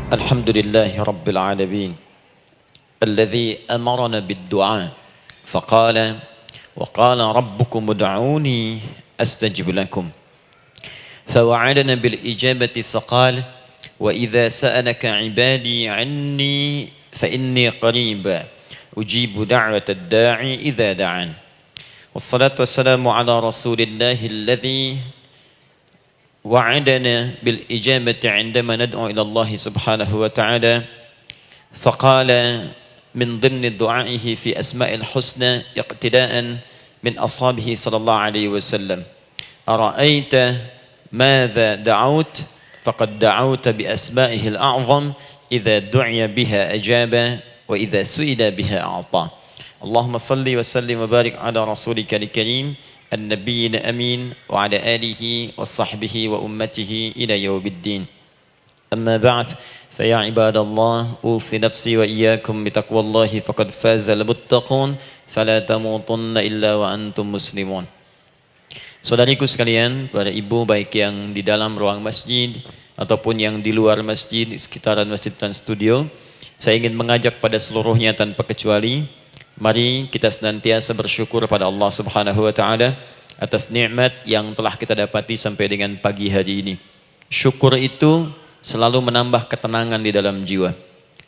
الحمد لله رب العالمين الذي أمرنا بالدعاء فقال وقال ربكم ادعوني أستجب لكم فوعدنا بالإجابة فقال وإذا سألك عبادي عني فإني قريب أجيب دعوة الداعي إذا دعان والصلاة والسلام على رسول الله الذي وعدنا بالإجابة عندما ندعو إلى الله سبحانه وتعالى فقال من ضمن دعائه في أسماء الحسنى اقتداء من أصحابه صلى الله عليه وسلم أرأيت ماذا دعوت فقد دعوت بأسمائه الأعظم إذا دعي بها أجاب وإذا سئل بها أعطى اللهم صل وسلم وبارك على رسولك الكريم النبي الأمين وعلى آله وصحبه وأمته إلى يوم الدين أما بعد فيا عباد الله أوصي نفسي وإياكم بتقوى الله فقد فاز المتقون فلا تموتن إلا وأنتم مسلمون. Saudariku sekalian, para ibu baik yang di dalam ruang masjid ataupun yang di luar masjid, di sekitaran Masjid Trans Studio, saya ingin mengajak pada seluruhnya tanpa kecuali, mari kita senantiasa bersyukur pada Allah Subhanahu wa taala atas nikmat yang telah kita dapati sampai dengan pagi hari ini. Syukur itu selalu menambah ketenangan di dalam jiwa.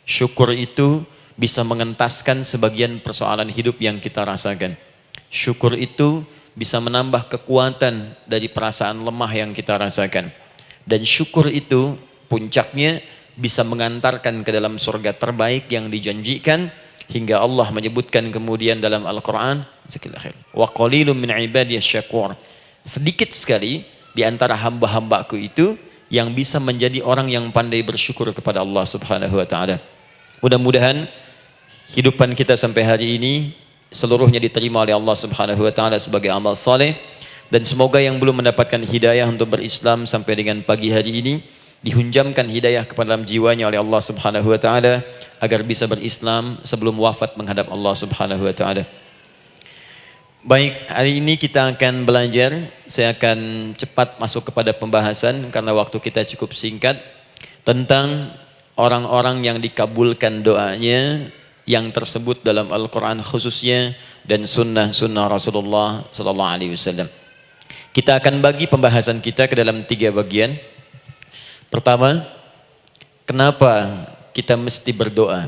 Syukur itu bisa mengentaskan sebagian persoalan hidup yang kita rasakan. Syukur itu bisa menambah kekuatan dari perasaan lemah yang kita rasakan. Dan syukur itu puncaknya bisa mengantarkan ke dalam surga terbaik yang dijanjikan, hingga Allah menyebutkan kemudian dalam Al-Quran, wa qalilun min ibadiyas syakur, sedikit sekali di antara hamba-hambaku itu yang bisa menjadi orang yang pandai bersyukur kepada Allah Subhanahu wa taala. Mudah-mudahan hidupan kita sampai hari ini seluruhnya diterima oleh Allah Subhanahu wa taala sebagai amal saleh, dan semoga yang belum mendapatkan hidayah untuk berislam sampai dengan pagi hari ini dihunjamkan hidayah kepada dalam jiwanya oleh Allah Subhanahu wa taala agar bisa berislam sebelum wafat menghadap Allah Subhanahu wa taala. Baik, hari ini kita akan belajar. Saya akan cepat masuk kepada pembahasan karena waktu kita cukup singkat, tentang orang-orang yang dikabulkan doanya yang tersebut dalam Al-Quran khususnya dan sunnah-sunnah Rasulullah sallallahu alaihi wasallam. Kita akan bagi pembahasan kita ke dalam 3 bagian. Pertama, kenapa kita mesti berdoa?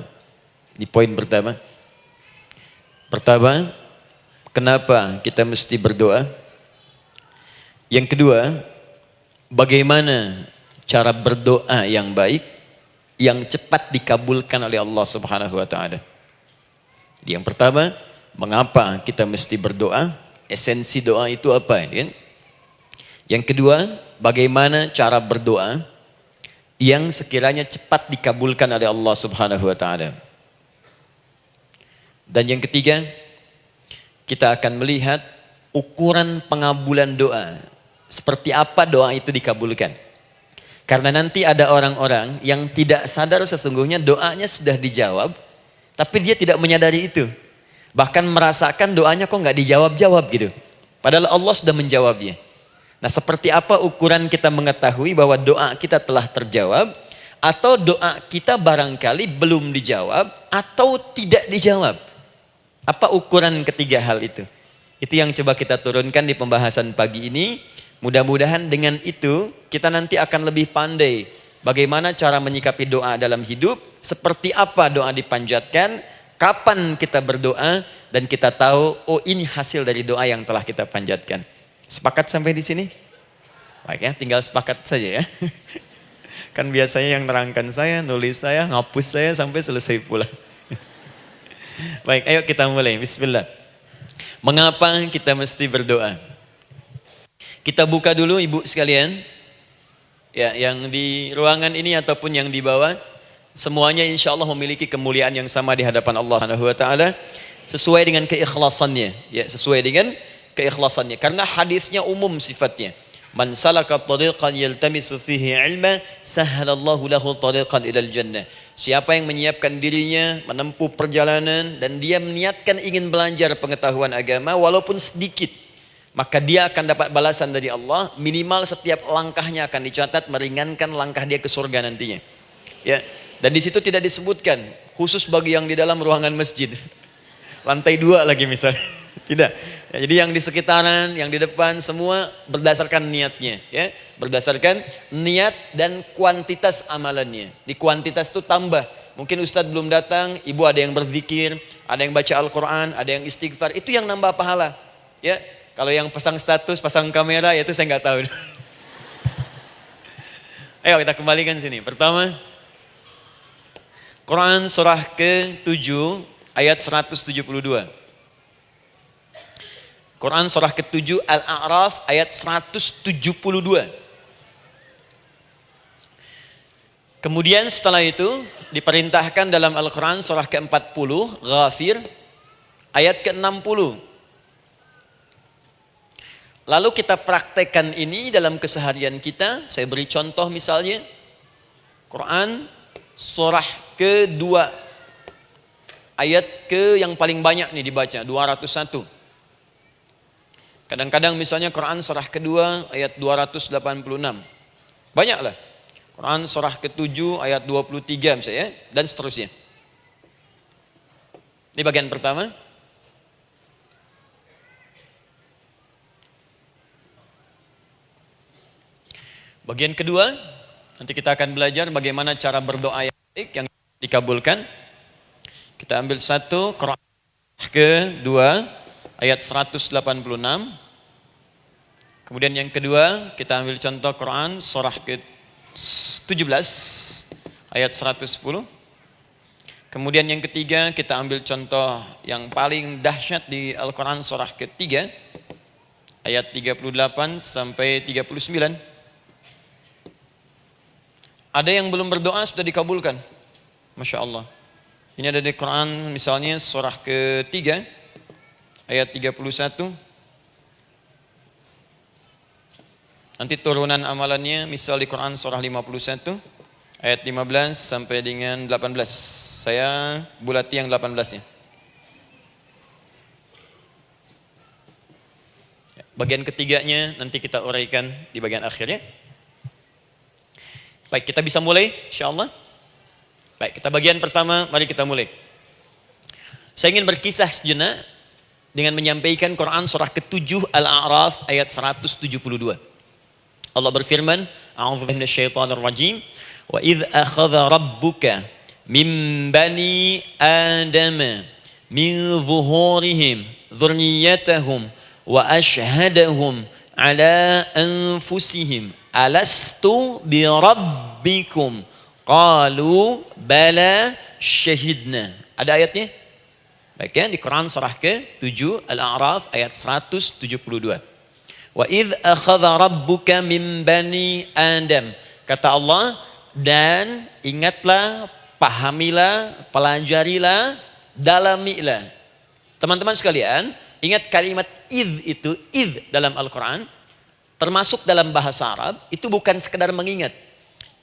Di poin pertama. Pertama, kenapa kita mesti berdoa? Yang kedua, bagaimana cara berdoa yang baik, yang cepat dikabulkan oleh Allah Subhanahu wa taala? Jadi yang pertama, mengapa kita mesti berdoa? Esensi doa itu apa? Yang kedua, bagaimana cara berdoa yang sekiranya cepat dikabulkan oleh Allah Subhanahu wa taala? Dan yang ketiga, kita akan melihat ukuran pengabulan doa. Seperti apa doa itu dikabulkan? Karena nanti ada orang-orang yang tidak sadar sesungguhnya doanya sudah dijawab, tapi dia tidak menyadari itu. Bahkan merasakan doanya kok nggak dijawab-jawab gitu. Padahal Allah sudah menjawabnya. Nah, seperti apa ukuran kita mengetahui bahwa doa kita telah terjawab, atau doa kita barangkali belum dijawab atau tidak dijawab? Apa ukuran ketiga hal itu? Itu yang coba kita turunkan di pembahasan pagi ini. Mudah-mudahan dengan itu kita nanti akan lebih pandai bagaimana cara menyikapi doa dalam hidup, seperti apa doa dipanjatkan, kapan kita berdoa, dan kita tahu, oh ini hasil dari doa yang telah kita panjatkan. Sepakat sampai di sini? Baik ya, tinggal sepakat saja ya. Kan biasanya yang nerangkan saya, nulis saya, ngapus saya sampai selesai pula. Baik, ayo kita mulai. Bismillah. Mengapa kita mesti berdoa? Kita buka dulu ibu sekalian. Ya, yang di ruangan ini ataupun yang di bawah, semuanya insya Allah memiliki kemuliaan yang sama di hadapan Allah Subhanahu wa taala sesuai dengan keikhlasannya. Ya, sesuai dengan keikhlasannya. Karena hadisnya umum sifatnya. Man salaka tariqan yaltamisu fihi ilma sahhalallahu lahu tariqan ilal jannah. Siapa yang menyiapkan dirinya menempuh perjalanan dan dia meniatkan ingin belajar pengetahuan agama walaupun sedikit, maka dia akan dapat balasan dari Allah, minimal setiap langkahnya akan dicatat meringankan langkah dia ke surga nantinya. Ya, Dan di situ tidak disebutkan khusus bagi yang di dalam ruangan masjid. Lantai 2 lagi misalnya. Tidak. Ya, jadi yang di sekitaran, yang di depan semua berdasarkan niatnya, ya. Berdasarkan niat dan kuantitas amalannya. Di kuantitas itu tambah. Mungkin Ustadz belum datang, ibu ada yang berzikir, ada yang baca Al-Quran, ada yang istighfar. Itu yang nambah pahala. Ya, kalau yang pasang status, pasang kamera, ya itu saya nggak tahu. Ayo kita kembalikan sini. Pertama, Quran surah ke-7 ayat 172. Quran surah ke-7 Al-A'raf ayat 172. Kemudian setelah itu diperintahkan dalam Al-Quran surah ke-40 Ghafir ayat ke-60. Lalu kita praktekkan ini dalam keseharian kita. Saya beri contoh misalnya Quran surah ke-2 ayat ke yang paling banyak nih dibaca 201. Kadang-kadang misalnya Quran surah kedua ayat 286. Banyaklah. Quran surah ke-7 ayat 23 misalnya dan seterusnya. Ini bagian pertama. Bagian kedua, nanti kita akan belajar bagaimana cara berdoa yang baik yang dikabulkan. Kita ambil satu Quran ke-2 ayat 186. Kemudian yang kedua kita ambil contoh Quran surah ke-17 ayat 110. Kemudian yang ketiga kita ambil contoh yang paling dahsyat di Al-Quran surah ke-3 ayat 38 sampai 39. Ada yang belum berdoa sudah dikabulkan. Masya Allah. Ini ada di Quran misalnya surah ke-3 ayat 31. Nanti turunan amalannya misal di Quran surah 51 ayat 15 sampai dengan 18. Saya bulati yang 18-nya. Bagian ketiganya nanti kita uraikan di bagian akhirnya. Baik, kita bisa mulai insyaallah. Baik, kita bagian pertama, mari kita mulai. Saya ingin berkisah sejenak dengan menyampaikan Quran surah ke-7 Al-A'raf ayat 172. Allah berfirman, A'udzu minasyaitonir rajim, wa idz akhadha rabbuka min bani adama min zuhurihim dzurriyyatahum wa ashhadahum ala anfusihim alastu bi rabbikum qalu bala syahidna. Ada ayatnya? Baik ya, di Quran surah ke-7 Al-A'raf ayat 172. Wa idz akhadha rabbuka min bani Adam. Kata Allah, dan ingatlah, pahamilah, pelajarilah, dalamilah. Teman-teman sekalian, ingat kalimat idz itu, idz dalam Al-Quran, termasuk dalam bahasa Arab, itu bukan sekedar mengingat.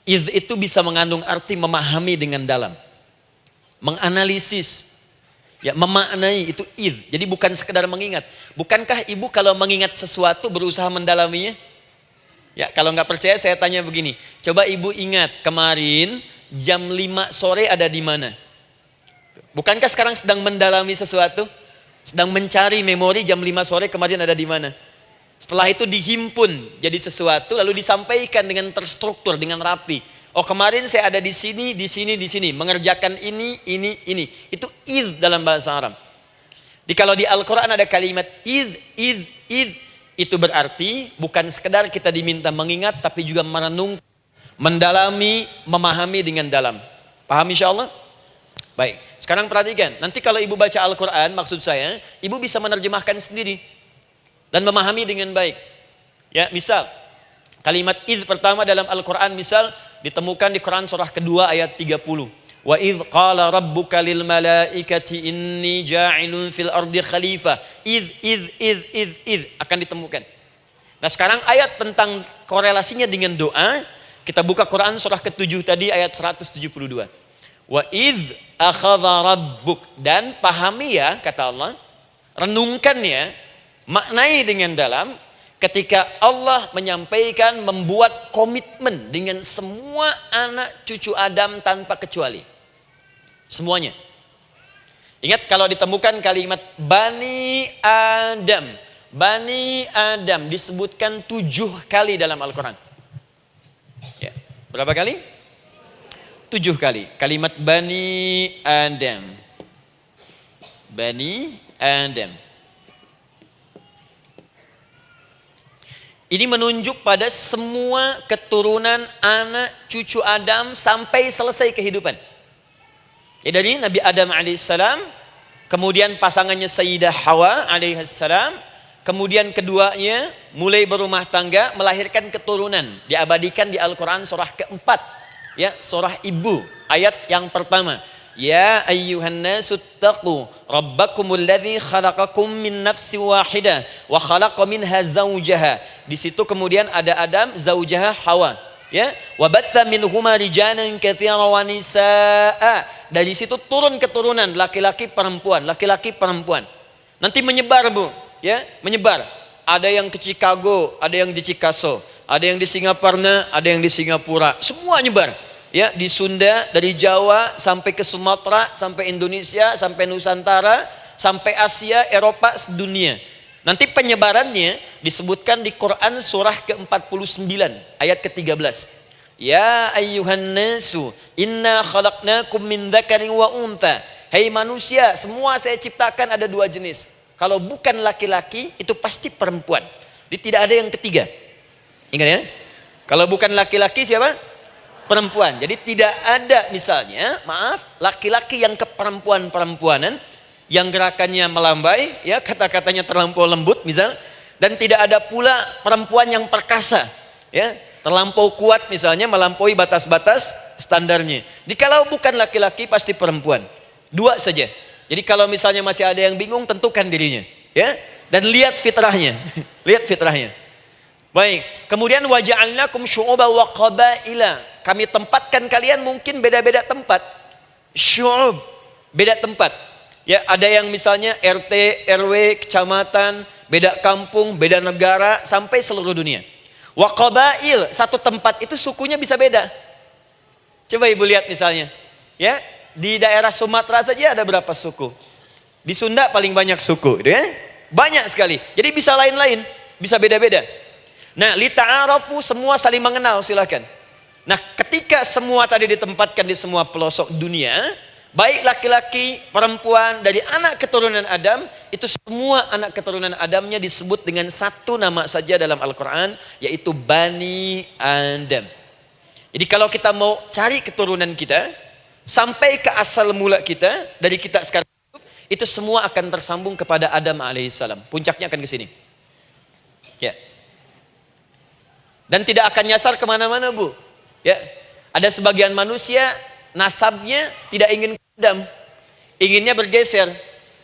Idz itu bisa mengandung arti memahami dengan dalam. Menganalisis. Ya, memaknai itu idz. Jadi bukan sekedar mengingat. Bukankah ibu kalau mengingat sesuatu berusaha mendalaminya? Ya, kalau nggak percaya saya tanya begini. Coba ibu ingat kemarin jam 5 sore ada di mana? Bukankah sekarang sedang mendalami sesuatu? Sedang mencari memori jam 5 sore kemarin ada di mana? Setelah itu dihimpun jadi sesuatu lalu disampaikan dengan terstruktur, dengan rapi. Oh, kemarin saya ada di sini, di sini, di sini, mengerjakan ini. Itu idz dalam bahasa Arab. Kalau di Al-Quran ada kalimat idz, itu berarti bukan sekedar kita diminta mengingat, tapi juga merenung, mendalami, memahami dengan dalam. Paham insyaallah? Baik, sekarang perhatikan. Nanti kalau ibu baca Al-Quran, maksud saya, ibu bisa menerjemahkan sendiri dan memahami dengan baik. Ya, misal kalimat idz pertama dalam Al-Quran misal ditemukan di Quran surah kedua ayat 30. Wa idz qala rabbuka lil malaikati inni ja'ilun fil ardi khalifah. Idz akan ditemukan. Nah, sekarang ayat tentang korelasinya dengan doa, kita buka Quran surah ke-7 tadi ayat 172. Wa idz akhadha rabbuk, dan pahami ya kata Allah, renungkan ya, maknai dengan dalam ketika Allah menyampaikan, membuat komitmen dengan semua anak cucu Adam tanpa kecuali. Semuanya. Ingat kalau ditemukan kalimat Bani Adam. Bani Adam disebutkan 7 kali dalam Al-Quran. Ya. Berapa kali? 7 kali. Kalimat Bani Adam. Bani Adam. Ini menunjuk pada semua keturunan anak cucu Adam sampai selesai kehidupan. Ya, dari Nabi Adam alaihissalam, kemudian pasangannya Sayyidah Hawa alaihissalam, kemudian keduanya mulai berumah tangga, melahirkan keturunan. Diabadikan di Al-Quran surah keempat, ya, surah Ibu, ayat yang pertama. Ya ayyuhan nasu taqu rabbakumul ladzi khalaqakum min nafsin wahidah wa khalaqa minha zawjaha. Di situ kemudian ada Adam, zaujaha Hawa, ya. Wa batha minhuma rijalan katsiran wa nisaa. Dari situ turun keturunan laki-laki perempuan, laki-laki perempuan. Nanti menyebar, Bu, ya, menyebar. Ada yang ke Chicago, ada yang di Chicago, ada yang di Singaparna, ada yang di Singapura. Semua nyebar. Ya, di Sunda, dari Jawa sampai ke Sumatera, sampai Indonesia, sampai Nusantara, sampai Asia, Eropa, sedunia. Nanti penyebarannya disebutkan di Quran surah ke-49 ayat ke-13. Ya ayyuhan nasu inna khalaqnakum min dzakarin wa untha. Hai manusia, semua saya ciptakan ada 2 jenis. Kalau bukan laki-laki itu pasti perempuan. Jadi tidak ada yang ketiga. Ingat ya? Kalau bukan laki-laki siapa? Perempuan. Jadi tidak ada misalnya, maaf, laki-laki yang keperempuan-perempuanan, yang gerakannya melambai, ya, kata-katanya terlampau lembut misal, dan tidak ada pula perempuan yang perkasa, ya, terlampau kuat misalnya, melampaui batas-batas standarnya. Jikalau bukan laki-laki pasti perempuan. 2 saja. Jadi kalau misalnya masih ada yang bingung, tentukan dirinya, ya, dan lihat fitrahnya. Lihat fitrahnya. Baik, kemudian waja'alnakum syu'uban wa qabaila. Kami tempatkan kalian mungkin beda-beda tempat. Syu'ub, beda tempat. Ya, ada yang misalnya RT, RW, kecamatan, beda kampung, beda negara, sampai seluruh dunia. Wa qabail, satu tempat itu sukunya bisa beda. Coba Ibu lihat misalnya, ya, di daerah Sumatera saja ada berapa suku? Di Sunda paling banyak suku, ya? Banyak sekali. Jadi bisa lain-lain, bisa beda-beda. Nah, lita'arafu, semua saling mengenal, silakan. Nah, ketika semua tadi ditempatkan di semua pelosok dunia, baik laki-laki, perempuan, dari anak keturunan Adam, itu semua anak keturunan Adamnya disebut dengan satu nama saja dalam Al-Quran, yaitu Bani Adam. Jadi kalau kita mau cari keturunan kita, sampai ke asal mula kita, dari kita sekarang, itu semua akan tersambung kepada Adam alaihissalam. Puncaknya akan ke sini. Ya. Dan tidak akan nyasar kemana-mana, Bu. Ya, ada sebagian manusia nasabnya tidak ingin ke Adam, inginnya bergeser,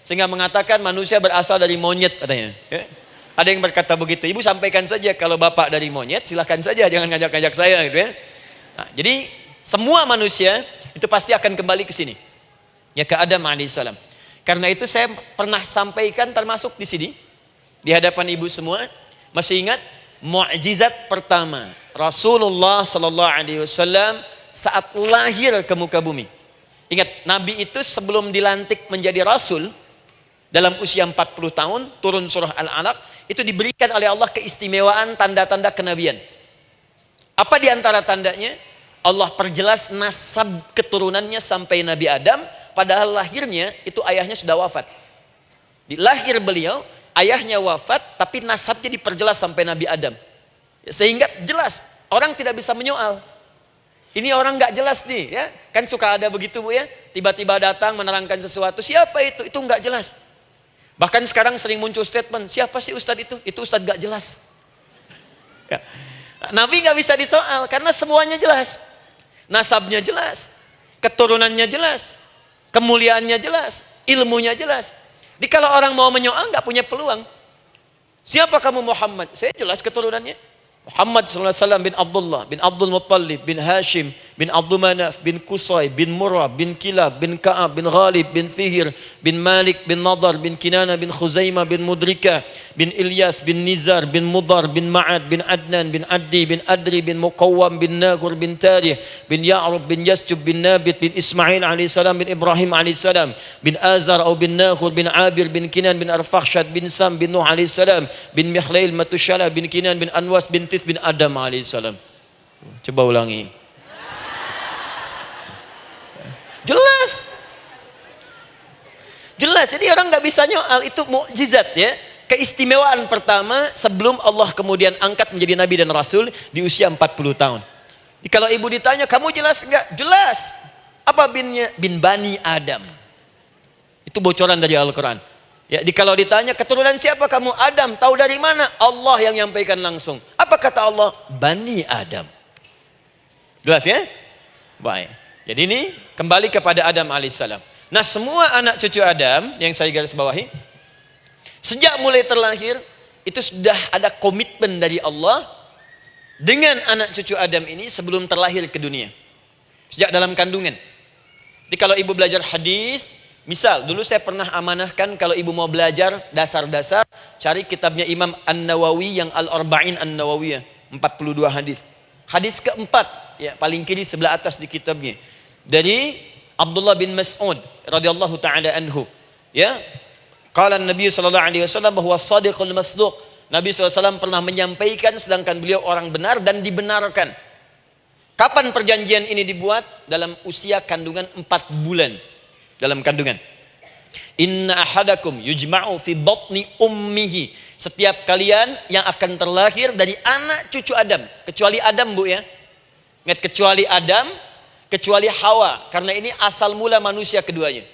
sehingga mengatakan manusia berasal dari monyet katanya. Ya. Ada yang berkata begitu. Ibu sampaikan saja kalau bapak dari monyet, silakan saja, jangan ngajak-ngajak saya, gitu ya. Nah, jadi semua manusia itu pasti akan kembali ke sini, ya, ke Adam alaihissalam. Karena itu saya pernah sampaikan termasuk di sini di hadapan ibu semua, masih ingat mukjizat pertama Rasulullah sallallahu alaihi wasallam saat lahir ke muka bumi. Ingat, Nabi itu sebelum dilantik menjadi Rasul dalam usia 40 tahun, turun surah Al-Alaq, itu diberikan oleh Allah keistimewaan tanda-tanda kenabian. Apa di antara tandanya? Allah perjelas nasab keturunannya sampai Nabi Adam, padahal lahirnya itu ayahnya sudah wafat. Di lahir beliau, ayahnya wafat, tapi nasabnya diperjelas sampai Nabi Adam. Sehingga jelas, orang tidak bisa menyoal. Ini orang nggak jelas nih, ya. Kan suka ada begitu, Bu, ya. Tiba-tiba datang menerangkan sesuatu, siapa itu? Itu nggak jelas. Bahkan sekarang sering muncul statement, siapa sih ustadz itu? Itu ustadz nggak jelas. Ya. Nabi nggak bisa disoal, karena semuanya jelas. Nasabnya jelas, keturunannya jelas, kemuliaannya jelas, ilmunya jelas. Jadi kalau orang mau menyoal nggak punya peluang. Siapa kamu Muhammad? Saya jelas keturunannya. Muhammad SAW bin Abdullah, bin Abdul Muttalib, bin Hashim, bin Abdul Manaf, bin Qusay, bin Murrah, bin Kilab, bin Ka'ab, bin Ghalib, bin Fihr, bin Malik, bin Nadar, bin Kinana, bin Khuzaimah, bin Mudrika, bin Ilyas, bin Nizar, bin Mudar, bin Ma'ad, bin Adnan, bin Addi, bin Adri, bin Muqawwam, bin Nagur, bin Tarih, bin Ya'rub, bin Yasjub, bin Nabit, bin Ismail alaihissalam, bin Ibrahim alaihissalam, bin Azar atau bin Nakhur, bin Abir, bin Kinan, bin Arfakhshad, bin Sam, bin Nuh alaihissalam, bin Mikhlail, Matushala, bin Kinan, bin Anwas, bin Tith, bin Adam alaihissalam. Coba ulangi. Jelas. Jelas. Jadi orang nggak bisa nyoal, itu mukjizat ya. Keistimewaan pertama sebelum Allah kemudian angkat menjadi nabi dan rasul di usia 40 tahun. Jadi kalau ibu ditanya, kamu jelas nggak? Jelas. Apa binnya? Bin Bani Adam. Itu bocoran dari Al-Quran. Ya, kalau ditanya keturunan siapa kamu? Adam. Tahu dari mana? Allah yang nyampaikan langsung. Apa kata Allah? Bani Adam. Jelas ya? Baik. Jadi ini kembali kepada Adam alaihissalam. Nah, semua anak cucu Adam yang saya garis bawahi, sejak mulai terlahir itu sudah ada komitmen dari Allah dengan anak cucu Adam ini sebelum terlahir ke dunia. Sejak dalam kandungan. Jadi kalau ibu belajar hadis, misal dulu saya pernah amanahkan kalau ibu mau belajar dasar-dasar, cari kitabnya Imam An-Nawawi yang Al-Arba'in An-Nawawiyah, 42 hadis. Hadis keempat, ya paling kiri sebelah atas di kitabnya, dari Abdullah bin Mas'ud radhiyallahu taala anhu, ya. Qala Nabi sallallahu alaihi wasallam bahwa shadiqul masduq. Nabi SAW pernah menyampaikan sedangkan beliau orang benar dan dibenarkan. Kapan perjanjian ini dibuat? Dalam usia kandungan 4 bulan. Dalam kandungan. Inna ahadakum yujma'u fi batni ummihi. Setiap kalian yang akan terlahir dari anak cucu Adam. Kecuali Adam, Bu ya. Ingat, kecuali Adam, kecuali Hawa. Karena ini asal mula manusia keduanya.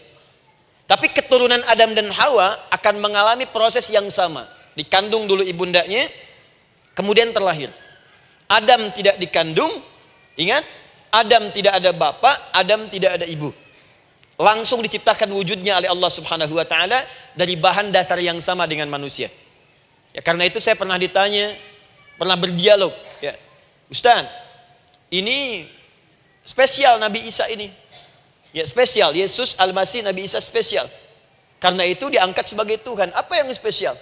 Tapi keturunan Adam dan Hawa akan mengalami proses yang sama. Dikandung dulu ibundanya, kemudian terlahir. Adam tidak dikandung, ingat, Adam tidak ada bapak, Adam tidak ada ibu. Langsung diciptakan wujudnya oleh Allah Subhanahu wa taala dari bahan dasar yang sama dengan manusia. Ya, karena itu saya pernah ditanya, pernah berdialog, ya. Ustaz, ini spesial Nabi Isa ini. Ya, spesial, Yesus Al-Masih Nabi Isa spesial. Karena itu diangkat sebagai Tuhan. Apa yang spesial?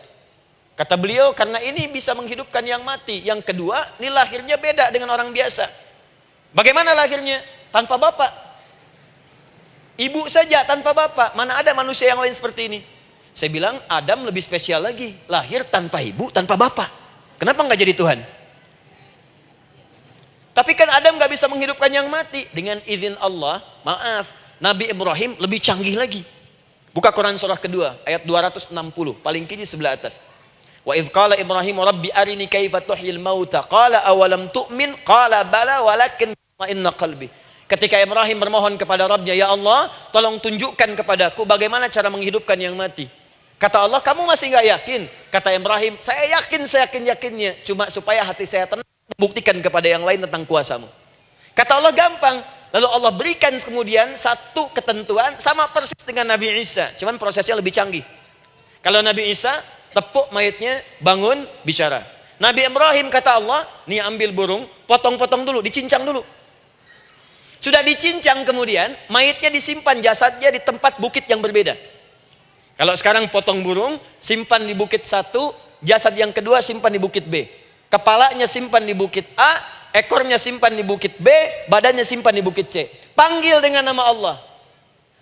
Kata beliau, karena ini bisa menghidupkan yang mati. Yang kedua, ini lahirnya beda dengan orang biasa. Bagaimana lahirnya? Tanpa bapak. Ibu saja tanpa bapak. Mana ada manusia yang lain seperti ini? Saya bilang, Adam lebih spesial lagi. Lahir tanpa ibu, tanpa bapak. Kenapa nggak jadi Tuhan? Tapi kan Adam nggak bisa menghidupkan yang mati. Dengan izin Allah, maaf, Nabi Ibrahim lebih canggih lagi. Buka Quran surah kedua, ayat 260. Paling kiri sebelah atas. Wa idh qala Ibrahim rabbi arini kaifa tuhyil mauta qala awalam tu'min qala bala walakin ma'inna qalbi. Ketika Ibrahim bermohon kepada Rabbnya, ya Allah, tolong tunjukkan kepadaku bagaimana cara menghidupkan yang mati. Kata Allah, kamu masih nggak yakin? Kata Ibrahim, saya yakin, saya yakin-yakinnya, cuma supaya hati saya tenang, membuktikan kepada yang lain tentang kuasamu. Kata Allah, gampang. Lalu Allah berikan kemudian satu ketentuan sama persis dengan Nabi Isa, cuman prosesnya lebih canggih. Kalau Nabi Isa tepuk mayatnya, bangun, bicara. Nabi Ibrahim kata Allah, nih ambil burung, potong-potong dulu, dicincang dulu. Sudah dicincang kemudian, mayatnya disimpan, jasadnya di tempat bukit yang berbeda. Kalau sekarang potong burung, simpan di bukit satu, jasad yang kedua simpan di bukit B. Kepalanya simpan di bukit A, ekornya simpan di bukit B, badannya simpan di bukit C. Panggil dengan nama Allah.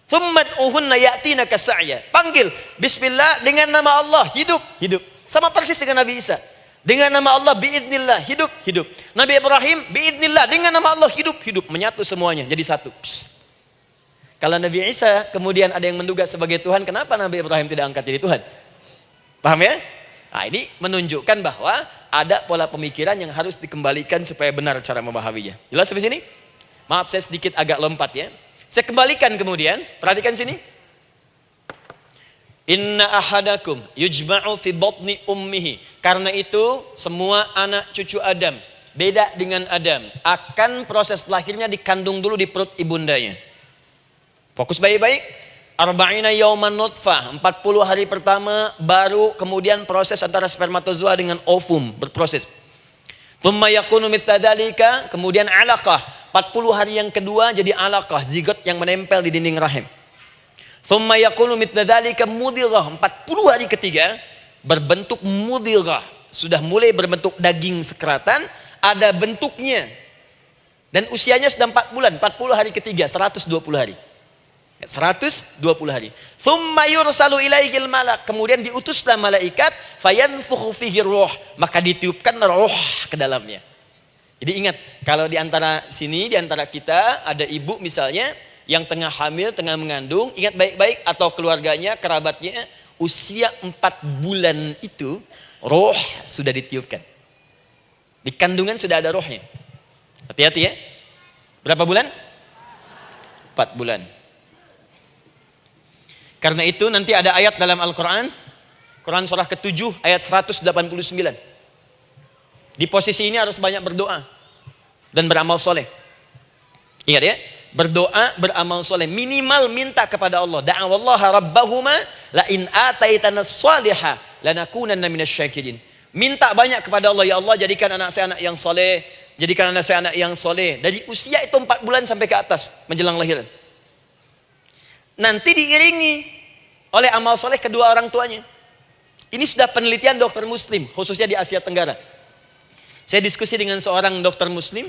Thummat uhunna ya'tina kasa'ya. Panggil bismillah dengan nama Allah, hidup, hidup. Sama persis dengan Nabi Isa. Dengan nama Allah biiznillah, hidup, hidup. Nabi Ibrahim biiznillah, dengan nama Allah hidup, hidup. Menyatu semuanya jadi satu. Psst. Kalau Nabi Isa kemudian ada yang menduga sebagai Tuhan, kenapa Nabi Ibrahim tidak angkat jadi Tuhan? Paham ya? Nah, ini menunjukkan bahwa ada pola pemikiran yang harus dikembalikan supaya benar cara memahaminya. Jelas sampai sini? Maaf saya sedikit agak lompat ya. Saya kembalikan kemudian, perhatikan sini. Inna ahadakum yujma'u fi batni ummihi. Karena itu semua anak cucu Adam, beda dengan Adam, akan proses lahirnya dikandung dulu di perut ibundanya. Fokus baik-baik. Arba'ina yauman nutfah, 40 hari pertama baru kemudian proses antara spermatozoa dengan ovum berproses. Thumma yakunu mithla dzalika, kemudian alaqah. 40 hari yang kedua jadi alaqah, zigot yang menempel di dinding rahim. Thumma yakunu mithla dzalika mudghah. 40 hari ketiga berbentuk mudghah, sudah mulai berbentuk daging sekeratan, ada bentuknya. Dan usianya sudah 4 bulan, 40 hari ketiga, 120 hari. 120 hari. Thumma yursalu ilaihil malak, kemudian diutuslah malaikat, fayanfukhu fihi ruh, maka ditiupkan roh ke dalamnya. Jadi ingat, kalau di antara sini, di antara kita ada ibu misalnya yang tengah hamil, tengah mengandung, ingat baik-baik, atau keluarganya, kerabatnya, usia 4 bulan itu roh sudah ditiupkan. Di kandungan sudah ada rohnya. Hati-hati ya. Berapa bulan? 4 bulan. Karena itu nanti ada ayat dalam Al-Quran, Quran surah ke-7 ayat 189. Di posisi ini harus banyak berdoa dan beramal soleh. Ingat ya, berdoa, beramal soleh, minimal minta kepada Allah. Da'awallaha rabbahuma la in ataitana salihah lanakunanna minasyakirin. Minta banyak kepada Allah, ya Allah jadikan anak saya anak yang soleh, jadikan anak saya anak yang soleh. Dari usia itu 4 bulan sampai ke atas menjelang lahiran. Nanti diiringi oleh amal soleh kedua orang tuanya. Ini sudah penelitian dokter muslim, khususnya di Asia Tenggara. Saya diskusi dengan seorang dokter muslim,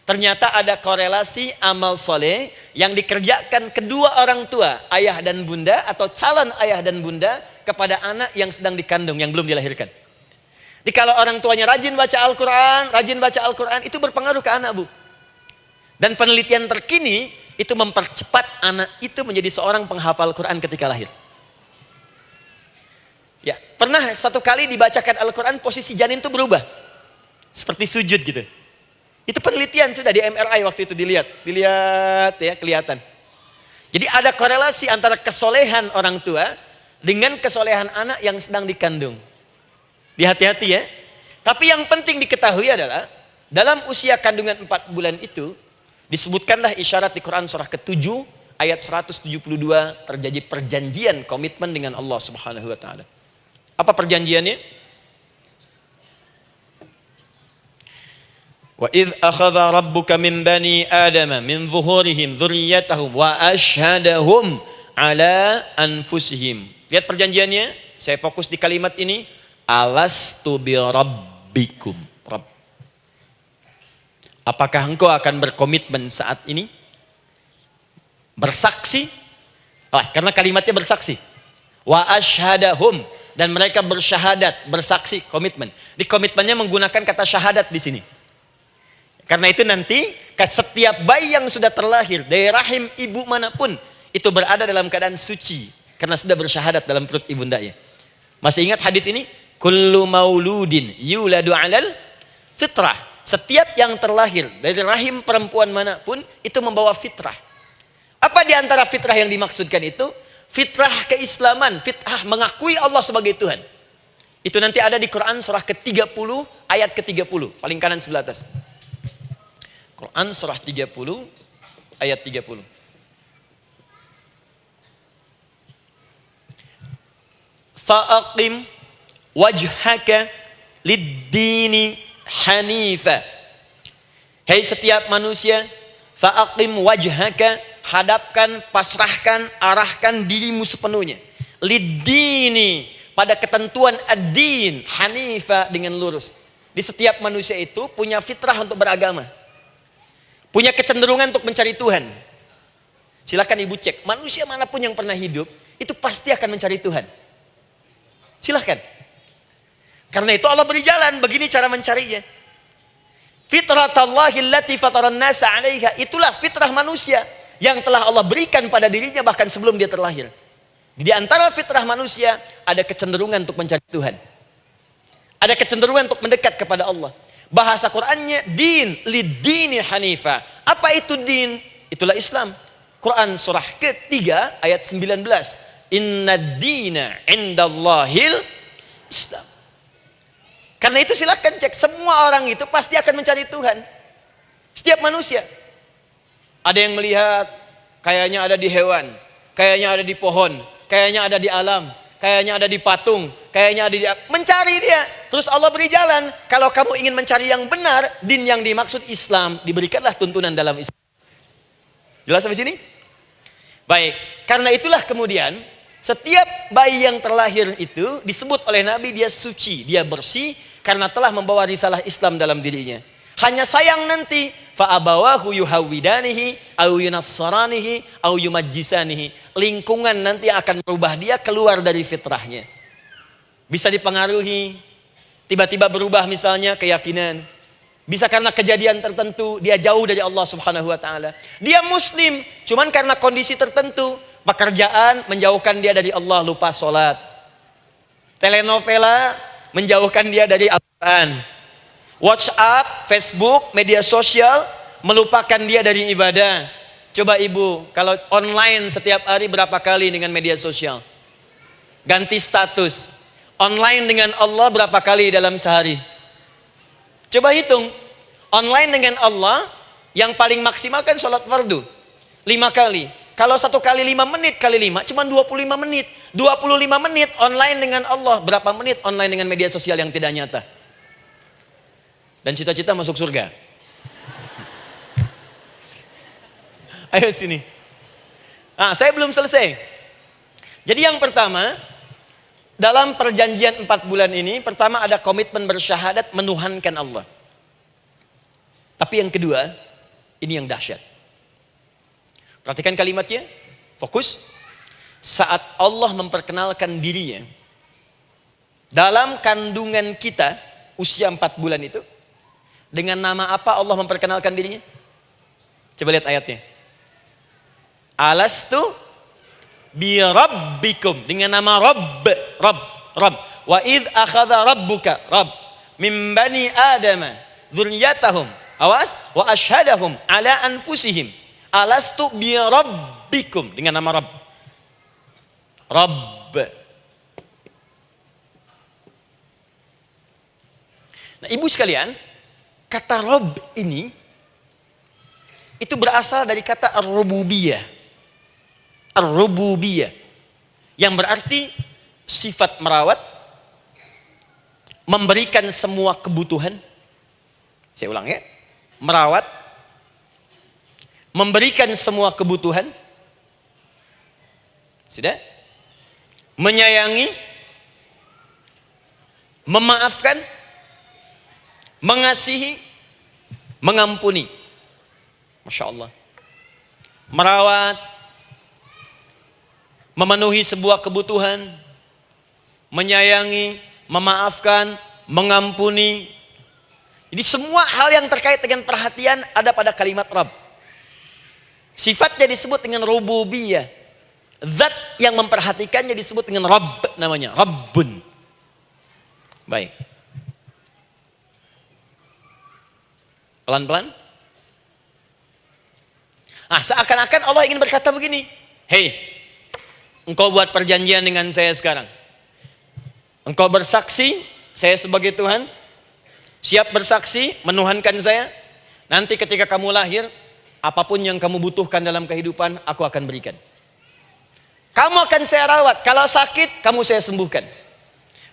ternyata ada korelasi amal soleh yang dikerjakan kedua orang tua, ayah dan bunda, atau calon ayah dan bunda, kepada anak yang sedang dikandung, yang belum dilahirkan. Jadi kalau orang tuanya rajin baca Al-Quran, itu berpengaruh ke anak, Bu. Dan penelitian terkini, itu mempercepat anak itu menjadi seorang penghafal Quran ketika lahir. Ya, pernah satu kali dibacakan Al-Quran, posisi janin itu berubah. Seperti sujud gitu. Itu penelitian sudah di MRI waktu itu dilihat ya, kelihatan. Jadi ada korelasi antara kesolehan orang tua dengan kesolehan anak yang sedang dikandung. Hati-hati ya. Tapi yang penting diketahui adalah dalam usia kandungan 4 bulan itu disebutkanlah isyarat di Quran surah ke-7 ayat 172 terjadi perjanjian komitmen dengan Allah Subhanahu wa taala. Apa perjanjiannya? Wa idz akhadha rabbuka min bani adama min zuhurihim dzurriyyatahum wa asyhadahum ala anfusihim. Lihat perjanjiannya, saya fokus di kalimat ini, alastu bi rabbikum. Rabb. Apakah engkau akan berkomitmen saat ini? Bersaksi? Karena kalimatnya bersaksi. Wa asyhadahum, dan mereka bersyahadat, bersaksi, komitmen. Di komitmennya menggunakan kata syahadat di sini. Karena itu nanti setiap bayi yang sudah terlahir dari rahim ibu manapun itu berada dalam keadaan suci karena sudah bersyahadat dalam perut ibundanya. Masih ingat hadis ini? Kullu mauludin yuladu 'alal fitrah. Setiap yang terlahir dari rahim perempuan manapun itu membawa fitrah. Apa di antara fitrah yang dimaksudkan itu? Fitrah keislaman, fitrah mengakui Allah sebagai Tuhan. Itu nanti ada di Quran surah ke-30 ayat ke-30, paling kanan sebelah atas. Quran surah 30 ayat 30. Fa'aqim wajhaka lid-dini hanifa. Hei setiap manusia, fa'aqim wajhaka, hadapkan, pasrahkan, arahkan dirimu sepenuhnya. Lid-dini, pada ketentuan ad-din, hanifa, dengan lurus. Di setiap manusia itu punya fitrah untuk beragama. Punya kecenderungan untuk mencari Tuhan. Silakan ibu cek, manusia manapun yang pernah hidup, itu pasti akan mencari Tuhan. Silakan. Karena itu Allah beri jalan, begini cara mencarinya. Fitratallahi allati fataran nasa 'alaiha, itulah fitrah manusia yang telah Allah berikan pada dirinya bahkan sebelum dia terlahir. Di antara fitrah manusia ada kecenderungan untuk mencari Tuhan. Ada kecenderungan untuk mendekat kepada Allah. Bahasa Qur'annya din, lid-dini hanifa. Apa itu din? Itulah Islam. Quran surah ke-3 ayat 19. Inna dina indallahil Islam. Karena itu silakan cek, semua orang itu pasti akan mencari Tuhan. Setiap manusia. Ada yang melihat kayaknya ada di hewan, kayaknya ada di pohon, kayaknya ada di alam, kayaknya ada di patung, kayaknya ada di... Mencari dia. Terus Allah beri jalan. Kalau kamu ingin mencari yang benar, din yang dimaksud Islam, diberikanlah tuntunan dalam Islam. Jelas sampai sini? Baik, karena itulah kemudian setiap bayi yang terlahir itu disebut oleh Nabi dia suci, dia bersih karena telah membawa risalah Islam dalam dirinya. Hanya sayang nanti fa abawahu yuhawidanihi au yunassaranihi au yumajjisanihi. Lingkungan nanti akan merubah dia keluar dari fitrahnya. Bisa dipengaruhi, tiba-tiba berubah misalnya keyakinan. Bisa karena kejadian tertentu dia jauh dari Allah Subhanahu wa taala. Dia muslim, cuman karena kondisi tertentu, pekerjaan menjauhkan dia dari Allah, lupa sholat. Telenovela menjauhkan dia dari Al-Quran. WhatsApp, Facebook, media sosial melupakan dia dari ibadah. Coba ibu, kalau online setiap hari berapa kali dengan media sosial? Ganti status. Online dengan Allah berapa kali dalam sehari? Coba hitung. Online dengan Allah yang paling maksimal kan sholat fardu 5 kali. Kalau 1 kali 5 menit kali 5 cuma 25 menit. 25 menit online dengan Allah. Berapa menit online dengan media sosial yang tidak nyata? Dan cita-cita masuk surga. Ayo sini. Nah, saya belum selesai. Jadi yang pertama, dalam perjanjian 4 bulan ini, pertama ada komitmen bersyahadat menuhankan Allah. Tapi yang kedua, ini yang dahsyat. Perhatikan kalimatnya, fokus. Saat Allah memperkenalkan dirinya, dalam kandungan kita, usia 4 bulan itu, dengan nama apa Allah memperkenalkan dirinya? Coba lihat ayatnya. Alastu bi rabbikum, dengan nama Rabb. Wa idh akhadha rabbuka min bani adama dzurriyyatahum wa ashhadahum ala anfusihim alastu bi rabbikum, dengan nama Rabb. Nah, ibu sekalian, kata Rabb ini itu berasal dari kata ar-rububiyah. Ar-rububiyah yang berarti sifat merawat, memberikan semua kebutuhan. Saya ulang ya. Merawat, memberikan semua kebutuhan. Sudah? Menyayangi, memaafkan, mengasihi, mengampuni. Masya Allah. Merawat, memenuhi sebuah kebutuhan, menyayangi, memaafkan, mengampuni. Jadi semua hal yang terkait dengan perhatian ada pada kalimat Rabb. Sifatnya disebut dengan rububiyah. Zat yang memperhatikannya disebut dengan Rabb, namanya Rabbun. Baik. Pelan-pelan. Seakan-akan Allah ingin berkata begini. Hei, engkau buat perjanjian dengan saya sekarang. Engkau bersaksi, saya sebagai Tuhan. Siap bersaksi, menuhankan saya. Nanti ketika kamu lahir, apapun yang kamu butuhkan dalam kehidupan, aku akan berikan. Kamu akan saya rawat. Kalau sakit, kamu saya sembuhkan.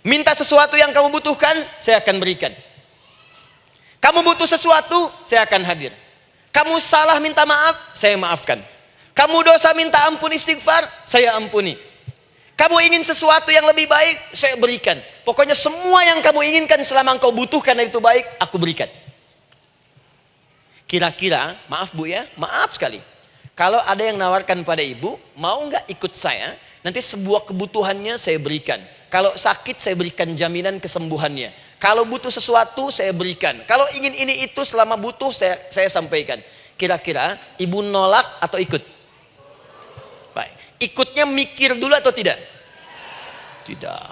Minta sesuatu yang kamu butuhkan, saya akan berikan. Kamu butuh sesuatu, saya akan hadir. Kamu salah minta maaf, saya maafkan. Kamu dosa minta ampun istighfar, saya ampuni. Kamu ingin sesuatu yang lebih baik, saya berikan. Pokoknya semua yang kamu inginkan selama engkau butuhkan dan itu baik, aku berikan. Kira-kira, maaf Bu ya, maaf sekali. Kalau ada yang nawarkan pada ibu, mau nggak ikut saya? Nanti sebuah kebutuhannya saya berikan. Kalau sakit saya berikan jaminan kesembuhannya. Kalau butuh sesuatu saya berikan. Kalau ingin ini itu selama butuh saya sampaikan. Kira-kira ibu nolak atau ikut? Baik. Ikutnya mikir dulu atau tidak? Tidak.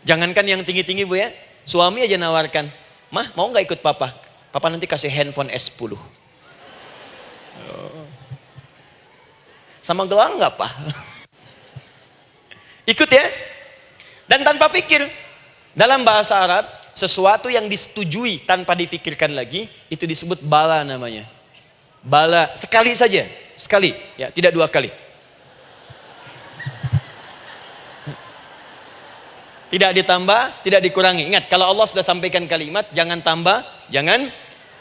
Jangankan yang tinggi-tinggi Bu ya. Suami aja nawarkan. Mah mau nggak ikut papa? Papa nanti kasih handphone S10. Sama gelang nggak Pak? Ikut ya. Dan tanpa pikir. Dalam bahasa Arab, sesuatu yang disetujui tanpa difikirkan lagi, itu disebut bala namanya. Bala, sekali saja. Sekali, ya, tidak 2 kali. tidak ditambah, tidak dikurangi. Ingat, kalau Allah sudah sampaikan kalimat, jangan tambah, jangan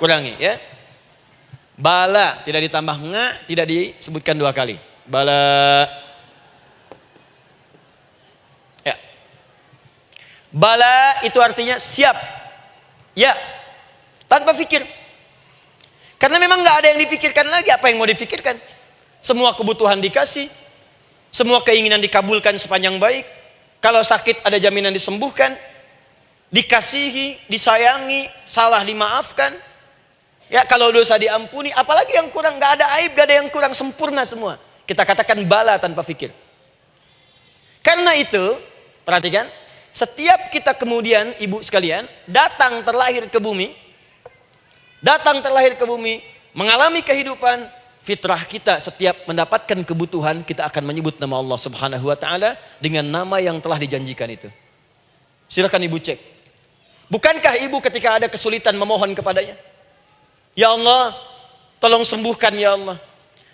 kurangi, ya. Bala tidak ditambah nga, tidak disebutkan 2 kali. Bala. Ya. Bala itu artinya siap. Ya. Tanpa fikir. Karena memang nggak ada yang dipikirkan lagi. Apa yang mau dipikirkan? Semua kebutuhan dikasih. Semua keinginan dikabulkan sepanjang baik. Kalau sakit ada jaminan disembuhkan. Dikasihi, disayangi, salah dimaafkan. Ya, kalau dosa diampuni. Apalagi yang kurang, nggak ada aib, nggak ada yang kurang, sempurna semua. Kita katakan bala tanpa fikir. Karena itu, perhatikan, setiap kita kemudian, ibu sekalian, datang terlahir ke bumi, mengalami kehidupan, fitrah kita setiap mendapatkan kebutuhan, kita akan menyebut nama Allah Subhanahu wa taala dengan nama yang telah dijanjikan itu. Silakan ibu cek. Bukankah ibu ketika ada kesulitan memohon kepadanya? Ya Allah, tolong sembuhkan ya Allah.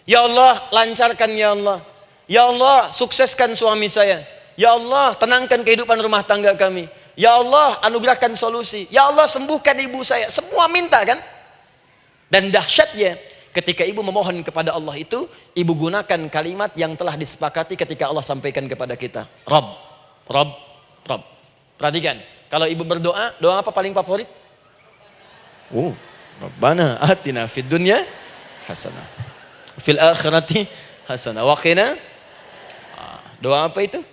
Ya Allah, lancarkan ya Allah. Ya Allah, sukseskan suami saya. Ya Allah, tenangkan kehidupan rumah tangga kami. Ya Allah, anugerahkan solusi. Ya Allah, sembuhkan ibu saya. Semua minta kan? Dan dahsyatnya, ketika ibu memohon kepada Allah itu, ibu gunakan kalimat yang telah disepakati ketika Allah sampaikan kepada kita. Rabb, Rabb, Rabb. Perhatikan, kalau ibu berdoa, doa apa paling favorit? Rabbana atina fid dunya hasanah. Fil akhirati hasanah. Wa qina. Doa apa itu?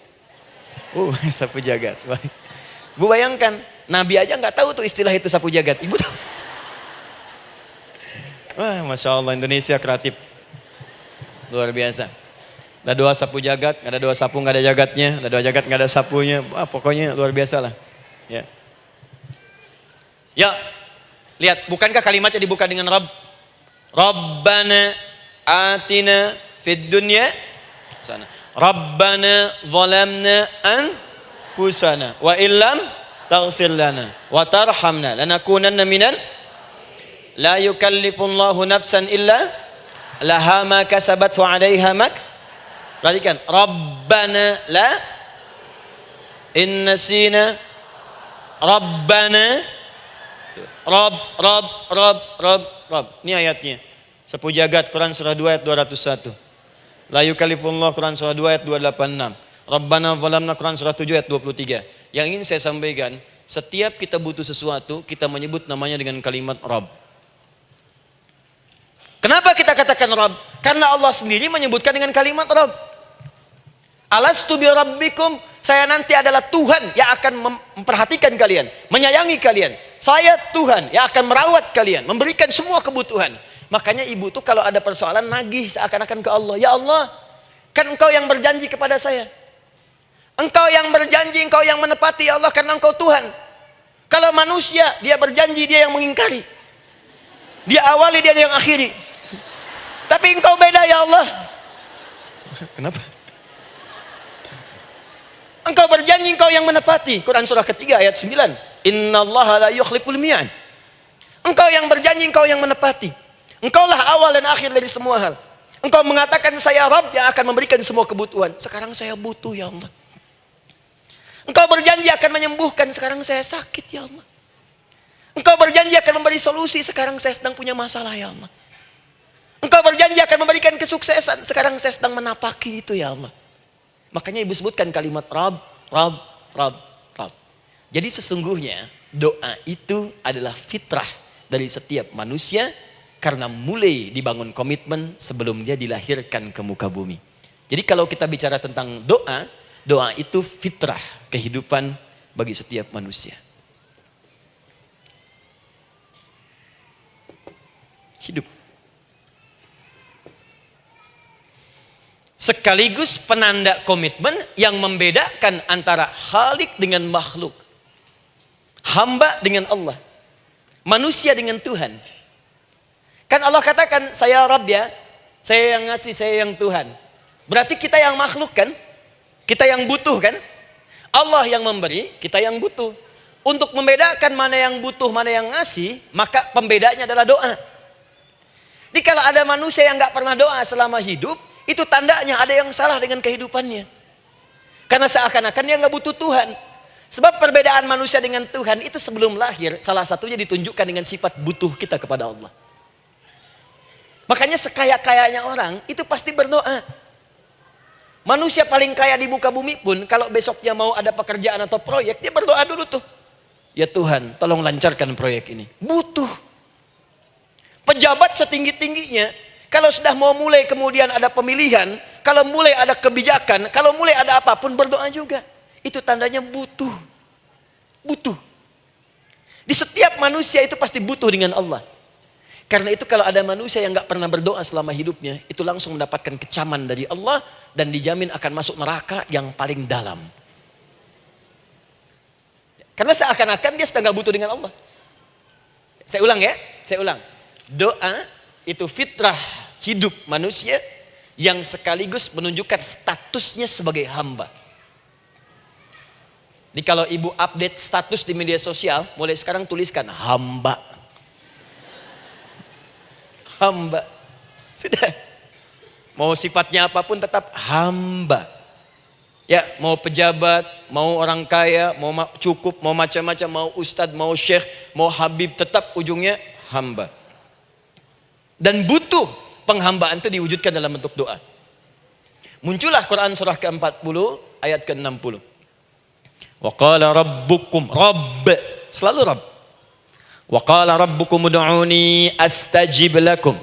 Sapu jagat. Baik. Bu bayangkan, Nabi aja nggak tahu tuh istilah itu sapu jagat. Ibu tahu? Wah, Masya Allah, Indonesia kreatif. Luar biasa. Ada doa sapu jagat, nggak ada doa sapu nggak ada jagatnya, ada doa jagat nggak ada sapunya. Pokoknya luar biasa lah. Ya. Ya, lihat, bukankah kalimatnya dibuka dengan Rabb? Rabbana atina fid dunya sana. Rabbana zalamna anfusana wa illam taghfir lana wa tarhamna lanakunanna minal. La yukallifullahu nafsan illa laha ma kasabat wa 'alaiha mak. Perhatikan, Rabbana la innasina Rabbana Rabb. Ini ayatnya. Sapu jagat Quran surah 2 ayat 201. La yukallifullahu Quran surah 2 ayat 286. Rabbana zalamna Quran surah 7 ayat 23. Yang ingin saya sampaikan, setiap kita butuh sesuatu, kita menyebut namanya dengan kalimat Rabb. Kenapa kita katakan Rabb? Karena Allah sendiri menyebutkan dengan kalimat Rabb. Alastu bi rabbikum, saya nanti adalah Tuhan yang akan memperhatikan kalian, menyayangi kalian. Saya Tuhan yang akan merawat kalian, memberikan semua kebutuhan. Makanya ibu tuh kalau ada persoalan nagih seakan-akan ke Allah. Ya Allah, kan engkau yang berjanji kepada saya. Engkau yang berjanji, engkau yang menepati ya Allah, karena engkau Tuhan. Kalau manusia, dia berjanji, dia yang mengingkari. Dia awali, dia yang akhiri. Tapi engkau beda ya Allah. Kenapa? Engkau berjanji, engkau yang menepati. Quran surah ketiga ayat 9. Innallaha la yukhliful mi'ad. Engkau yang berjanji, engkau yang menepati. Engkaulah awal dan akhir dari semua hal. Engkau mengatakan saya Rabb yang akan memberikan semua kebutuhan. Sekarang saya butuh ya Allah. Engkau berjanji akan menyembuhkan, sekarang saya sakit ya Allah. Engkau berjanji akan memberi solusi, sekarang saya sedang punya masalah ya Allah. Engkau berjanji akan memberikan kesuksesan, sekarang saya sedang menapaki itu ya Allah. Makanya ibu sebutkan kalimat Rabb, Rabb, Rabb, Rabb. Jadi sesungguhnya doa itu adalah fitrah dari setiap manusia, karena mulai dibangun komitmen sebelum dia dilahirkan ke muka bumi. Jadi kalau kita bicara tentang doa, doa itu fitrah kehidupan bagi setiap manusia. Hidup. Sekaligus penanda komitmen yang membedakan antara Khalik dengan makhluk. Hamba dengan Allah. Manusia dengan Tuhan. Kan Allah katakan, saya Rabb ya. Saya yang ngasih, saya yang Tuhan. Berarti kita yang makhluk kan? Kita yang butuh kan? Allah yang memberi, kita yang butuh. Untuk membedakan mana yang butuh, mana yang ngasih, maka pembedanya adalah doa. Jadi kalau ada manusia yang gak pernah doa selama hidup, itu tandanya ada yang salah dengan kehidupannya. Karena seakan-akan dia gak butuh Tuhan. Sebab perbedaan manusia dengan Tuhan itu sebelum lahir, salah satunya ditunjukkan dengan sifat butuh kita kepada Allah. Makanya sekaya-kayanya orang itu pasti berdoa. Manusia paling kaya di muka bumi pun kalau besoknya mau ada pekerjaan atau proyek, dia berdoa dulu tuh. Ya Tuhan, tolong lancarkan proyek ini. Butuh. Pejabat setinggi-tingginya, kalau sudah mau mulai kemudian ada pemilihan, kalau mulai ada kebijakan, kalau mulai ada apapun berdoa juga. Itu tandanya butuh. Butuh. Di setiap manusia itu pasti butuh dengan Allah. Karena itu kalau ada manusia yang gak pernah berdoa selama hidupnya, itu langsung mendapatkan kecaman dari Allah dan dijamin akan masuk neraka yang paling dalam. Karena seakan-akan dia sudah gak butuh dengan Allah. Saya ulang ya, saya ulang. Doa itu fitrah hidup manusia yang sekaligus menunjukkan statusnya sebagai hamba. Jadi kalau ibu update status di media sosial, mulai sekarang tuliskan hamba. Hamba. Sudah. Mau sifatnya apapun tetap hamba. Ya, mau pejabat, mau orang kaya, mau cukup, mau macam-macam, mau ustadz, mau syekh, mau habib, tetap ujungnya hamba. Dan butuh penghambaan itu diwujudkan dalam bentuk doa. Muncullah Quran surah ke-40 ayat ke-60. Wa qala rabbukum, Rabb, selalu Rabb. Wa qala rabbukum ud'uni astajib lakum.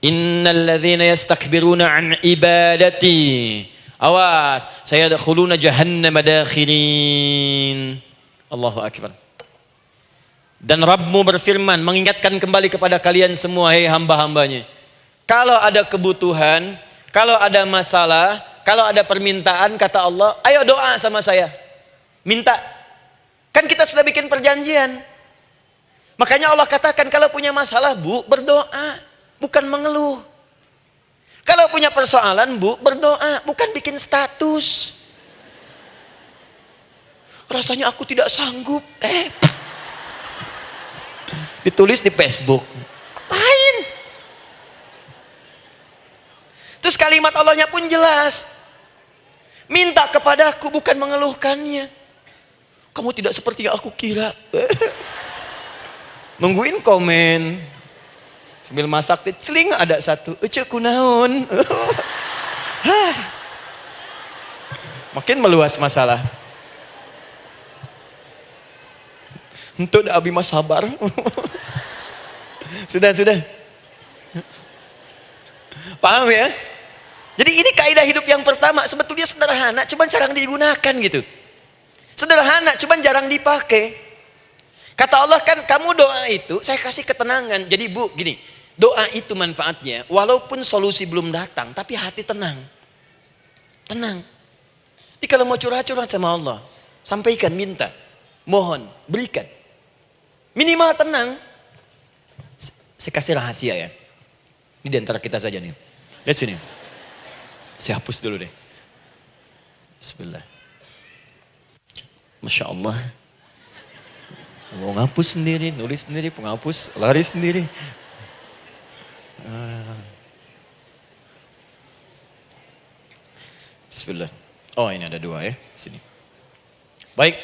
Innal ladzina yastakbiruna an ibadati, awas, sayadkhuluna jahannama dakhirin. Allahu akbar. Dan Rabbmu berfirman, mengingatkan kembali kepada kalian semua, hei hamba-hambanya. Kalau ada kebutuhan, kalau ada masalah, kalau ada permintaan, kata Allah, ayo doa sama saya. Minta. Kan kita sudah bikin perjanjian. Makanya Allah katakan, kalau punya masalah, Bu, berdoa. Bukan mengeluh. Kalau punya persoalan, Bu, berdoa. Bukan bikin status. Rasanya aku tidak sanggup. Ditulis di Facebook. Apain? Terus kalimat Allahnya pun jelas. Minta kepadaku, bukan mengeluhkannya. Kamu tidak seperti yang aku kira. Nungguin komen. Sambil masak, celing ada satu. Ece kunaon. Makin meluas masalah. Untuk abi mas sabar. Sudah. Paham ya? Jadi ini kaidah hidup yang pertama. Sebetulnya sederhana, cuman jarang digunakan gitu. Sederhana, cuman jarang dipakai. Kata Allah kan, kamu doa itu, saya kasih ketenangan. Jadi Bu, gini, doa itu manfaatnya, walaupun solusi belum datang, tapi hati tenang. Tenang. Jadi kalau mau curhat-curhat sama Allah, sampaikan, minta, mohon, berikan. Minimal tenang. Saya kasih rahasia ya. Ini di antara kita saja nih. Lihat sini. Saya hapus dulu deh. Bismillah. Masya Allah. Mau ngapus sendiri, nulis sendiri, penghapus, lari sendiri. Bismillah. Oh ini ada dua ya. Sini. Baik.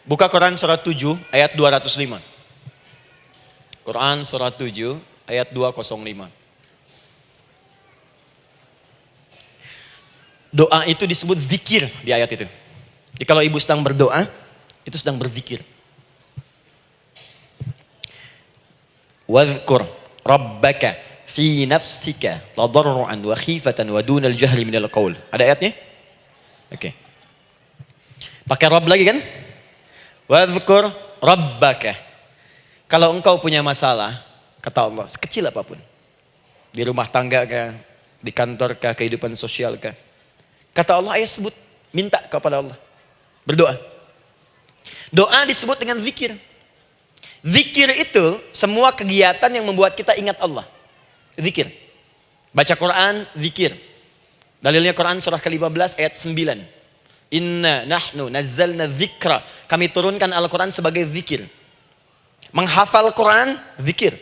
Buka Quran surah 7 ayat 205. Quran surah 7 ayat 205. Doa itu disebut zikir di ayat itu. Jadi kalau ibu sedang berdoa, itu sedang berzikir. Wadhkur rabbaka fi nafsika tadarruan wa khifatan wa dunal jahri minal qaul. Ada ayatnya? Oke. Pakai Rabb lagi kan? Wadhkur rabbaka. Kalau engkau punya masalah, kata Allah, sekecil apapun. Di rumah tangga kah, di kantor kah, kehidupan sosial kah. Kata Allah, ayo sebut, minta kepada Allah. Berdoa. Doa disebut dengan zikir. Zikir itu semua kegiatan yang membuat kita ingat Allah. Zikir. Baca Quran, zikir. Dalilnya Quran surah ke-15 ayat 9. Inna nahnu nazzalna dzikra. Kami turunkan Al-Quran sebagai zikir. Menghafal Quran, zikir.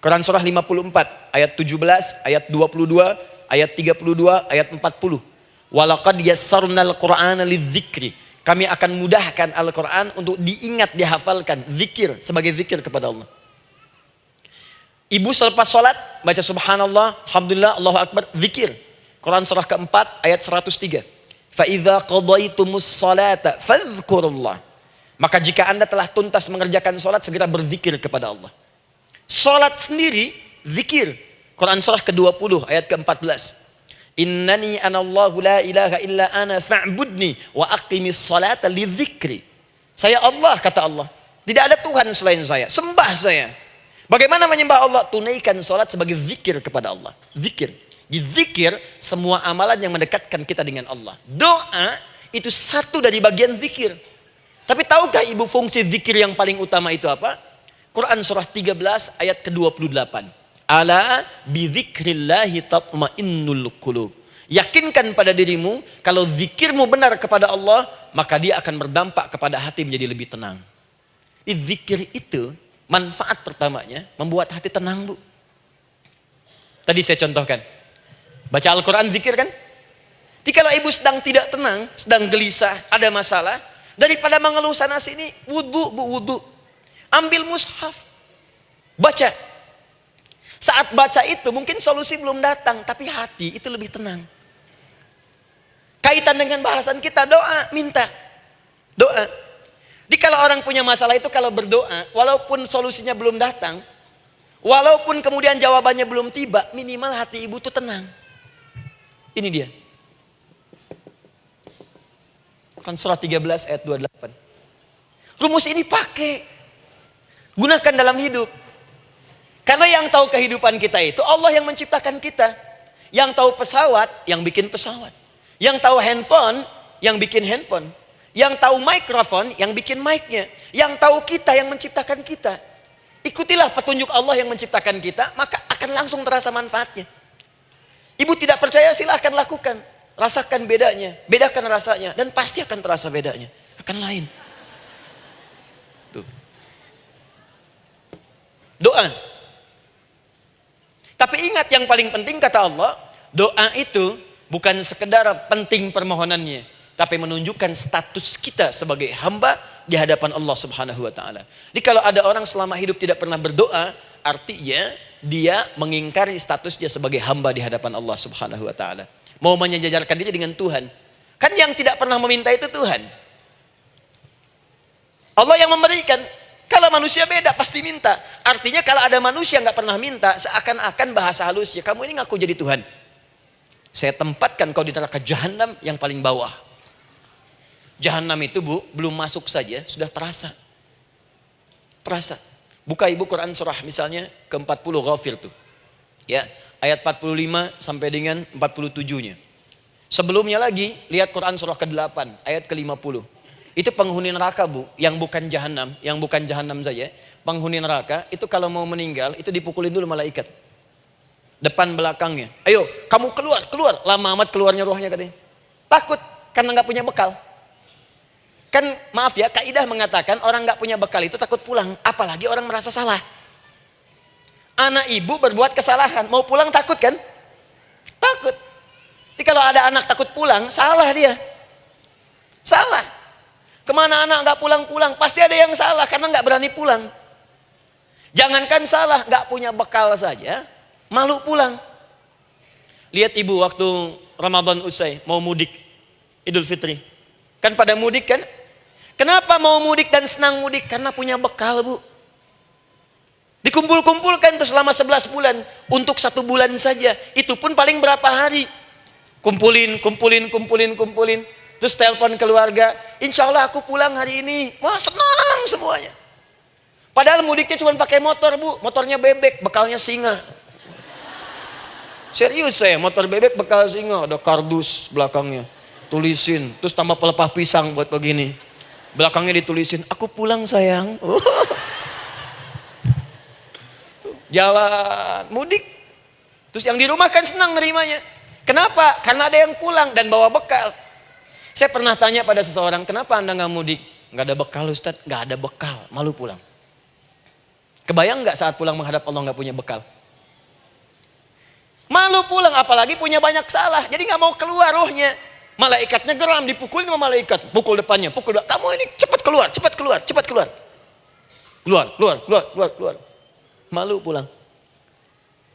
Quran surah 54 ayat 17, ayat 22, ayat 32, ayat 40. Walaqad yassarnal Qur'ana lidzikri. kami akan mudahkan Al-Quran untuk diingat, dihafalkan. Zikir, sebagai zikir kepada Allah. Ibu selepas sholat, baca subhanallah, alhamdulillah, Allahu Akbar, zikir. Quran surah keempat, ayat 103. فَإِذَا قَضَيْتُمُ الصَّلَاةَ فَاذْكُرُ اللَّهِ. Maka jika anda telah tuntas mengerjakan sholat, segera berzikir kepada Allah. Sholat sendiri, zikir. Quran surah ke-20, ayat ke-14. Innani anallahu la ilaha illa ana fa'budni wa aqimis salata li dzikri. Saya Allah, kata Allah. Tidak ada Tuhan selain saya. Sembah saya. Bagaimana menyembah Allah? Tunaikan salat sebagai zikir kepada Allah. Zikir. Di zikir semua amalan yang mendekatkan kita dengan Allah. Doa itu satu dari bagian zikir. Tapi tahukah ibu fungsi zikir yang paling utama itu apa? Quran surah 13 ayat ke-28. Ala bidzikrillahi tatmainnul qulub. Yakinkan pada dirimu, kalau zikirmu benar kepada Allah, maka dia akan berdampak kepada hati menjadi lebih tenang. Zikir itu, manfaat pertamanya, membuat hati tenang, Bu. Tadi saya contohkan. Baca Al-Quran, zikir kan? Jadi kalau ibu sedang tidak tenang, sedang gelisah, ada masalah, daripada mengeluh sana sini, wudu, Bu, wudu. Ambil mushaf, baca. Saat baca itu mungkin solusi belum datang, tapi hati itu lebih tenang. Kaitan dengan bahasan kita, doa, minta. Doa. Jadi kalau orang punya masalah itu kalau berdoa, walaupun solusinya belum datang, walaupun kemudian jawabannya belum tiba, minimal hati ibu itu tenang. Ini dia. Kan surah 13 ayat 28. Rumus ini pakai. Gunakan dalam hidup. Karena yang tahu kehidupan kita itu Allah yang menciptakan kita. Yang tahu pesawat, yang bikin pesawat. Yang tahu handphone, yang bikin handphone. Yang tahu mikrofon, yang bikin mic-nya. Yang tahu kita, yang menciptakan kita. Ikutilah petunjuk Allah yang menciptakan kita, maka akan langsung terasa manfaatnya. Ibu tidak percaya, silahkan lakukan. Rasakan bedanya, bedakan rasanya, dan pasti akan terasa bedanya. Akan lain. Tuh. Doa. Tapi ingat, yang paling penting kata Allah, doa itu bukan sekedar penting permohonannya, tapi menunjukkan status kita sebagai hamba di hadapan Allah Subhanahu wa taala. Jadi kalau ada orang selama hidup tidak pernah berdoa, artinya dia mengingkari statusnya sebagai hamba di hadapan Allah Subhanahu wa taala. Mau menyejajarkan diri dengan Tuhan. Kan yang tidak pernah meminta itu Tuhan. Allah yang memberikan. Kalau manusia beda pasti minta. Artinya kalau ada manusia nggak pernah minta, seakan-akan bahasa halusnya, kamu ini ngaku jadi Tuhan. Saya tempatkan kau di neraka jahanam yang paling bawah. Jahanam itu, Bu, belum masuk saja sudah terasa. Terasa. Buka ibu Quran surah misalnya ke-40 Ghafir tuh. Ya, ayat 45 sampai dengan 47-nya. Sebelumnya lagi lihat Quran surah ke-8 ayat ke-50. Itu penghuni neraka, Bu, yang bukan jahanam saja. Penghuni neraka itu kalau mau meninggal itu dipukulin dulu malaikat. Depan belakangnya. Ayo, kamu keluar. Lama amat keluarnya rohnya katanya. Takut karena nggak punya bekal. Kan maaf ya, kaidah mengatakan orang nggak punya bekal itu takut pulang, apalagi orang merasa salah. Anak ibu berbuat kesalahan, mau pulang takut kan? Takut. Jadi kalau ada anak takut pulang, salah dia. Salah. Kemana anak nggak pulang-pulang, pasti ada yang salah karena nggak berani pulang. Jangankan salah, nggak punya bekal saja, malu pulang. Lihat ibu waktu Ramadan usai, mau mudik, Idul Fitri. Kan pada mudik kan? Kenapa mau mudik dan senang mudik? Karena punya bekal, Bu. Dikumpul-kumpulkan tuh selama 11 bulan. Untuk 1 bulan saja. Itu pun paling berapa hari. Kumpulin. Terus telepon keluarga. Insya Allah aku pulang hari ini. Wah, senang semuanya. Padahal mudiknya cuma pakai motor, Bu. Motornya bebek, bekalnya singa. Serius saya, motor bebek bekal singa. Ada kardus belakangnya. Tulisin. Terus tambah pelepah pisang buat begini. Belakangnya ditulisin, aku pulang sayang. Jalan, mudik. Terus yang di rumah kan senang nerimanya. Kenapa? Karena ada yang pulang dan bawa bekal. Saya pernah tanya pada seseorang, kenapa anda nggak mudik? Nggak ada bekal Ustadz, nggak ada bekal, malu pulang. Kebayang nggak saat pulang menghadap Allah nggak punya bekal? Malu pulang, apalagi punya banyak salah, jadi nggak mau keluar rohnya. Malaikatnya geram, dipukulin sama malaikat. Pukul depannya, pukul depan. Kamu ini cepat keluar, cepat keluar, cepat keluar. Keluar, keluar, keluar, keluar, keluar. Malu pulang.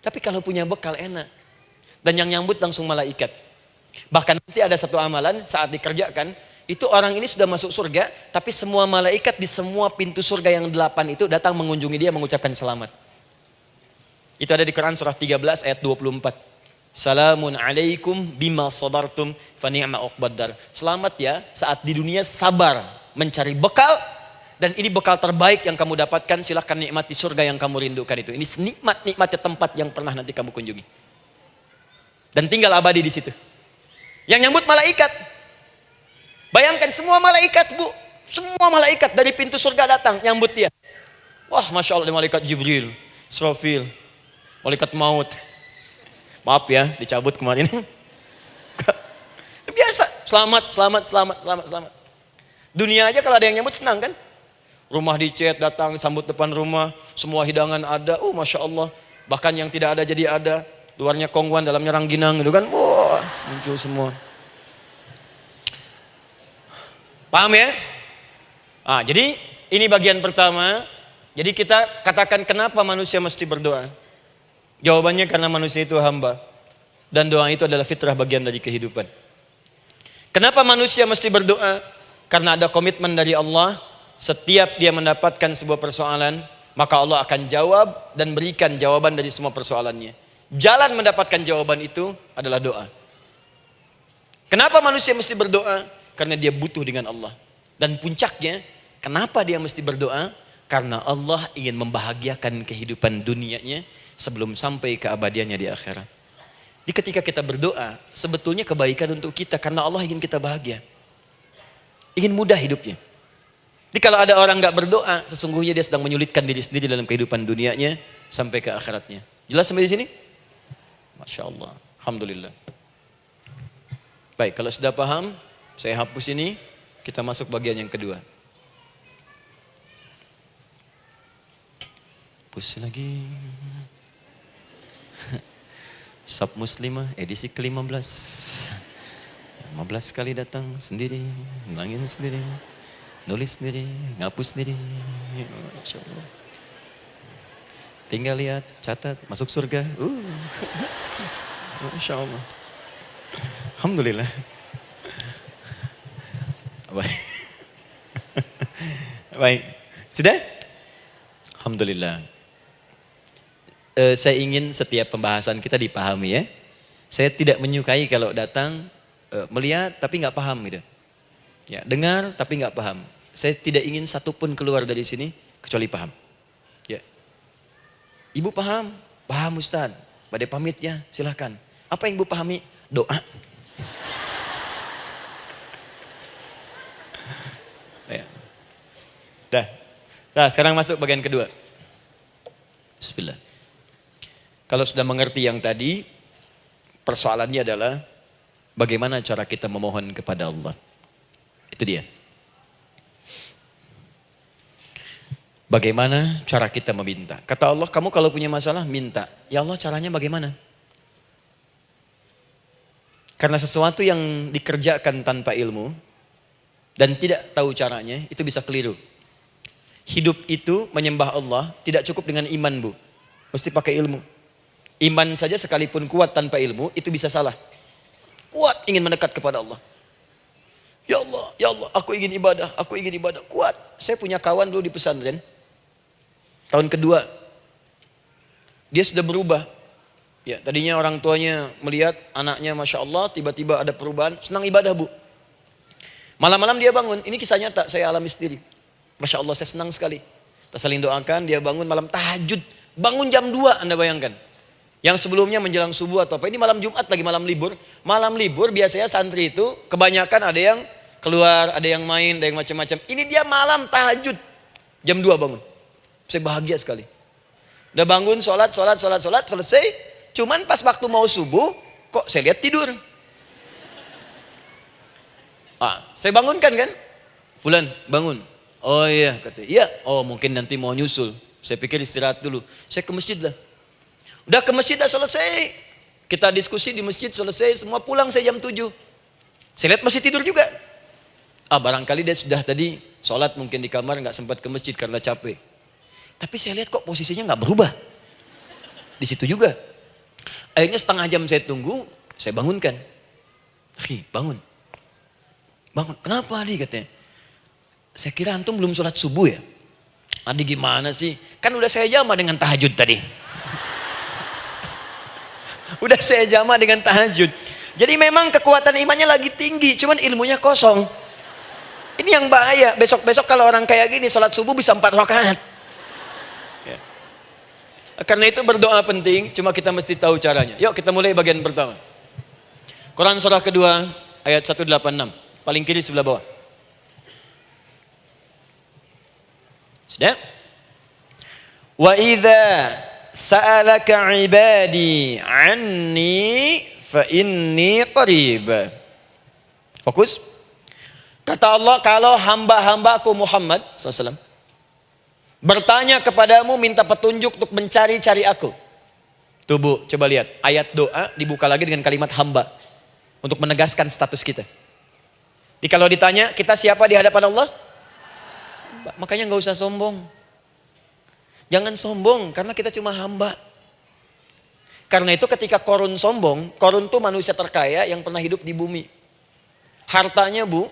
Tapi kalau punya bekal enak. Dan yang nyambut langsung malaikat. Bahkan nanti ada satu amalan saat dikerjakan, itu orang ini sudah masuk surga, tapi semua malaikat di semua pintu surga yang 8 itu datang mengunjungi dia mengucapkan selamat. Itu ada di Quran surah 13 ayat 24. Salamun alaikum bima sabartum fa ni'ma uqbaddar. Selamat ya saat di dunia sabar mencari bekal, dan ini bekal terbaik yang kamu dapatkan, silahkan nikmati surga yang kamu rindukan itu. Ini nikmatnya tempat yang pernah nanti kamu kunjungi. Dan tinggal abadi di situ. Yang nyambut malaikat. Bayangkan semua malaikat, Bu. Semua malaikat dari pintu surga datang nyambut dia. Wah, Masya Allah, malaikat Jibril, Israfil, malaikat maut. Maaf ya, dicabut kemarin. Biasa, selamat, selamat, selamat, selamat, selamat. Dunia aja kalau ada yang nyambut senang kan? Rumah dicet, datang, sambut depan rumah, semua hidangan ada, Masya Allah. Bahkan yang tidak ada jadi ada. Luarnya kongguan, dalamnya rangginang gitu kan. Wah, muncul semua. Paham ya? Jadi ini bagian pertama. Jadi kita katakan kenapa manusia mesti berdoa. Jawabannya karena manusia itu hamba. Dan doa itu adalah fitrah, bagian dari kehidupan. Kenapa manusia mesti berdoa? Karena ada komitmen dari Allah. Setiap dia mendapatkan sebuah persoalan, maka Allah akan jawab dan berikan jawaban dari semua persoalannya. Jalan mendapatkan jawaban itu adalah doa. Kenapa manusia mesti berdoa? Karena dia butuh dengan Allah. Dan puncaknya, kenapa dia mesti berdoa? Karena Allah ingin membahagiakan kehidupan dunianya sebelum sampai keabadiannya di akhirat. Di ketika kita berdoa, sebetulnya kebaikan untuk kita karena Allah ingin kita bahagia. Ingin mudah hidupnya. Jadi kalau ada orang nggak berdoa, sesungguhnya dia sedang menyulitkan diri sendiri dalam kehidupan dunianya sampai ke akhiratnya. Jelas sampai di sini? Masya Allah. Alhamdulillah. Baik, kalau sudah paham, saya hapus ini, kita masuk bagian yang kedua. Hapus lagi. Sub Muslimah edisi ke-15. 15 kali datang sendiri, ngulangin sendiri, nulis sendiri, ngapus sendiri. Masya Allah. Tinggal lihat, catat, masuk surga. Masya Allah. Alhamdulillah. Baik. Baik. Sudah? Alhamdulillah. Saya ingin setiap pembahasan kita dipahami ya. Saya tidak menyukai kalau datang melihat tapi nggak paham gitu. Ya, dengar tapi nggak paham. Saya tidak ingin satupun keluar dari sini kecuali paham. Ya. Ibu paham? Paham Ustaz. Pada pamitnya silahkan. Apa yang Ibu pahami? Doa. Ya. Dah. Nah, sekarang masuk bagian kedua. Bismillah. Kalau sudah mengerti yang tadi, persoalannya adalah bagaimana cara kita memohon kepada Allah. Itu dia. Bagaimana cara kita meminta? Kata Allah, kamu kalau punya masalah minta. Ya Allah, caranya bagaimana? Karena sesuatu yang dikerjakan tanpa ilmu dan tidak tahu caranya, itu bisa keliru. Hidup itu menyembah Allah tidak cukup dengan iman, Bu. Mesti pakai ilmu. Iman saja sekalipun kuat tanpa ilmu, itu bisa salah. Kuat ingin mendekat kepada Allah. Ya Allah, aku ingin ibadah, aku ingin ibadah. Kuat. Saya punya kawan dulu di pesantren. Tahun kedua. Dia sudah berubah. Ya, tadinya orang tuanya melihat anaknya Masya Allah, tiba-tiba ada perubahan. Senang ibadah, Bu. Malam-malam dia bangun. Ini kisah nyata, saya alami sendiri. Masya Allah, saya senang sekali. Kita saling doakan, dia bangun malam tahajud. Bangun jam 2, Anda bayangkan. Yang sebelumnya menjelang subuh atau apa. Ini malam Jumat lagi, malam libur. Malam libur biasanya santri itu kebanyakan ada yang keluar, ada yang main, ada yang macam-macam. Ini dia malam tahajud. Jam 2 bangun. Saya bahagia sekali. Udah bangun, sholat, selesai. Cuman pas waktu mau subuh, kok saya lihat tidur. Saya bangunkan kan. Fulan, bangun. Oh iya, kata iya. Oh mungkin nanti mau nyusul. Saya pikir istirahat dulu. Saya ke masjid lah. Udah ke masjid dah selesai. Kita diskusi di masjid selesai. Semua pulang saya jam 7. Saya lihat masih tidur juga. Barangkali dia sudah tadi sholat mungkin di kamar, nggak sempat ke masjid karena capek. Tapi saya lihat kok posisinya nggak berubah. Di situ juga. Akhirnya setengah jam saya tunggu, saya bangunkan. Bangun. Bangun. Kenapa Adi katanya? Saya kira antum belum sholat subuh ya. Adi gimana sih? Kan udah saya jama dengan tahajud tadi. Udah saya jama dengan tahajud. Jadi memang kekuatan imannya lagi tinggi, cuman ilmunya kosong. Ini yang bahaya. Besok-besok kalau orang kayak gini sholat subuh bisa 4 rakaat. Ya. Karena itu berdoa penting, cuma kita mesti tahu caranya. Yuk kita mulai bagian pertama. Quran surah kedua ayat 186, paling kiri sebelah bawah. Sudah? Wa idza sa'alaka 'ibadi 'anni fa inni qarib. Fokus. Kata Allah, kalau hamba-hambaku Muhammad SAW bertanya kepadamu minta petunjuk untuk mencari-cari aku. Tuh Bu, coba lihat. Ayat doa dibuka lagi dengan kalimat hamba. Untuk menegaskan status kita. Jadi kalau ditanya, kita siapa di hadapan Allah? Makanya nggak usah sombong. Jangan sombong, karena kita cuma hamba. Karena itu ketika Korun sombong, Korun tuh manusia terkaya yang pernah hidup di bumi. Hartanya Bu,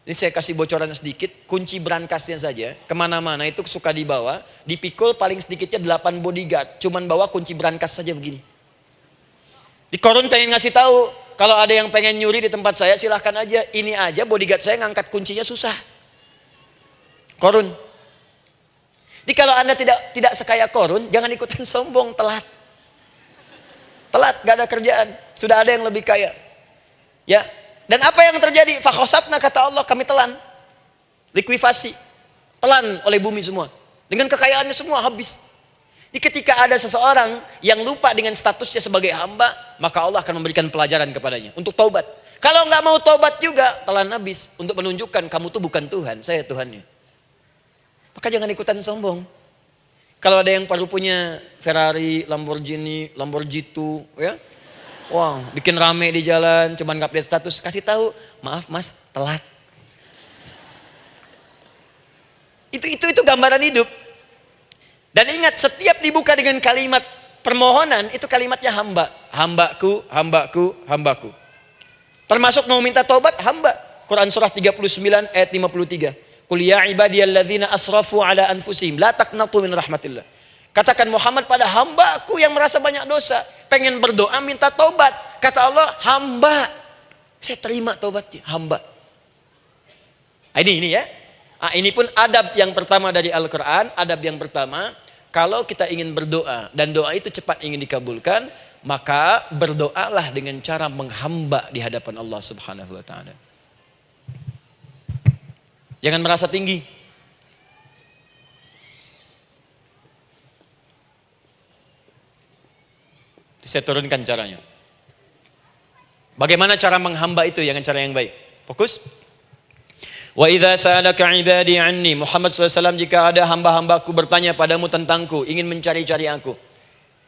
ini saya kasih bocoran sedikit, kunci berangkasnya saja, kemana-mana itu suka dibawa, dipikul paling sedikitnya 8 bodyguard, cuman bawa kunci berangkas saja begini. Di Korun pengen ngasih tahu, kalau ada yang pengen nyuri di tempat saya silahkan aja, ini aja bodyguard saya ngangkat kuncinya susah. Korun. Jadi kalau Anda tidak sekaya Korun, jangan ikutan sombong, telat. Telat, gak ada kerjaan, sudah ada yang lebih kaya. Ya. Dan apa yang terjadi? Fakhosabna kata Allah, kami telan. Likuifasi. Telan oleh bumi semua. Dengan kekayaannya semua habis. Jadi ketika ada seseorang yang lupa dengan statusnya sebagai hamba, maka Allah akan memberikan pelajaran kepadanya untuk taubat. Kalau nggak mau taubat juga, telan habis. Untuk menunjukkan kamu tuh bukan Tuhan, saya Tuhannya. Maka jangan ikutan sombong. Kalau ada yang baru punya Ferrari, Lamborghini, Lamborghini, ya, wah, bikin rame di jalan, cuman nggak update status, kasih tahu, maaf mas, telat. Itu gambaran hidup. Dan ingat, setiap dibuka dengan kalimat permohonan, itu kalimatnya hamba. Hambaku, hambaku, hambaku. Termasuk mau minta taubat, hamba. Quran surah 39 ayat 53. Qul ya ibadiyalladzina asrafu ala anfusihim la taqnatu min rahmatillah. Katakan Muhammad pada hambaku yang merasa banyak dosa, pengen berdoa minta taubat. Kata Allah, hamba. Saya terima taubatnya, hamba. Ini ya. Ini pun adab yang pertama dari Al-Qur'an, adab yang pertama, kalau kita ingin berdoa dan doa itu cepat ingin dikabulkan, maka berdoalah dengan cara menghamba di hadapan Allah Subhanahu wa taala. Jangan merasa tinggi. Saya turunkan caranya. Bagaimana cara menghamba itu dengan cara yang baik? Fokus. Wa idza sa'alaka 'ibadi 'anni, Muhammad SAW, jika ada hamba-hambaku bertanya padamu tentangku, ingin mencari-cari aku.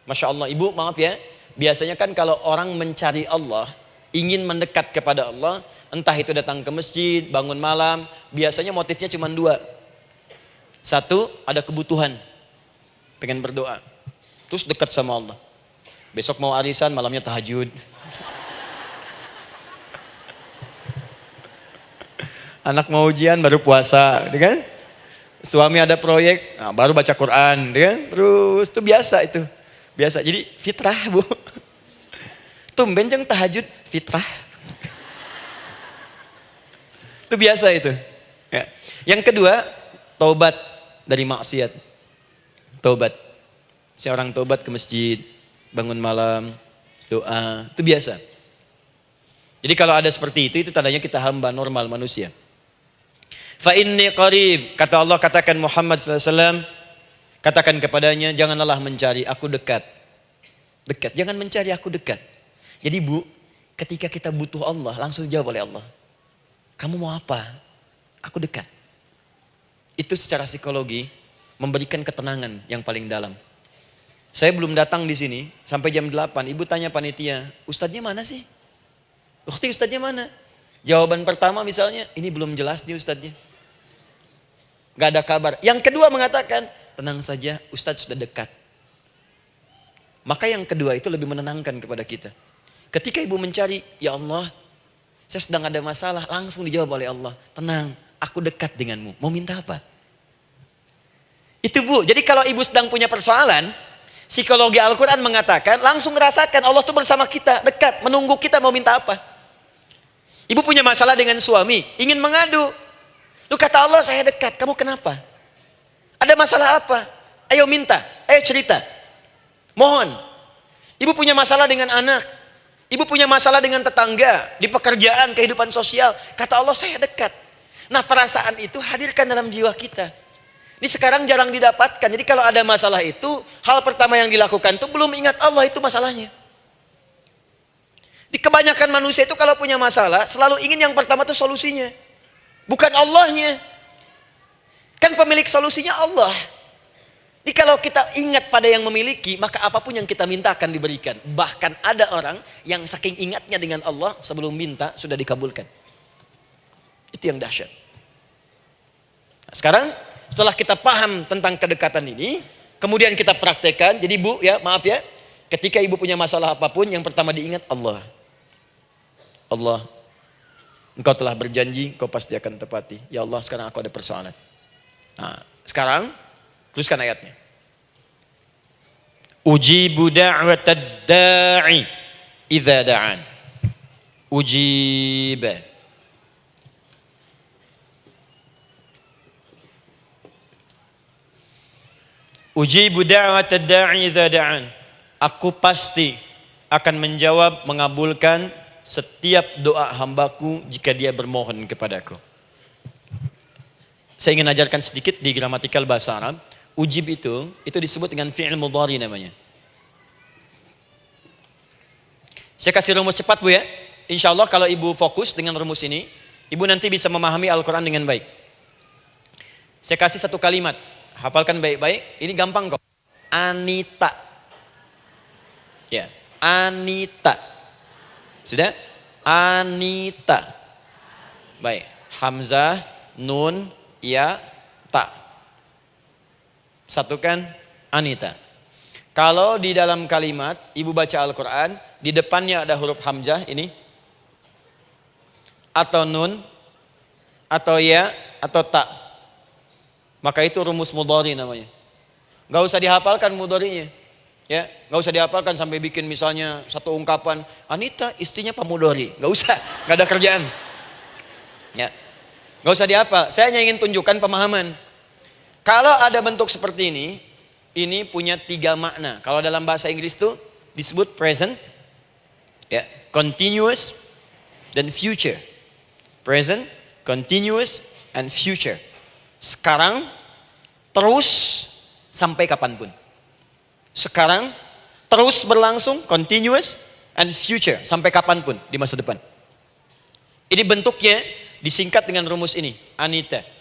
Masya Allah, Ibu maaf ya, biasanya kan kalau orang mencari Allah, ingin mendekat kepada Allah, entah itu datang ke masjid, bangun malam, biasanya motifnya cuma 2. Satu, ada kebutuhan, pengen berdoa, terus dekat sama Allah. Besok mau arisan, malamnya tahajud. Anak mau ujian, baru puasa, kan? Suami ada proyek, nah, baru baca Quran, kan? Terus itu biasa itu, biasa. Jadi fitrah Bu. Tumben jeng tahajud, fitrah. Itu biasa itu. Ya. Yang kedua, taubat dari maksiat. Taubat. Seorang taubat ke masjid, bangun malam, doa, itu biasa. Jadi kalau ada seperti itu tandanya kita hamba normal manusia. Fa inni qarib, kata Allah, katakan Muhammad SAW, katakan kepadanya, janganlah mencari, aku dekat. Dekat, jangan mencari, aku dekat. Jadi Bu, ketika kita butuh Allah, langsung dijawab oleh Allah. Kamu mau apa? Aku dekat. Itu secara psikologi memberikan ketenangan yang paling dalam. Saya belum datang di sini sampai jam 8. Ibu tanya panitia, ustadznya mana sih? Ustadznya mana? Jawaban pertama misalnya, ini belum jelas nih ustadznya. Gak ada kabar. Yang kedua mengatakan, tenang saja, ustadz sudah dekat. Maka yang kedua itu lebih menenangkan kepada kita. Ketika ibu mencari, ya Allah, saya sedang ada masalah, langsung dijawab oleh Allah. Tenang, aku dekat denganmu. Mau minta apa? Itu bu, jadi kalau ibu sedang punya persoalan, psikologi Al-Quran mengatakan, langsung merasakan Allah tuh bersama kita, dekat, menunggu kita mau minta apa. Ibu punya masalah dengan suami, ingin mengadu. Lu kata Allah, saya dekat, kamu kenapa? Ada masalah apa? Ayo minta, ayo cerita. Mohon. Ibu punya masalah dengan anak. Ibu punya masalah dengan tetangga, di pekerjaan, kehidupan sosial. Kata Allah, saya dekat. Nah perasaan itu hadirkan dalam jiwa kita. Ini sekarang jarang didapatkan. Jadi kalau ada masalah itu, hal pertama yang dilakukan itu belum ingat Allah itu masalahnya. Di kebanyakan manusia itu kalau punya masalah, selalu ingin yang pertama itu solusinya. Bukan Allahnya. Kan pemilik solusinya Allah. Jadi kalau kita ingat pada yang memiliki, maka apapun yang kita minta akan diberikan. Bahkan ada orang yang saking ingatnya dengan Allah, sebelum minta sudah dikabulkan. Itu yang dahsyat. Nah, sekarang setelah kita paham tentang kedekatan ini, kemudian kita praktekkan. Jadi bu, ya maaf ya, ketika ibu punya masalah apapun, yang pertama diingat Allah. Allah, engkau telah berjanji, engkau pasti akan tepati. Ya Allah, sekarang aku ada persoalan. Nah, sekarang teruskan ayatnya. Ujibu da'watad da'i idza da'an. Ujiba. Ujibu da'watad da'i idza da'an. Aku pasti akan menjawab, mengabulkan setiap doa hambaku jika dia bermohon kepadaku. Saya ingin ajarkan sedikit di gramatikal bahasa Arab. Ujib itu disebut dengan fi'il mudhari namanya. Saya kasih rumus cepat bu ya. Insya Allah kalau ibu fokus dengan rumus ini, ibu nanti bisa memahami Al-Quran dengan baik. Saya kasih satu kalimat, hafalkan baik-baik. Ini gampang kok. Anita. Ya, Anita. Sudah? Anita. Baik. Hamzah, nun, ya, ta. Satukan Anita. Kalau di dalam kalimat ibu baca Al-Quran, di depannya ada huruf hamzah ini, atau nun, atau ya, atau ta, maka itu rumus mudhari namanya. Gak usah dihafalkan mudharinya, ya, gak usah dihafalkan sampai bikin misalnya satu ungkapan Anita istrinya Pak Mudhari, gak usah, gak ada kerjaan, ya, gak usah dihafal. Saya hanya ingin tunjukkan pemahaman. Kalau ada bentuk seperti ini punya 3 makna. Kalau dalam bahasa Inggris itu disebut present, ya, continuous, dan future. Present, continuous, and future. Sekarang, terus, sampai kapanpun. Sekarang, terus berlangsung, continuous, and future, sampai kapanpun di masa depan. Ini bentuknya disingkat dengan rumus ini, Anita.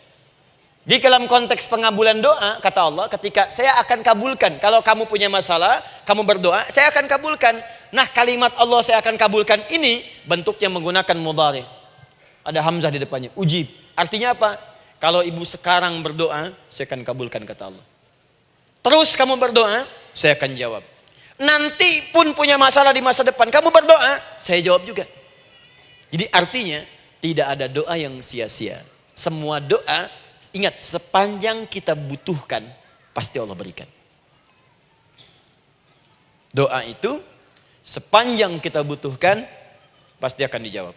Di dalam konteks pengabulan doa, kata Allah, ketika saya akan kabulkan. Kalau kamu punya masalah, kamu berdoa, saya akan kabulkan. Nah kalimat Allah saya akan kabulkan ini, bentuknya menggunakan mudhari. Ada hamzah di depannya, ujib. Artinya apa? Kalau ibu sekarang berdoa, saya akan kabulkan, kata Allah. Terus kamu berdoa, saya akan jawab. Nanti pun punya masalah di masa depan, kamu berdoa, saya jawab juga. Jadi artinya, tidak ada doa yang sia-sia. Semua doa, ingat, sepanjang kita butuhkan, pasti Allah berikan. Doa itu, sepanjang kita butuhkan, pasti akan dijawab.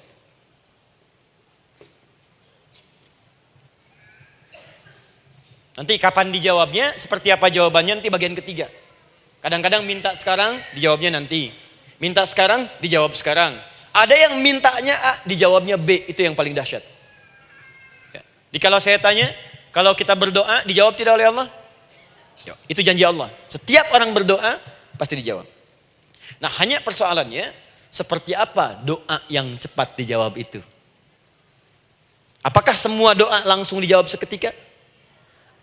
Nanti kapan dijawabnya, seperti apa jawabannya, nanti bagian ketiga. Kadang-kadang minta sekarang, dijawabnya nanti. Minta sekarang, dijawab sekarang. Ada yang mintanya A, dijawabnya B, itu yang paling dahsyat. Ya. Jadi kalau saya tanya, kalau kita berdoa, dijawab tidak oleh Allah? Ya, itu janji Allah. Setiap orang berdoa, pasti dijawab. Nah hanya persoalannya, seperti apa doa yang cepat dijawab itu? Apakah semua doa langsung dijawab seketika?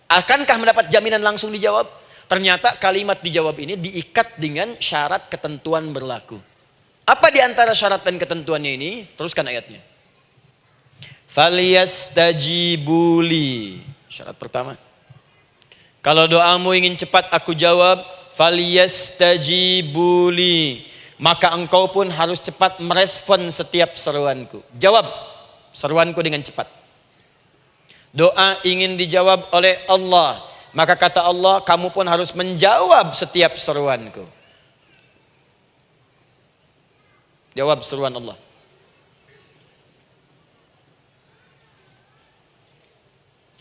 Akankah mendapat jaminan langsung dijawab? Ternyata kalimat dijawab ini diikat dengan syarat ketentuan berlaku. Apa di antara syarat dan ketentuannya ini? Teruskan ayatnya. Falyastajibuli. Syarat pertama. Kalau doamu ingin cepat aku jawab, falyastajibuli. Maka engkau pun harus cepat merespon setiap seruanku. Jawab seruanku dengan cepat. Doa ingin dijawab oleh Allah. Maka kata Allah, kamu pun harus menjawab setiap seruanku. Jawab seruan Allah.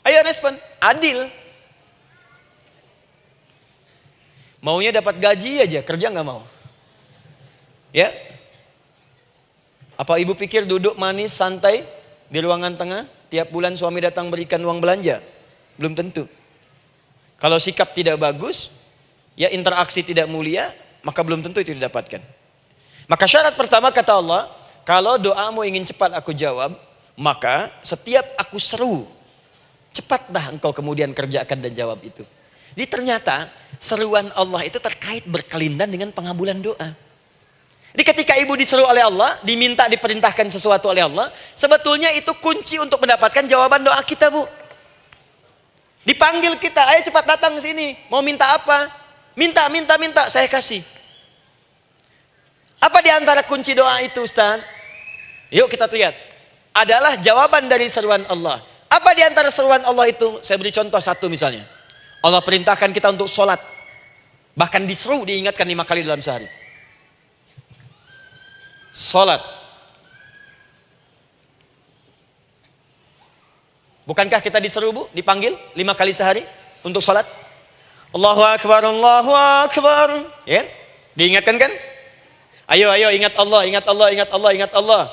Ayo respon, adil. Maunya dapat gaji aja, kerja nggak mau. Ya? Apa ibu pikir duduk manis, santai di ruangan tengah, tiap bulan suami datang berikan uang belanja? Belum tentu. Kalau sikap tidak bagus, ya interaksi tidak mulia, maka belum tentu itu didapatkan. Maka syarat pertama kata Allah, kalau doamu ingin cepat aku jawab, maka setiap aku seru, cepatlah engkau kemudian kerjakan dan jawab itu. Jadi ternyata seruan Allah itu terkait berkelindan dengan pengabulan doa. Jadi ketika ibu diseru oleh Allah, diminta diperintahkan sesuatu oleh Allah, sebetulnya itu kunci untuk mendapatkan jawaban doa kita, Bu. Dipanggil kita, ayo cepat datang ke sini, mau minta apa? Minta, saya kasih. Apa di antara kunci doa itu, Ustaz? Yuk kita lihat. Adalah jawaban dari seruan Allah. Apa di antara seruan Allah itu? Saya beri contoh satu misalnya. Allah perintahkan kita untuk sholat. Bahkan diseru, diingatkan 5 kali dalam sehari. Sholat. Bukankah kita diseru, Bu? Dipanggil 5 kali sehari untuk sholat? Allahu Akbar, Allahu Akbar. Ya? Diingatkan kan? Ayo ingat Allah, ingat Allah, ingat Allah, ingat Allah.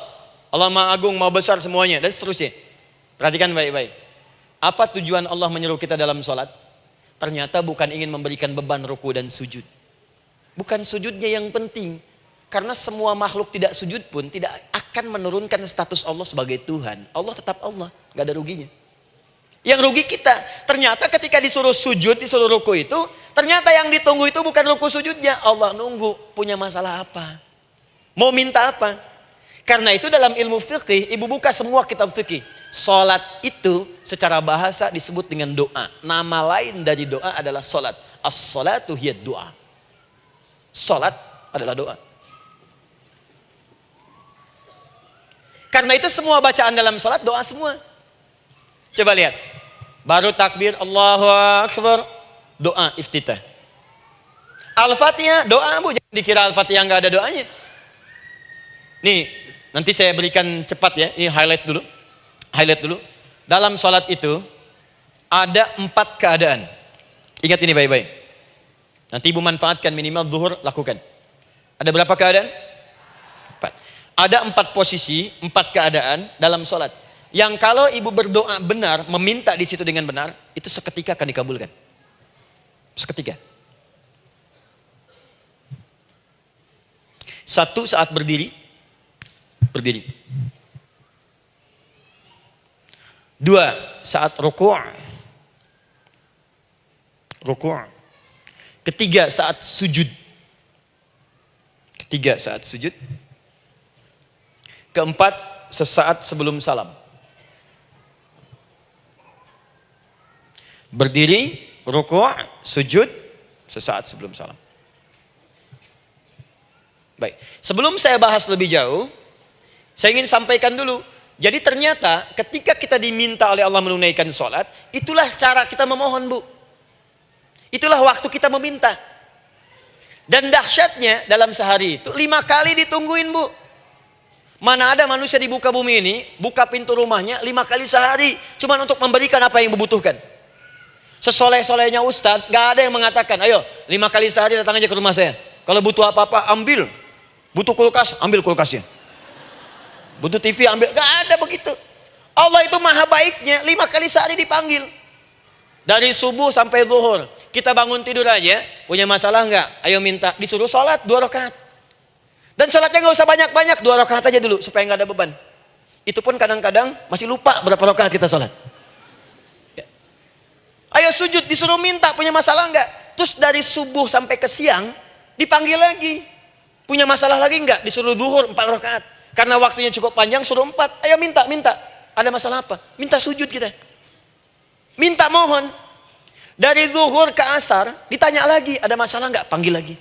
Allah Maha Agung, Maha Besar semuanya, dan seterusnya. Perhatikan baik-baik. Apa tujuan Allah menyeru kita dalam sholat? Ternyata bukan ingin memberikan beban ruku dan sujud. Bukan sujudnya yang penting. Karena semua makhluk tidak sujud pun tidak akan menurunkan status Allah sebagai Tuhan. Allah tetap Allah, gak ada ruginya. Yang rugi kita, ternyata ketika disuruh sujud, disuruh ruku itu, ternyata yang ditunggu itu bukan ruku sujudnya. Allah nunggu, punya masalah apa? Mau minta apa? Karena itu dalam ilmu fikih, ibu buka semua kitab fikih. Salat itu secara bahasa disebut dengan doa. Nama lain dari doa adalah salat. As-salatu hiya doa. Salat adalah doa. Karena itu semua bacaan dalam salat doa semua. Coba lihat. Baru takbir Allahu Akbar, doa iftitah. Al-Fatihah doa, Bu, jangan dikira Al-Fatihah nggak ada doanya. Nih, nanti saya berikan cepat ya, ini highlight dulu. Highlight dulu. Dalam sholat itu ada 4 keadaan. Ingat ini baik-baik. Nanti ibu manfaatkan, minimal zuhur lakukan. Ada berapa keadaan? 4. Ada 4 posisi, 4 keadaan dalam sholat. Yang kalau ibu berdoa benar, meminta di situ dengan benar, itu seketika akan dikabulkan. Seketika. 1 saat berdiri. 2 saat ruku'. 3 saat sujud. 4 sesaat sebelum salam. Berdiri, ruku', sujud, sesaat sebelum salam. Baik, sebelum saya bahas lebih jauh, saya ingin sampaikan dulu. Jadi ternyata ketika kita diminta oleh Allah menunaikan sholat, itulah cara kita memohon, Bu. Itulah waktu kita meminta. Dan dahsyatnya dalam sehari itu 5 kali ditungguin, Bu. Mana ada manusia di muka bumi ini buka pintu rumahnya 5 kali sehari cuma untuk memberikan apa yang dibutuhkan. Sesoleh-solehnya Ustadz, gak ada yang mengatakan, ayo 5 kali sehari datang aja ke rumah saya. Kalau butuh apa-apa ambil. Butuh kulkas, ambil kulkasnya. Butuh TV, ambil. Gak ada begitu. Allah itu maha baiknya, 5 kali sehari dipanggil. Dari subuh sampai zuhur. Kita bangun tidur aja, punya masalah gak? Ayo minta, disuruh sholat 2 rakaat. Dan sholatnya gak usah banyak-banyak, 2 rakaat aja dulu supaya gak ada beban. Itu pun kadang-kadang masih lupa berapa rakaat kita sholat. Ayo sujud, disuruh minta, punya masalah enggak? Terus dari subuh sampai ke siang, dipanggil lagi. Punya masalah lagi enggak? Disuruh zuhur 4 rakaat. Karena waktunya cukup panjang, suruh 4. Ayo minta. Ada masalah apa? Minta sujud kita. Minta mohon. Dari zuhur ke asar, ditanya lagi, ada masalah nggak? Panggil lagi.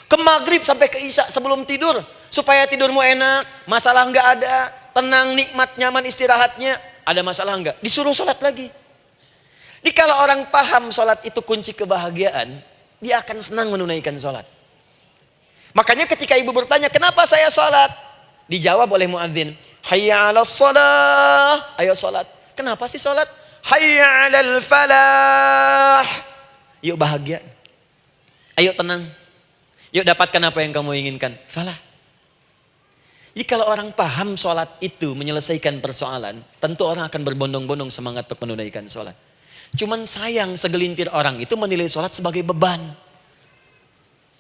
Ke maghrib sampai ke isya sebelum tidur. Supaya tidurmu enak, masalah nggak ada, tenang, nikmat, nyaman istirahatnya. Ada masalah nggak? Disuruh sholat lagi. Jadi kalau orang paham sholat itu kunci kebahagiaan, dia akan senang menunaikan sholat. Makanya ketika ibu bertanya, kenapa saya sholat? Dijawab oleh muadzin, hayya 'alas shalah, ayo sholat. Kenapa sih sholat? Hayya 'alal falah. Yuk bahagia. Ayo tenang. Yuk dapatkan apa yang kamu inginkan. Falah. Jadi kalau orang paham sholat itu menyelesaikan persoalan, tentu orang akan berbondong-bondong semangat untuk menunaikan sholat. Cuman sayang segelintir orang itu menilai sholat sebagai beban.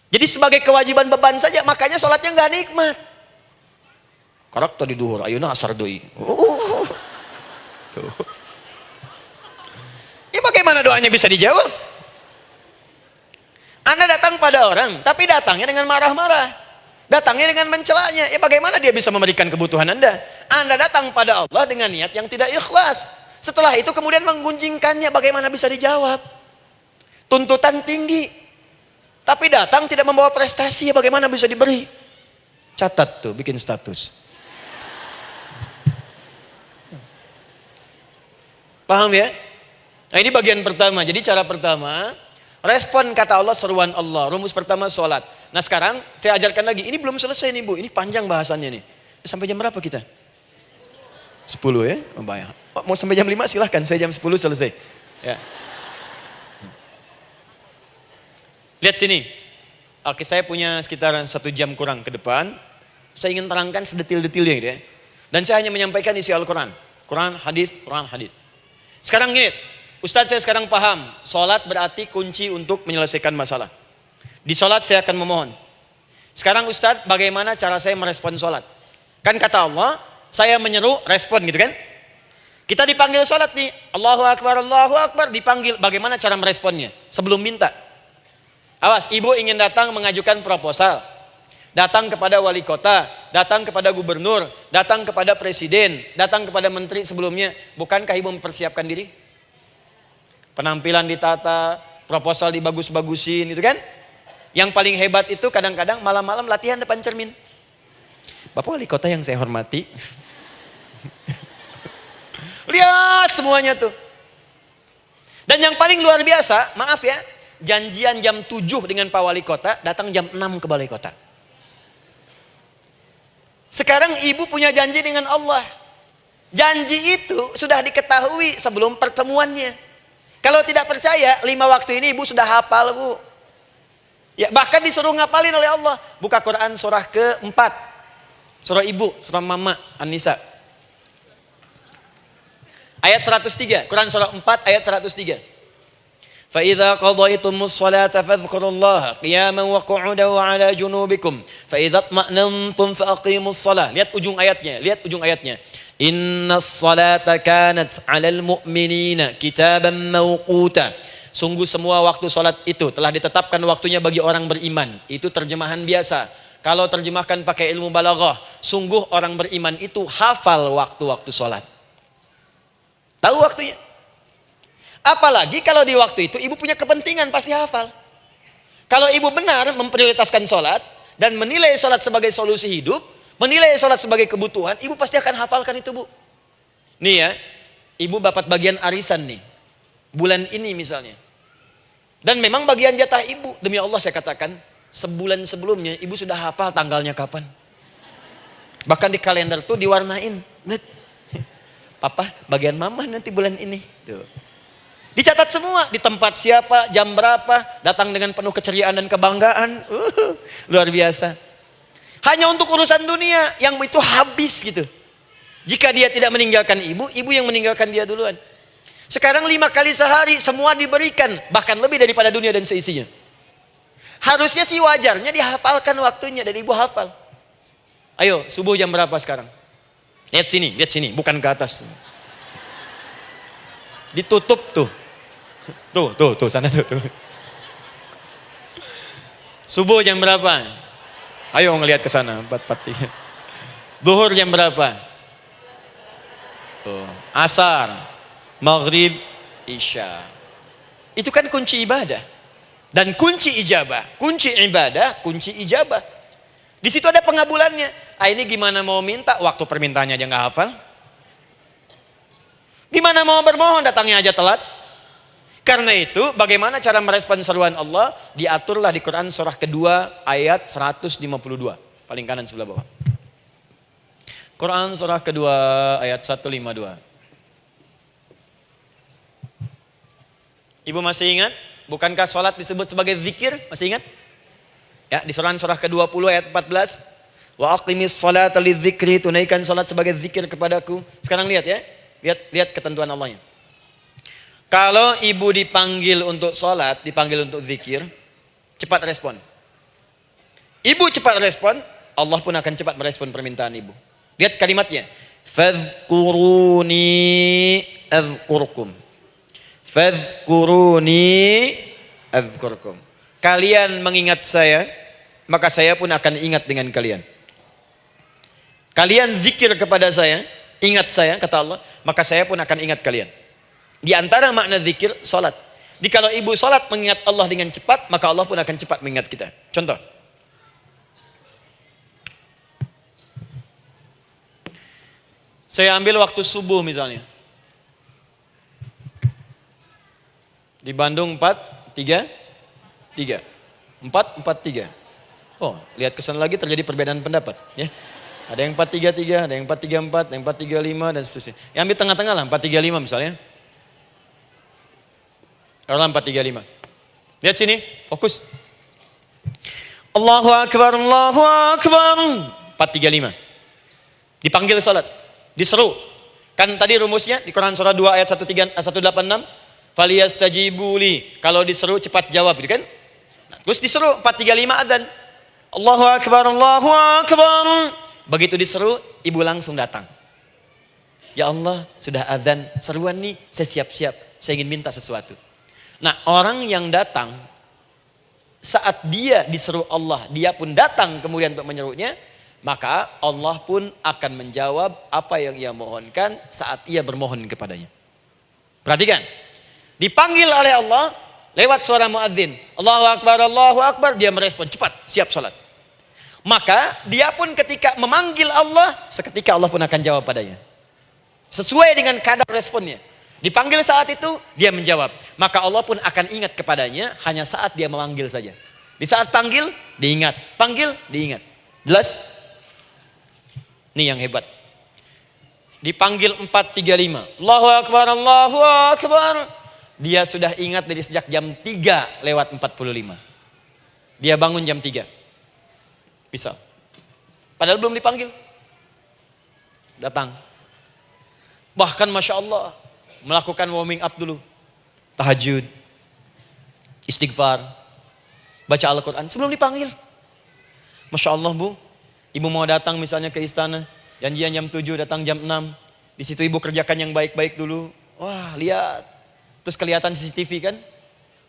Jadi sebagai kewajiban beban saja, makanya sholatnya nggak nikmat. Karak tadi duhur, ayeuna asar deui. Tuh. Ya bagaimana doanya bisa dijawab? Anda datang pada orang, tapi datangnya dengan marah-marah. Datangnya dengan mencelanya. Ya bagaimana dia bisa memberikan kebutuhan Anda? Anda datang pada Allah dengan niat yang tidak ikhlas. Setelah itu kemudian menggunjingkannya, bagaimana bisa dijawab? Tuntutan tinggi. Tapi datang tidak membawa prestasi, ya bagaimana bisa diberi? Catat tuh, bikin status. Paham ya? Nah ini bagian pertama. Jadi cara pertama, respon kata Allah, seruan Allah. Rumus pertama sholat. Nah sekarang saya ajarkan lagi. Ini belum selesai nih Bu, ini panjang bahasannya nih. Sampai jam berapa kita? 10 ya? Oh, banyak. Oh, mau sampai jam 5 silahkan, saya jam 10 selesai. Ya. Lihat sini. Oke, saya punya sekitar 1 jam kurang ke depan. Saya ingin terangkan sedetil-detilnya gitu ya. Dan saya hanya menyampaikan isi Al-Quran. Quran, hadis, Quran, hadis. Sekarang gini, Ustadz saya sekarang paham, sholat berarti kunci untuk menyelesaikan masalah. Di sholat saya akan memohon. Sekarang Ustadz, bagaimana cara saya merespon sholat? Kan kata Allah, saya menyeru, respon gitu kan? Kita dipanggil sholat nih, Allahu Akbar, dipanggil. Bagaimana cara meresponnya? Sebelum minta. Awas, ibu ingin datang mengajukan proposal. Datang kepada wali kota, datang kepada gubernur, datang kepada presiden, datang kepada menteri sebelumnya. Bukankah ibu mempersiapkan diri? Penampilan ditata, proposal dibagus-bagusin, itu kan? Yang paling hebat itu kadang-kadang malam-malam latihan depan cermin. Bapak wali kota yang saya hormati. Lihat semuanya tuh. Dan yang paling luar biasa, maaf ya, janjian jam 7 dengan Pak Wali Kota, datang jam 6 ke Balai Kota. Sekarang ibu punya janji dengan Allah. Janji itu sudah diketahui sebelum pertemuannya. Kalau tidak percaya, 5 waktu ini ibu sudah hafal Bu. Ya, bahkan disuruh ngapalin oleh Allah. Buka Quran surah ke-4. Surah ibu, surah mama, An-Nisa. Ayat 103, Quran surah 4 ayat 103. فَإِذَا قَضَيْتُمُ الصَّلَاةَ فَاذْكُرُوا اللَّهَ قِيَامًا وَقُعُودًا وَعَلَى جُنُوبِكُمْ فَإِذَا اطْمَأْنَنْتُمْ فَأَقِيمُوا الصَّلَاةَ. Lihat ujung ayatnya. Inna الصَّلَاةَ كَانَتْ عَلَى الْمُؤْمِنِينَ كِتَابًا مَوْقُوتًا. Sungguh semua waktu salat itu telah ditetapkan waktunya bagi orang beriman. Itu terjemahan biasa. Kalau terjemahkan pakai ilmu balaghah, sungguh orang beriman itu hafal waktu-waktu salat. Tahu waktunya. Apalagi kalau di waktu itu ibu punya kepentingan, pasti hafal. Kalau ibu benar memprioritaskan sholat dan menilai sholat sebagai solusi hidup, menilai sholat sebagai kebutuhan, ibu pasti akan hafalkan itu Bu. Nih ya, ibu dapat bagian arisan nih, bulan ini misalnya. Dan memang bagian jatah ibu, demi Allah saya katakan, sebulan sebelumnya ibu sudah hafal tanggalnya kapan. Bahkan di kalender tuh diwarnain. Papa, bagian mama nanti bulan ini. Tuh. Dicatat semua, di tempat siapa, jam berapa, datang dengan penuh keceriaan dan kebanggaan. Luar biasa. Hanya untuk urusan dunia, yang itu habis gitu. Jika dia tidak meninggalkan ibu, ibu yang meninggalkan dia duluan. Sekarang 5 kali sehari, semua diberikan, bahkan lebih daripada dunia dan seisinya. Harusnya sih wajarnya dihafalkan waktunya, dan ibu hafal. Ayo, subuh jam berapa sekarang? Lihat sini, bukan ke atas. Ditutup tuh. Tuh, sana tuh. Subuh jam berapa? Ayo ngelihat ke sana, 4:43. Zuhur jam berapa? Tuh. Asar, maghrib, isya. Itu kan kunci ibadah. Dan kunci ijabah, kunci ibadah, kunci ijabah. Di situ ada pengabulannya. Ah, ini gimana mau minta, waktu permintaannya aja nggak hafal. Gimana mau bermohon, datangnya aja telat. Karena itu, bagaimana cara merespon seruan Allah? Diaturlah di Quran surah kedua ayat 152. Paling kanan sebelah bawah. Quran surah kedua ayat 152. Ibu masih ingat? Bukankah sholat disebut sebagai zikir? Masih ingat? Ya, di surah ke-20 ayat 14. Wa aqimis sholata lidzikri, tunaikan sholat sebagai zikir kepadaku. Sekarang lihat ya. Lihat ketentuan Allahnya. Kalau ibu dipanggil untuk sholat, dipanggil untuk zikir, cepat respon. Ibu cepat respon, Allah pun akan cepat merespon permintaan ibu. Lihat kalimatnya. Fadhkuruni adzkurkum. Fadhkuruni adzkurkum. Kalian mengingat saya, maka saya pun akan ingat dengan kalian. Kalian zikir kepada saya, ingat saya, kata Allah, maka saya pun akan ingat kalian. Di antara makna zikir, salat. Kalau ibu salat mengingat Allah dengan cepat, maka Allah pun akan cepat mengingat kita. Contoh. Saya ambil waktu subuh misalnya. Di Bandung 4-3-3. 4-4-3. Oh, lihat kesan lagi terjadi perbedaan pendapat. Ya. Ada yang 4-3-3, ada yang 4-3-4, ada yang 4-3-5 dan seterusnya. Yang ambil tengah-tengah lah, 4-3-5 misalnya. Kalau 4-3-5. Lihat sini, fokus. Allahu Akbar, Allahu Akbar. 4-3-5. Dipanggil salat, diseru. Kan tadi rumusnya di Quran surah 2 ayat 186. Faliyastajibuli. Kalau diseru cepat jawab, gitu kan? Nah, terus diseru 4-3-5 adzan. Allahu Akbar, Allahu Akbar. Begitu diseru, ibu langsung datang. Ya Allah, sudah adzan, seruan nih, saya siap-siap, saya ingin minta sesuatu. Nah, orang yang datang saat dia diseru Allah, dia pun datang kemudian untuk menyerunya, maka Allah pun akan menjawab apa yang ia mohonkan saat ia bermohon kepadanya. Perhatikan, dipanggil oleh Allah lewat suara muadzin, Allahu Akbar, dia merespon cepat, siap salat. Maka dia pun ketika memanggil Allah, seketika Allah pun akan jawab padanya. Sesuai dengan kadar responnya. Dipanggil saat itu, dia menjawab. Maka Allah pun akan ingat kepadanya hanya saat dia memanggil saja. Di saat panggil, diingat. Panggil, diingat. Jelas? Ini yang hebat. Dipanggil 4-3-5. Allahu Akbar, Allahu Akbar. Dia sudah ingat dari sejak jam 3 lewat 45. Dia bangun jam 3. Bisa. Padahal belum dipanggil. Datang. Bahkan Masya Allah, melakukan warming up dulu. Tahajud. Istighfar. Baca Al-Quran sebelum dipanggil. Masya Allah Bu, ibu mau datang misalnya ke istana. Janjian jam 7, datang jam 6. Di situ ibu kerjakan yang baik-baik dulu. Wah lihat. Terus kelihatan CCTV kan.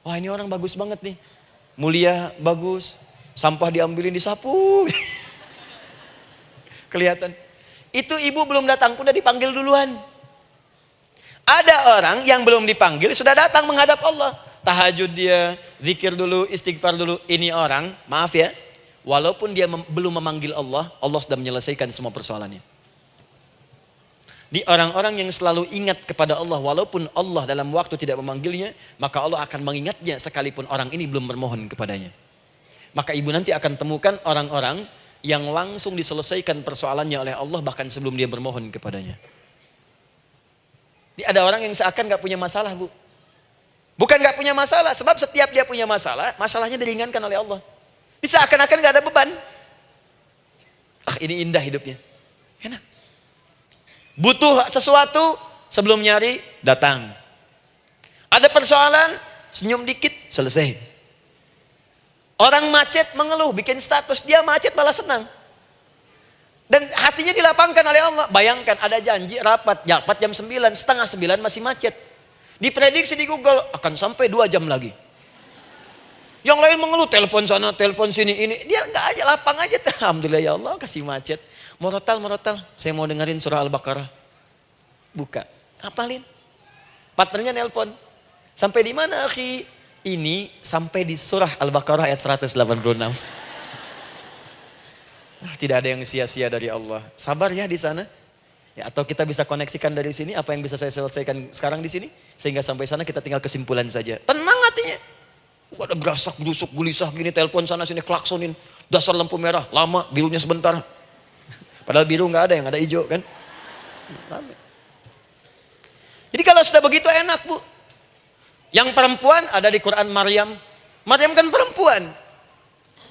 Wah ini orang bagus banget nih. Mulia, bagus. Sampah diambilin, disapu. Kelihatan. Itu ibu belum datang pun udah dipanggil duluan. Ada orang yang belum dipanggil sudah datang menghadap Allah. Tahajud dia, zikir dulu, istighfar dulu. Ini orang, maaf ya, walaupun dia belum memanggil Allah, Allah sudah menyelesaikan semua persoalannya. Di orang-orang yang selalu ingat kepada Allah, walaupun Allah dalam waktu tidak memanggilnya, maka Allah akan mengingatnya sekalipun orang ini belum bermohon kepadanya. Maka ibu nanti akan temukan orang-orang yang langsung diselesaikan persoalannya oleh Allah bahkan sebelum dia bermohon kepadanya. Ada orang yang seakan gak punya masalah Bu. Bukan gak punya masalah, sebab setiap dia punya masalah, masalahnya diringankan oleh Allah. Seakan-akan gak ada beban. Ah ini indah hidupnya. Enak. Butuh sesuatu, sebelum nyari, datang. Ada persoalan, senyum dikit, selesai. Orang macet mengeluh, bikin status, dia macet malah senang. Dan hatinya dilapangkan oleh Allah. Bayangkan ada janji rapat jam 9, setengah 9 masih macet. Diprediksi di Google akan sampai 2 jam lagi. Yang lain mengeluh, telepon sana, telepon sini, ini. Dia enggak aja, lapang aja. Alhamdulillah ya Allah kasih macet. Murotal, saya mau dengerin surah Al-Baqarah. Buka. Hafalin. Partnernya nelpon. Sampai di mana, akhi? Ini sampai di surah Al-Baqarah ayat 186. Tidak ada yang sia-sia dari Allah. Sabar ya di sana. Ya, atau kita bisa koneksikan dari sini apa yang bisa saya selesaikan sekarang di sini sehingga sampai sana kita tinggal kesimpulan saja. Tenang hatinya. Gak ada gerasak, gerusuk, gelisah gini, telepon sana sini, klaksonin. Dasar lampu merah, lama, birunya sebentar. Padahal biru nggak ada, yang ada hijau kan. Jadi kalau sudah begitu enak, Bu. Yang perempuan ada di Quran Maryam. Maryam kan perempuan.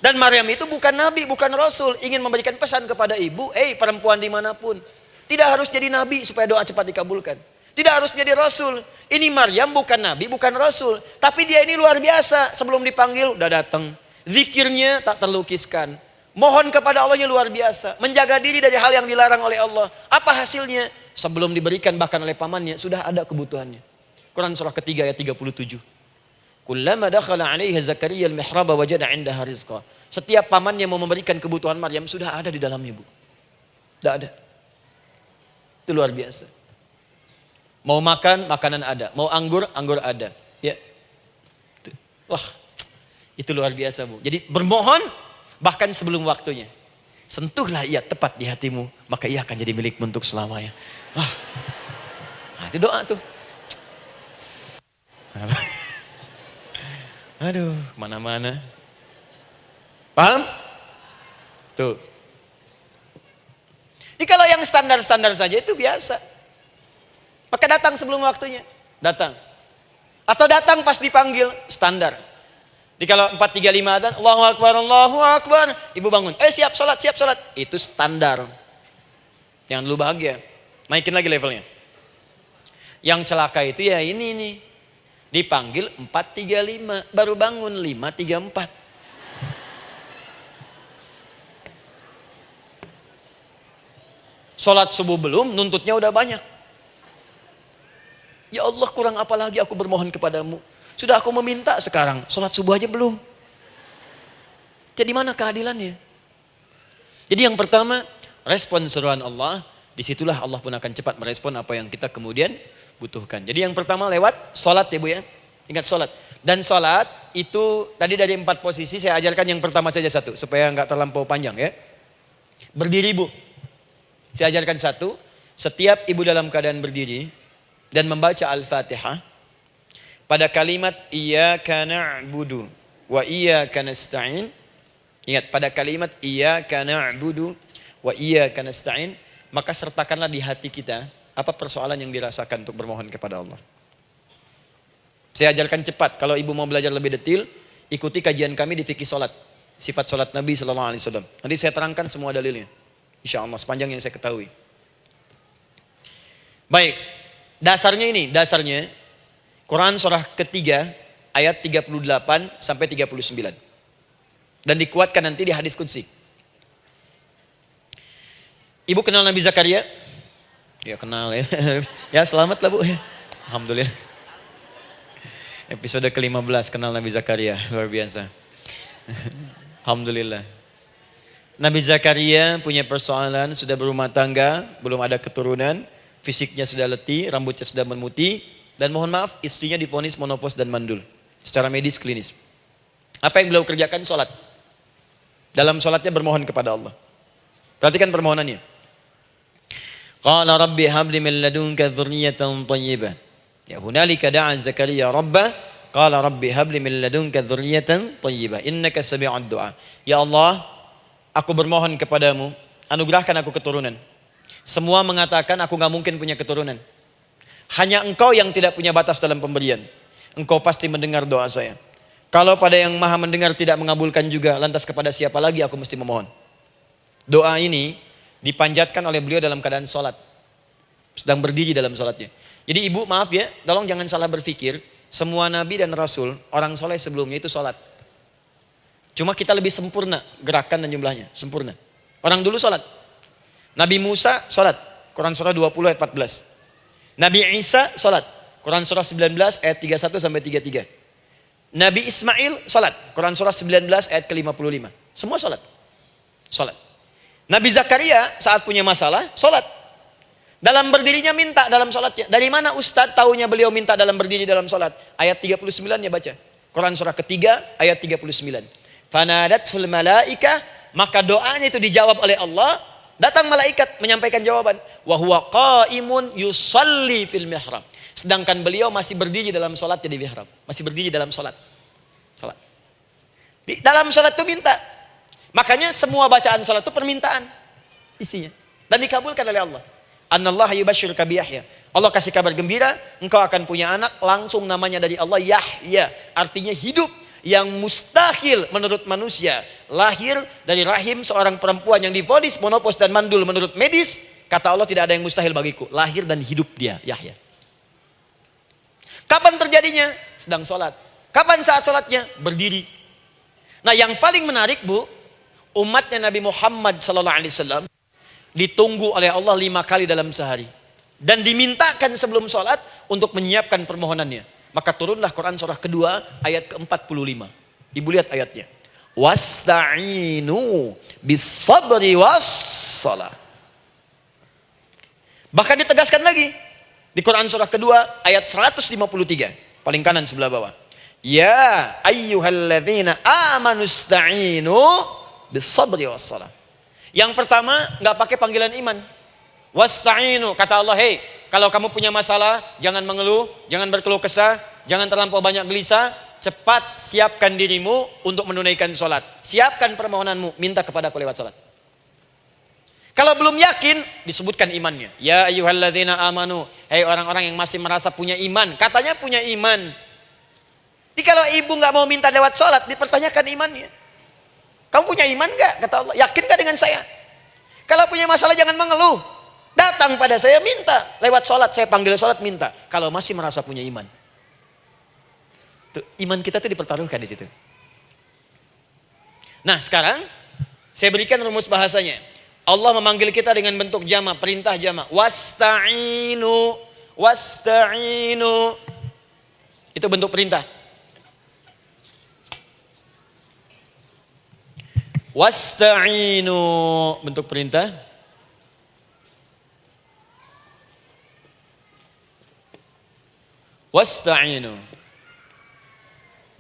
Dan Maryam itu bukan nabi, bukan rasul. Ingin memberikan pesan kepada ibu, perempuan dimanapun. Tidak harus jadi nabi supaya doa cepat dikabulkan. Tidak harus menjadi rasul. Ini Maryam bukan nabi, bukan rasul. Tapi dia ini luar biasa. Sebelum dipanggil udah datang. Zikirnya tak terlukiskan. Mohon kepada Allahnya luar biasa. Menjaga diri dari hal yang dilarang oleh Allah. Apa hasilnya? Sebelum diberikan bahkan oleh pamannya sudah ada kebutuhannya. Quran surah ketiga ayat 37. Kullama dakhala 'alaiha Zakaria al-mihraba wajada 'indaha rizqa. Setiap pamannya mau memberikan kebutuhan Maryam sudah ada di dalamnya, Bu. Sudah ada. Itu luar biasa. Mau makan, makanan ada. Mau anggur, anggur ada. Ya. Wah, itu luar biasa, Bu. Jadi bermohon bahkan sebelum waktunya. Sentuhlah ia tepat di hatimu, maka ia akan jadi milikmu untuk selamanya. Wah. Nah, itu doa tuh. Aduh, mana-mana. Paham? Tuh. Jadi kalau yang standar-standar saja itu biasa. Maka datang sebelum waktunya. Datang. Atau datang pas dipanggil, standar. Jadi kalau 4.35 adzan, Allahu Akbar, Allahu Akbar. Ibu bangun, siap sholat, siap sholat. Itu standar. Jangan dulu bahagia. Naikin lagi levelnya. Yang celaka itu ya ini nih. Dipanggil 4.35, baru bangun 5.34. Sholat subuh belum, nuntutnya udah banyak. Ya Allah, kurang apa lagi aku bermohon kepadamu. Sudah aku meminta sekarang, sholat subuh aja belum. Jadi mana keadilannya? Jadi yang pertama, respon seruan Allah, disitulah Allah pun akan cepat merespon apa yang kita kemudian butuhkan. Jadi yang pertama lewat sholat ya Bu ya. Ingat sholat. Dan sholat itu tadi dari 4 posisi saya ajarkan yang pertama saja satu. Supaya nggak terlampau panjang ya. Berdiri Bu. Saya ajarkan satu. Setiap ibu dalam keadaan berdiri dan membaca Al-Fatihah. Pada kalimat iyyaka na'budu wa iyyaka nasta'in. Ingat pada kalimat iyyaka na'budu wa iyyaka nasta'in. Maka sertakanlah di hati kita apa persoalan yang dirasakan untuk bermohon kepada Allah. Saya ajarkan cepat. Kalau ibu mau belajar lebih detail, ikuti kajian kami di fikih sholat. Sifat sholat Nabi SAW. Nanti saya terangkan semua dalilnya. Insya Allah sepanjang yang saya ketahui. Baik. Dasarnya ini. Dasarnya. Quran surah ketiga ayat 38 sampai 39. Dan dikuatkan nanti di hadis qudsi. Ibu kenal Nabi Zakaria? Ya kenal ya. Ya selamat lah Bu. Alhamdulillah. Episode ke-15 kenal Nabi Zakaria. Luar biasa. Alhamdulillah. Nabi Zakaria punya persoalan, sudah berumah tangga, belum ada keturunan, fisiknya sudah letih, rambutnya sudah memutih, dan mohon maaf istrinya divonis menopause dan mandul. Secara medis klinis. Apa yang beliau kerjakan? Sholat. Dalam sholatnya bermohon kepada Allah. Perhatikan permohonannya. Qala rabbi habli min ladunka dzurriyyatan thayyibah. Ya hunalika da'a Zakaria rabbah qala rabbi habli min ladunka dzurriyyatan thayyibah innaka sami'ud du'a. Ya Allah, aku bermohon kepadamu, anugerahkan aku keturunan. Semua mengatakan aku enggak mungkin punya keturunan. Hanya Engkau yang tidak punya batas dalam pemberian. Engkau pasti mendengar doa saya. Kalau pada yang Maha mendengar tidak mengabulkan juga, lantas kepada siapa lagi aku mesti memohon? Doa ini dipanjatkan oleh beliau dalam keadaan sholat. Sedang berdiri dalam sholatnya. Jadi ibu maaf ya, tolong jangan salah berpikir. Semua nabi dan rasul, orang soleh sebelumnya itu sholat. Cuma kita lebih sempurna gerakan dan jumlahnya. Sempurna. Orang dulu sholat. Nabi Musa sholat. Quran surah 20 ayat 14. Nabi Isa sholat. Quran surah 19 ayat 31 sampai 33. Nabi Ismail sholat. Quran surah 19 ayat ke-55. Semua sholat. Sholat. Nabi Zakaria saat punya masalah, sholat. Dalam berdirinya minta dalam sholatnya. Dari mana Ustadz taunya beliau minta dalam berdiri dalam sholat? Ayat 39 ya baca. Quran surah ketiga ayat 39. Fanadatsul malaika, maka doanya itu dijawab oleh Allah. Datang malaikat menyampaikan jawaban. Wa huwa qaimun yusalli fil mihrab. Sedangkan beliau masih berdiri dalam sholatnya di mihrab. Masih berdiri dalam sholat. Di dalam sholat itu minta. Makanya semua bacaan sholat itu permintaan isinya. Dan dikabulkan oleh Allah. Anallaha yubashshiruka bi Yahya. Allah kasih kabar gembira, engkau akan punya anak, langsung namanya dari Allah Yahya. Artinya hidup. Yang mustahil menurut manusia. Lahir dari rahim seorang perempuan yang divonis monopos dan mandul menurut medis. Kata Allah, tidak ada yang mustahil bagiku. Lahir dan hidup dia, Yahya. Kapan terjadinya? Sedang sholat. Kapan saat sholatnya? Berdiri. Nah yang paling menarik Bu, umatnya Nabi Muhammad SAW ditunggu oleh Allah 5 kali dalam sehari. Dan dimintakan sebelum sholat untuk menyiapkan permohonannya. Maka turunlah Quran surah kedua ayat ke-45. Ibu lihat ayatnya. Wasta'inu bis-sabri was-salah. Bahkan ditegaskan lagi di Quran surah kedua ayat 153. Paling kanan sebelah bawah. Ya ayyuhalladzina amanu ista'inu bis-sabri was-salah. Yang pertama enggak pakai panggilan iman. Wasta'inu, kata Allah, hey, kalau kamu punya masalah, jangan mengeluh, jangan berkeluh kesah, jangan terlampau banyak gelisah, cepat siapkan dirimu untuk menunaikan sholat. Siapkan permohonanmu, minta kepadaku lewat sholat. Kalau belum yakin, disebutkan imannya. Ya ayyuhalladzina amanu, hey orang-orang yang masih merasa punya iman, katanya punya iman. Jadi kalau ibu nggak mau minta lewat sholat, dipertanyakan imannya. Kamu punya iman nggak? Kata Allah, yakin nggak dengan saya? Kalau punya masalah jangan mengeluh. Datang pada saya minta. Lewat sholat, saya panggil sholat minta. Kalau masih merasa punya iman. Tuh, iman kita tuh dipertaruhkan di situ. Nah sekarang, saya berikan rumus bahasanya. Allah memanggil kita dengan bentuk jama, perintah jama. Wasta'inu, wasta'inu. Itu bentuk perintah. Wasta'inu, bentuk perintah. Wasta'inu.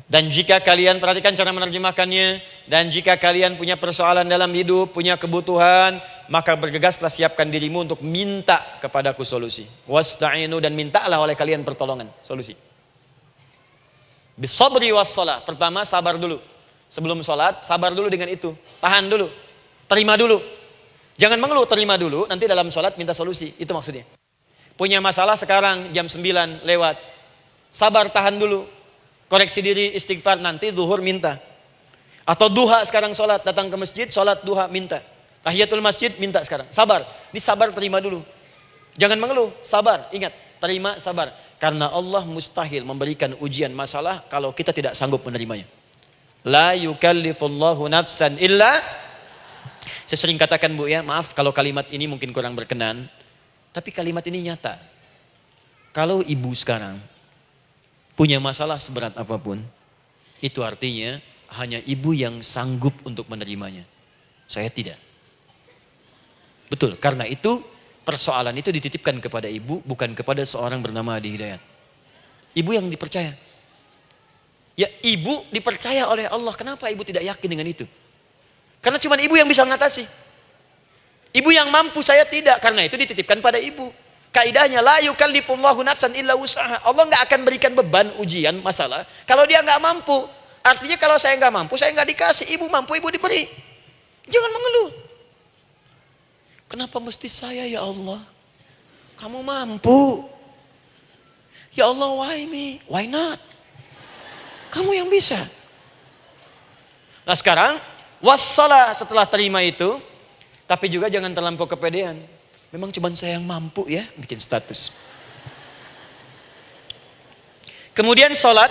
Dan jika kalian perhatikan cara menerjemahkannya, dan jika kalian punya persoalan dalam hidup, punya kebutuhan, maka bergegaslah siapkan dirimu untuk minta kepadaku solusi. Wasta'inu, dan mintalah oleh kalian pertolongan, solusi. Bisabri wassalah. Pertama sabar dulu. Sebelum sholat, sabar dulu dengan itu. Tahan dulu. Terima dulu. Jangan mengeluh, terima dulu. Nanti dalam sholat minta solusi. Itu maksudnya. Punya masalah sekarang jam 9 lewat. Sabar, tahan dulu. Koreksi diri, istighfar, nanti zuhur minta. Atau duha sekarang sholat, datang ke masjid, sholat duha minta. Tahiyatul masjid minta sekarang. Sabar, disabar terima dulu. Jangan mengeluh, sabar, ingat, terima, sabar. Karena Allah mustahil memberikan ujian masalah kalau kita tidak sanggup menerimanya. La yukallifullahu nafsan illa. Saya sering katakan Bu ya, maaf kalau kalimat ini mungkin kurang berkenan. Tapi kalimat ini nyata. Kalau ibu sekarang punya masalah seberat apapun, itu artinya hanya ibu yang sanggup untuk menerimanya. Saya tidak. Betul, karena itu persoalan itu dititipkan kepada ibu, bukan kepada seorang bernama Adi Hidayat. Ibu yang dipercaya. Ya ibu dipercaya oleh Allah, kenapa ibu tidak yakin dengan itu? Karena cuma ibu yang bisa mengatasi. Ibu yang mampu, saya tidak, karena itu dititipkan pada ibu. Kaidahnya la yukallifullahu nafsan illa wus'aha. Allah nggak akan berikan beban ujian masalah kalau dia nggak mampu. Artinya kalau saya nggak mampu, saya nggak dikasih. Ibu mampu, ibu diberi. Jangan mengeluh. Kenapa mesti saya ya Allah? Kamu mampu. Ya Allah, why me? Why not? Kamu yang bisa. Nah sekarang wassalah, setelah terima itu, tapi juga jangan terlampau kepedean. Memang cuma saya yang mampu ya bikin status. Kemudian sholat,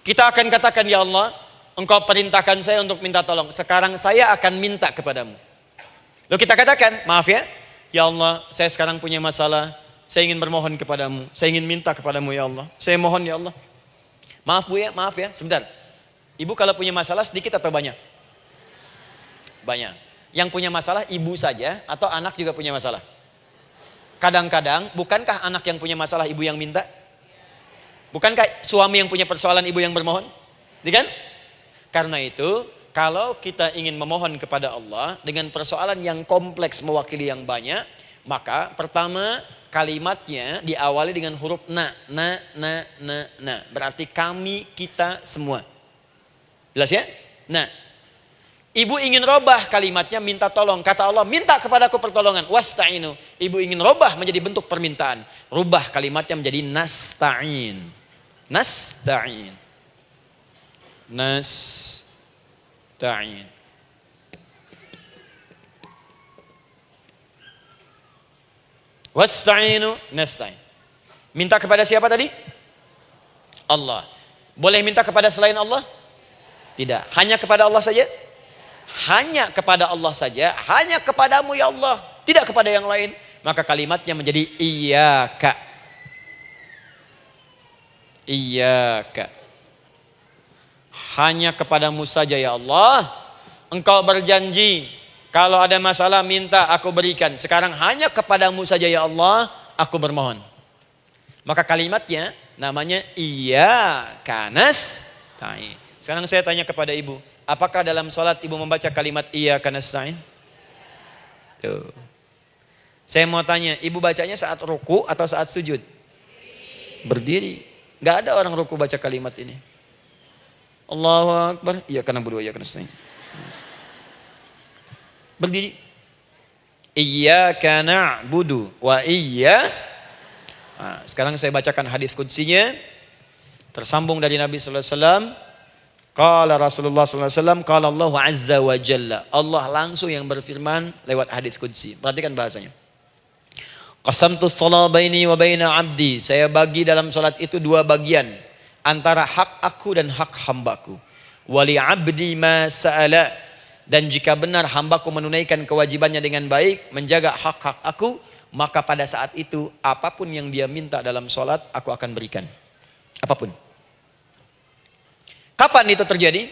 kita akan katakan, ya Allah, Engkau perintahkan saya untuk minta tolong. Sekarang saya akan minta kepadamu. Lalu kita katakan, maaf ya Allah, saya sekarang punya masalah. Saya ingin bermohon kepadamu. Saya ingin minta kepadamu ya Allah. Saya mohon ya Allah. Maaf Bu ya, maaf ya, sebentar. Ibu kalau punya masalah sedikit atau banyak? Banyak. Yang punya masalah ibu saja atau anak juga punya masalah? kadang-kadang bukankah anak yang punya masalah ibu yang minta? Bukankah suami yang punya persoalan ibu yang bermohon? Iya kan? Karena itu, kalau kita ingin memohon kepada Allah dengan persoalan yang kompleks mewakili yang banyak, maka pertama kalimatnya diawali dengan huruf na. Berarti kami, kita, semua. Jelas ya? Nah, ibu ingin robah kalimatnya minta tolong. Kata Allah, minta kepadaku pertolongan. Wasta'inu. Ibu ingin robah menjadi bentuk permintaan. Rubah kalimatnya menjadi nasta'in. Nasta'in. Nasta'in. Wasta'inu nasta'in. Minta kepada siapa tadi? Allah. Boleh minta kepada selain Allah? Tidak. Hanya kepada Allah saja? Hanya kepada Allah saja. Hanya kepadamu ya Allah. Tidak kepada yang lain. Maka kalimatnya menjadi iyyaka. Iyyaka. Hanya kepadamu saja ya Allah. Engkau berjanji kalau ada masalah minta aku berikan. Sekarang hanya kepadamu saja ya Allah aku bermohon. Maka kalimatnya namanya iyyaka nasta'in. Sekarang saya tanya kepada ibu, apakah dalam sholat ibu membaca kalimat iyyaka nasta'in? Tuh. Saya mau tanya, ibu bacanya saat ruku atau saat sujud? Berdiri. Gak ada orang ruku baca kalimat ini. Allahu Akbar. Iyyaka na'budu wa iyyaka nasta'in. Berdiri. Iyyaka na'budu wa sekarang saya bacakan hadis qudsinya. Tersambung dari Nabi sallallahu alaihi wasallam. Qala Rasulullah sallallahu alaihi wasallam, qala Allah azza wa jalla. Allah langsung yang berfirman lewat hadis qudsi. Perhatikan bahasanya. Qasamtu shalah baini wa baina abdi. Saya bagi dalam salat itu dua bagian. Antara hak aku dan hak hambaku. Wali abdi ma sa'ala. Dan jika benar hambaku menunaikan kewajibannya dengan baik. Menjaga hak-hak aku. Maka pada saat itu apapun yang dia minta dalam salat aku akan berikan. Apapun. Kapan itu terjadi?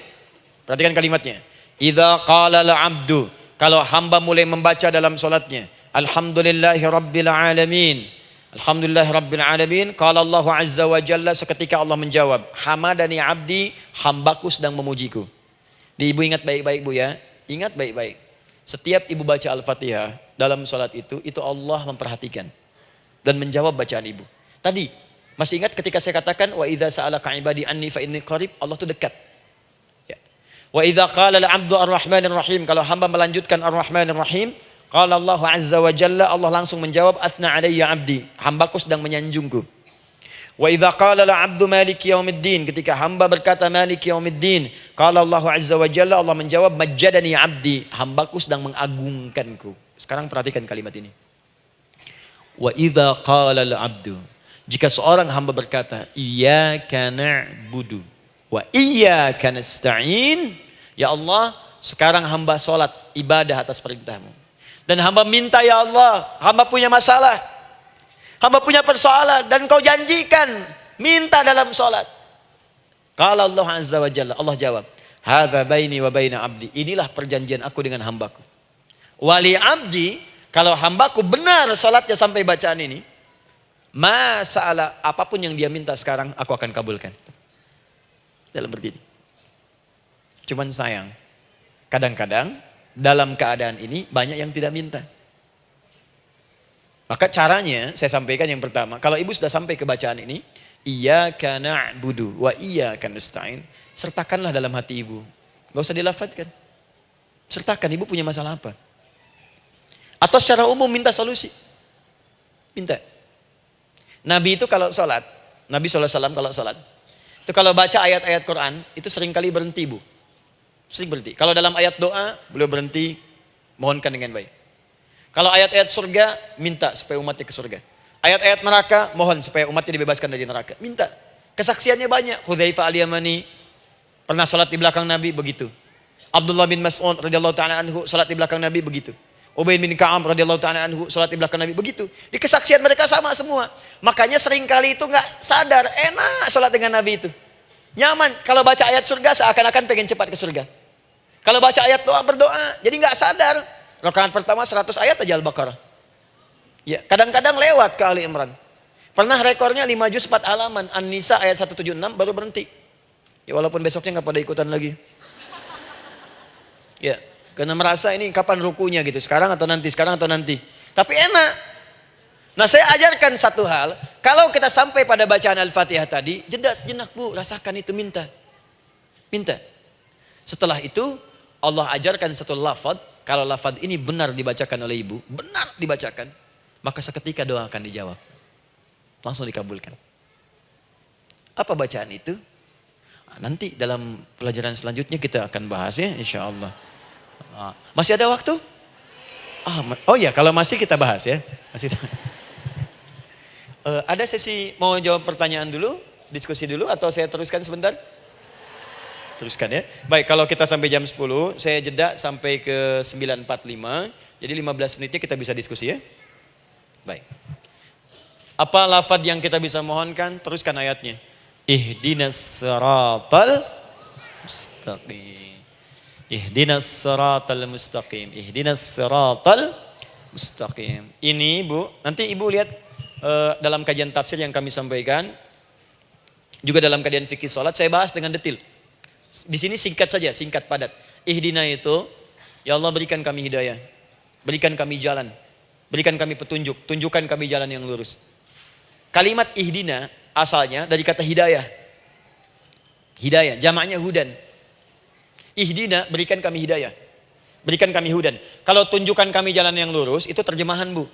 Perhatikan kalimatnya. Idza qala al-abdu. Kalau hamba mulai membaca dalam salatnya. Alhamdulillahi Rabbil Alamin. Alhamdulillahi Rabbil Alamin. Qala Allah Azza wa Jalla, seketika Allah menjawab, hamadani abdi, hambaku sedang memujiku. Ibu ingat baik-baik bu ya. Ingat baik-baik. Setiap ibu baca Al-Fatihah dalam sholat itu Allah memperhatikan. Dan menjawab bacaan ibu. Tadi, masih ingat ketika saya katakan, wa idza sa'alaka ibadi anni fa inni qarib, Allah itu dekat. Ya. Wa idza qala al-'abdu ar-rahmanir rahim, kalau hamba melanjutkan ar-rahmanir rahim, qala Allah azza wa jalla, Allah langsung menjawab, athna alayya abdi, hambaku sedang menyanjungku. Wa idza qala al-'abdu maliki yaumiddin, ketika hamba berkata maliki yaumiddin, qala Allah azza wa jalla, Allah menjawab majjadani abdi, hambaku sedang mengagungkanku. Sekarang perhatikan kalimat ini. Wa idza qala al-'abdu, jika seorang hamba berkata iyyaka na'budu wa iyyaka nasta'in, ya Allah, sekarang hamba salat ibadah atas perintahmu. Dan hamba minta ya Allah, hamba punya masalah, hamba punya persoalan, dan kau janjikan minta dalam sholat. Qala Allah azza wa jalla, Allah jawab, hadza baini wa baina abdi, inilah perjanjian aku dengan hambaku. Wali abdi, kalau hambaku benar sholatnya sampai bacaan ini, masalah apapun yang dia minta sekarang aku akan kabulkan. Dalam berdiri. Cuman sayang, kadang-kadang dalam keadaan ini banyak yang tidak minta. Maka caranya saya sampaikan yang pertama, kalau ibu sudah sampai ke bacaan ini, iyyaka na'budu wa iyyaka nasta'in, sertakanlah dalam hati ibu. Gak usah dilafadzkan. Sertakan ibu punya masalah apa. Atau secara umum minta solusi. Minta. Nabi itu kalau sholat, Nabi SAW kalau sholat, itu kalau baca ayat-ayat Quran, itu seringkali berhenti bu. Sering berhenti. Kalau dalam ayat doa, beliau berhenti, mohonkan dengan baik. Kalau ayat-ayat surga, minta supaya umatnya ke surga. Ayat-ayat neraka, mohon supaya umatnya dibebaskan dari neraka. Minta. Kesaksiannya banyak. Hudzaifah al-Yamani pernah salat di belakang Nabi, begitu. Abdullah bin Mas'ud radhiyallahu ta'ala anhu salat di belakang Nabi, begitu. Ubay bin Ka'ab radhiyallahu ta'ala anhu salat di belakang Nabi, begitu. Di kesaksian mereka sama semua. Makanya seringkali itu nggak sadar, enak salat dengan Nabi itu. Nyaman. Kalau baca ayat surga seakan-akan pengen cepat ke surga. Kalau baca ayat doa berdoa, jadi nggak sadar. Rakaat pertama 100 ayat aja Al-Baqarah. Ya, kadang-kadang lewat ke Ali Imran. Pernah rekornya 5 juz 4 halaman, An-Nisa ayat 176 baru berhenti. Ya walaupun besoknya nggak pada ikutan lagi. Ya, karena merasa ini kapan rukunya gitu, sekarang atau nanti, sekarang atau nanti. Tapi enak. Nah saya ajarkan satu hal, kalau kita sampai pada bacaan Al-Fatihah tadi, jeda sejenak Bu, rasakan itu, minta. Minta. Setelah itu Allah ajarkan satu lafaz, kalau lafaz ini benar dibacakan oleh ibu, benar dibacakan, maka seketika doa akan dijawab. Langsung dikabulkan. Apa bacaan itu? Nanti dalam pelajaran selanjutnya kita akan bahas ya, insya Allah. Masih ada waktu? Oh ya, kalau masih kita bahas ya. Masih. Ada sesi mau jawab pertanyaan dulu, diskusi dulu, atau saya teruskan sebentar? Teruskan ya. Baik, kalau kita sampai jam 10, saya jeda sampai ke 9.45. Jadi 15 menitnya kita bisa diskusi ya. Baik. Apa lafaz yang kita bisa mohonkan? Teruskan ayatnya. Ihdinas siratal mustaqim. Ihdinas siratal mustaqim. Ihdinas siratal mustaqim. Ini Bu, nanti Ibu lihat dalam kajian tafsir yang kami sampaikan, juga dalam kajian fikih salat saya bahas dengan detail. Di sini singkat saja, singkat padat. Ihdina itu, ya Allah berikan kami hidayah, berikan kami jalan, berikan kami petunjuk, tunjukkan kami jalan yang lurus. Kalimat ihdina asalnya dari kata hidayah. Hidayah, jamaknya hudan. Ihdina, berikan kami hidayah, berikan kami hudan. Kalau tunjukkan kami jalan yang lurus, itu terjemahan Bu.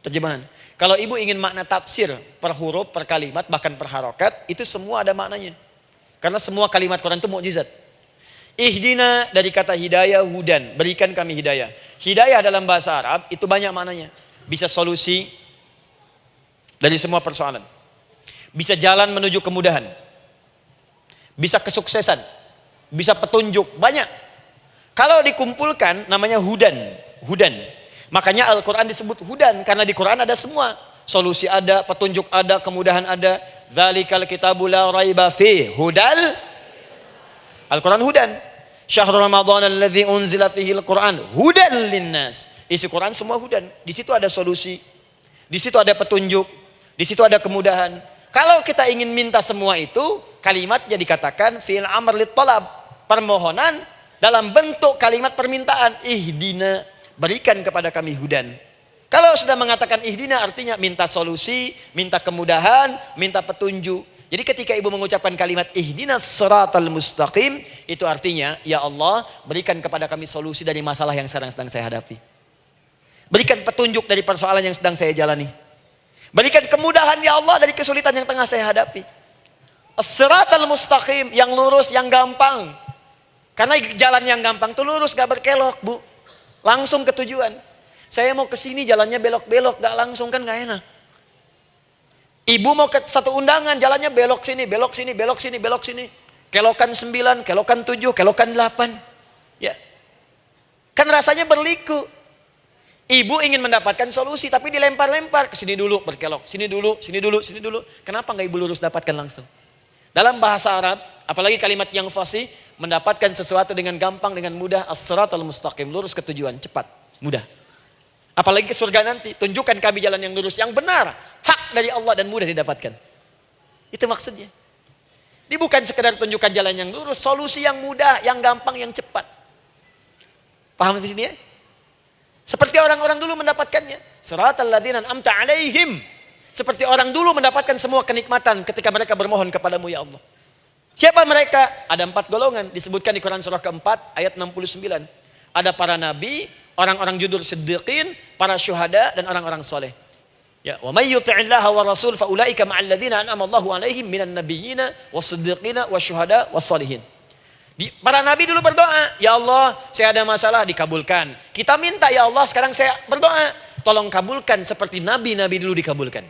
Terjemahan. Kalau ibu ingin makna tafsir per huruf, per kalimat, bahkan per harokat, itu semua ada maknanya. Karena semua kalimat Quran itu mukjizat. Ihdina dari kata hidayah, hudan, berikan kami hidayah. Hidayah dalam bahasa Arab itu banyak maknanya. Bisa solusi dari semua persoalan. Bisa jalan menuju kemudahan. Bisa kesuksesan. Bisa petunjuk, banyak. Kalau dikumpulkan namanya hudan. Hudan. Makanya Al-Quran disebut hudan, karena di Quran ada semua. Solusi ada, petunjuk ada, kemudahan ada. Dzalikal kitabu la raiba fi hudal. Al-Quran hudan. Syahrul Ramadan alladzi unzila fihi al-Quran hudan linnas. Isi Quran semua hudan. Di situ ada solusi. Di situ ada petunjuk. Di situ ada kemudahan. Kalau kita ingin minta semua itu, kalimatnya dikatakan fi'il amr lit talab. Permohonan dalam bentuk kalimat permintaan. Ihdina, berikan kepada kami hudan. Kalau sudah mengatakan ihdina artinya minta solusi, minta kemudahan, minta petunjuk. Jadi ketika ibu mengucapkan kalimat ihdinas siratal mustaqim, itu artinya ya Allah berikan kepada kami solusi dari masalah yang sedang saya hadapi. Berikan petunjuk dari persoalan yang sedang saya jalani. Berikan kemudahan ya Allah dari kesulitan yang tengah saya hadapi. As-siratal mustaqim, yang lurus, yang gampang. Karena jalan yang gampang itu lurus, gak berkelok Bu. Langsung ke tujuan. Saya mau ke sini jalannya belok-belok, gak langsung kan gak enak. Ibu mau ke satu undangan, jalannya belok sini, belok sini, belok sini, belok sini. Kelokan 9, kelokan 7, kelokan 8. Ya. Kan rasanya berliku. Ibu ingin mendapatkan solusi, tapi dilempar-lempar. Ke sini dulu, berkelok. Sini dulu, sini dulu, sini dulu. Kenapa gak ibu lurus dapatkan langsung? Dalam bahasa Arab, apalagi kalimat yang fasih, mendapatkan sesuatu dengan gampang, dengan mudah. As-siratal mustaqim, lurus ke tujuan, cepat, mudah. Apalagi ke surga nanti, tunjukkan kami jalan yang lurus, yang benar, hak dari Allah dan mudah didapatkan. Itu maksudnya. Ini bukan sekedar tunjukkan jalan yang lurus, solusi yang mudah, yang gampang, yang cepat. Paham di sini ya? Seperti orang-orang dulu mendapatkannya. Siratal ladzina an'amta 'alaihim. Seperti orang dulu mendapatkan semua kenikmatan ketika mereka bermohon kepadamu ya Allah. Siapa mereka? Ada 4 golongan disebutkan di Quran surah keempat ayat 69. Ada para nabi, orang-orang jujur siddiqin, para syuhada dan orang-orang soleh. Ya, wa may yuti'illaha wa rasul fa ulaika ma'al ladzina an'ama Allahu 'alaihim minan nabiyyina was-siddiqina wasyuhada was-shalihin. Para nabi dulu berdoa, ya Allah, saya ada masalah, dikabulkan. Kita minta ya Allah, sekarang saya berdoa, tolong kabulkan seperti nabi-nabi dulu dikabulkan.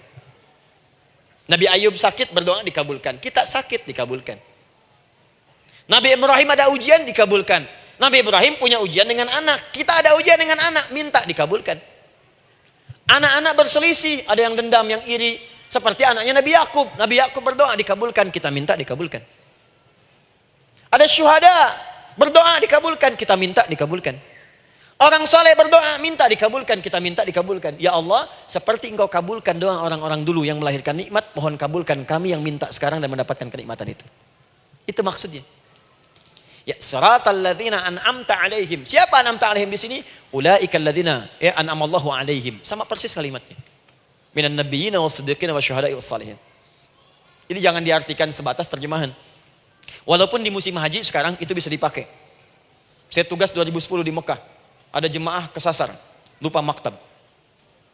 Nabi Ayub sakit, berdoa dikabulkan. Kita sakit, dikabulkan. Nabi Ibrahim ada ujian, dikabulkan. Nabi Ibrahim punya ujian dengan anak. Kita ada ujian dengan anak, minta dikabulkan. Anak-anak berselisih, ada yang dendam, yang iri. Seperti anaknya Nabi Yakub. Nabi Yakub berdoa, dikabulkan. Kita minta, dikabulkan. Ada syuhada, berdoa, dikabulkan. Kita minta, dikabulkan. Orang soleh berdoa, minta dikabulkan. Kita minta dikabulkan. Ya Allah, seperti engkau kabulkan doa orang-orang dulu yang melahirkan nikmat, mohon kabulkan kami yang minta sekarang dan mendapatkan kenikmatan itu. Itu maksudnya. Ya, siratal ladzina an'amta alaihim. Siapa an'amta alaihim di sini? Ulaikal ladzina an'amallahu alaihim. Sama persis kalimatnya. Minan nabiyyina was-siddiqina wasyuhada'i was-salihin. Jadi jangan diartikan sebatas terjemahan. Walaupun di musim haji sekarang itu bisa dipakai. Saya tugas 2010 di Mekah. Ada jemaah kesasar, lupa maktab.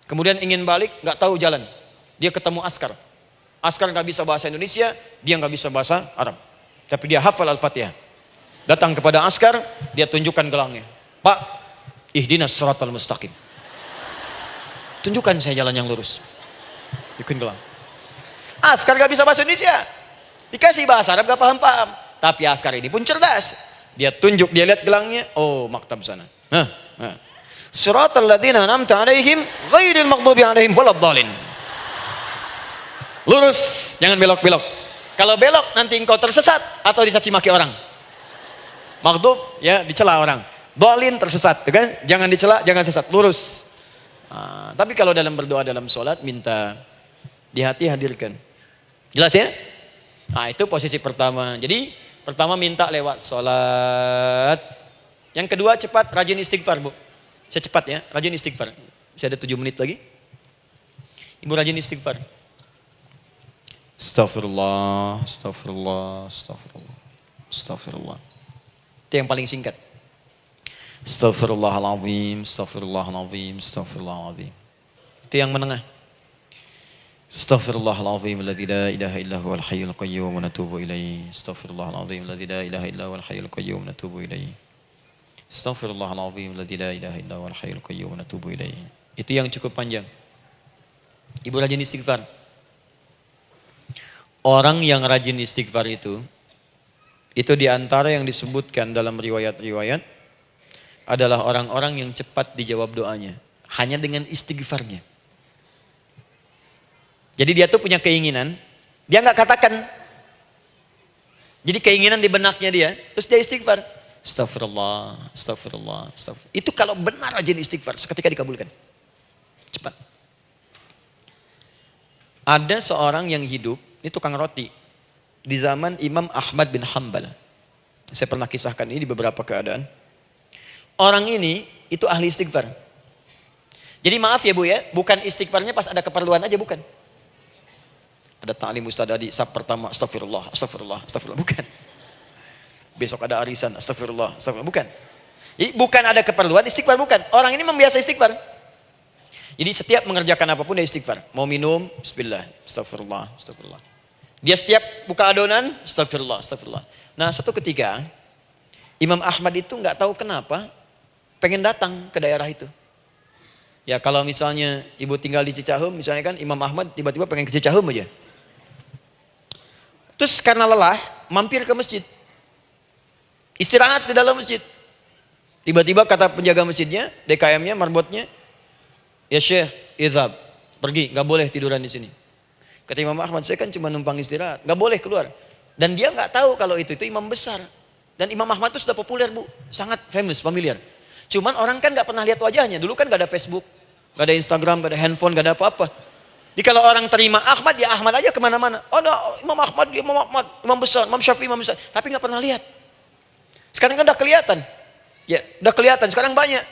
Kemudian ingin balik, nggak tahu jalan. Dia ketemu askar. Askar nggak bisa bahasa Indonesia, dia nggak bisa bahasa Arab. Tapi dia hafal Al-Fatihah. Datang kepada askar, dia tunjukkan gelangnya. Pak, ihdinas siratal mustaqim. Tunjukkan saya jalan yang lurus. Bikin gelang. Askar nggak bisa bahasa Indonesia. Dikasih bahasa Arab nggak paham-paham. Tapi askar ini pun cerdas. Dia tunjuk, dia lihat gelangnya. Oh, maktab sana. Siratal ladzina an'amta alaihim ghairil maghdubi alaihim waladdallin. Lurus, jangan belok-belok. Kalau belok nanti engkau tersesat atau dicaci maki orang. Maghdub ya dicela orang. Dhalin tersesat, kan? Jangan dicela, jangan sesat, lurus. Tapi kalau dalam berdoa dalam sholat minta di hati hadirkan. Jelas ya? Itu posisi pertama. Jadi pertama minta lewat sholat. Yang kedua cepat rajin istighfar, Bu. Saya cepat ya, rajin istighfar. Saya ada 7 menit lagi. Ibu rajin istighfar. Astagfirullah, astagfirullah, astagfirullah, astagfirullah. Itu yang paling singkat. Astagfirullahaladzim, astagfirullahaladzim, astagfirullahaladzim. Itu yang menengah. Astaghfirullahaladzim alladzi la ilaha illa huwal hayyul qayyum wa natubu ilaihi. Astaghfirullahaladzim alladzi la ilaha illa huwal hayyul qayyum wa natubu ilaihi. Astaghfirullahaladzim alladzi la ilaha illa huwal hayyul qayyum wa natubu ilaihi. Itu yang cukup panjang. Ibu rajin istighfar. Orang yang rajin istighfar itu diantara yang disebutkan dalam riwayat-riwayat adalah orang-orang yang cepat dijawab doanya. Hanya dengan istighfarnya. Jadi dia tuh punya keinginan, dia nggak katakan. Jadi keinginan di benaknya dia, terus dia istighfar. Astagfirullah, astagfirullah, astagfirullah. Itu kalau benar rajin istighfar, seketika dikabulkan. Cepat. Ada seorang yang hidup, ini tukang roti. Di zaman Imam Ahmad bin Hanbal. Saya pernah kisahkan ini di beberapa keadaan. Orang ini, itu ahli istighfar. Jadi maaf ya Bu ya, bukan istighfarnya pas ada keperluan aja, bukan. Ada ta'lim Ustaz Adi, sab pertama, astagfirullah, astagfirullah, astagfirullah, bukan. Besok ada arisan, astagfirullah, astagfirullah, bukan. Jadi bukan ada keperluan, istighfar bukan. Orang ini membiasa istighfar. Jadi setiap mengerjakan apapun dia istighfar. Mau minum, bismillah, astagfirullah, astagfirullah. Dia setiap buka adonan, astagfirullah, astagfirullah. Nah satu ketika, Imam Ahmad itu nggak tahu kenapa, pengen datang ke daerah itu. Ya kalau misalnya ibu tinggal di Cicahem, misalnya kan Imam Ahmad tiba-tiba pengen ke Cicahem aja. Terus karena lelah, mampir ke masjid. Istirahat di dalam masjid. Tiba-tiba kata penjaga masjidnya, DKM-nya, marbotnya, ya Syekh, idhab, pergi, nggak boleh tiduran di sini. Kata Imam Ahmad, saya kan cuma numpang istirahat, nggak boleh keluar. Dan dia nggak tahu kalau itu imam besar. Dan Imam Ahmad itu sudah populer Bu, sangat famous, familiar. Cuman orang kan nggak pernah lihat wajahnya. Dulu kan nggak ada Facebook, nggak ada Instagram, nggak ada handphone, nggak ada apa-apa. Jadi kalau orang terima Ahmad, ya Ahmad aja kemana-mana. Oh, no, Imam Ahmad, Imam Ahmad, Imam besar, Imam Syafi'i, Imam besar. Tapi nggak pernah lihat. Sekarang kan udah kelihatan. Ya, udah kelihatan. Sekarang banyak.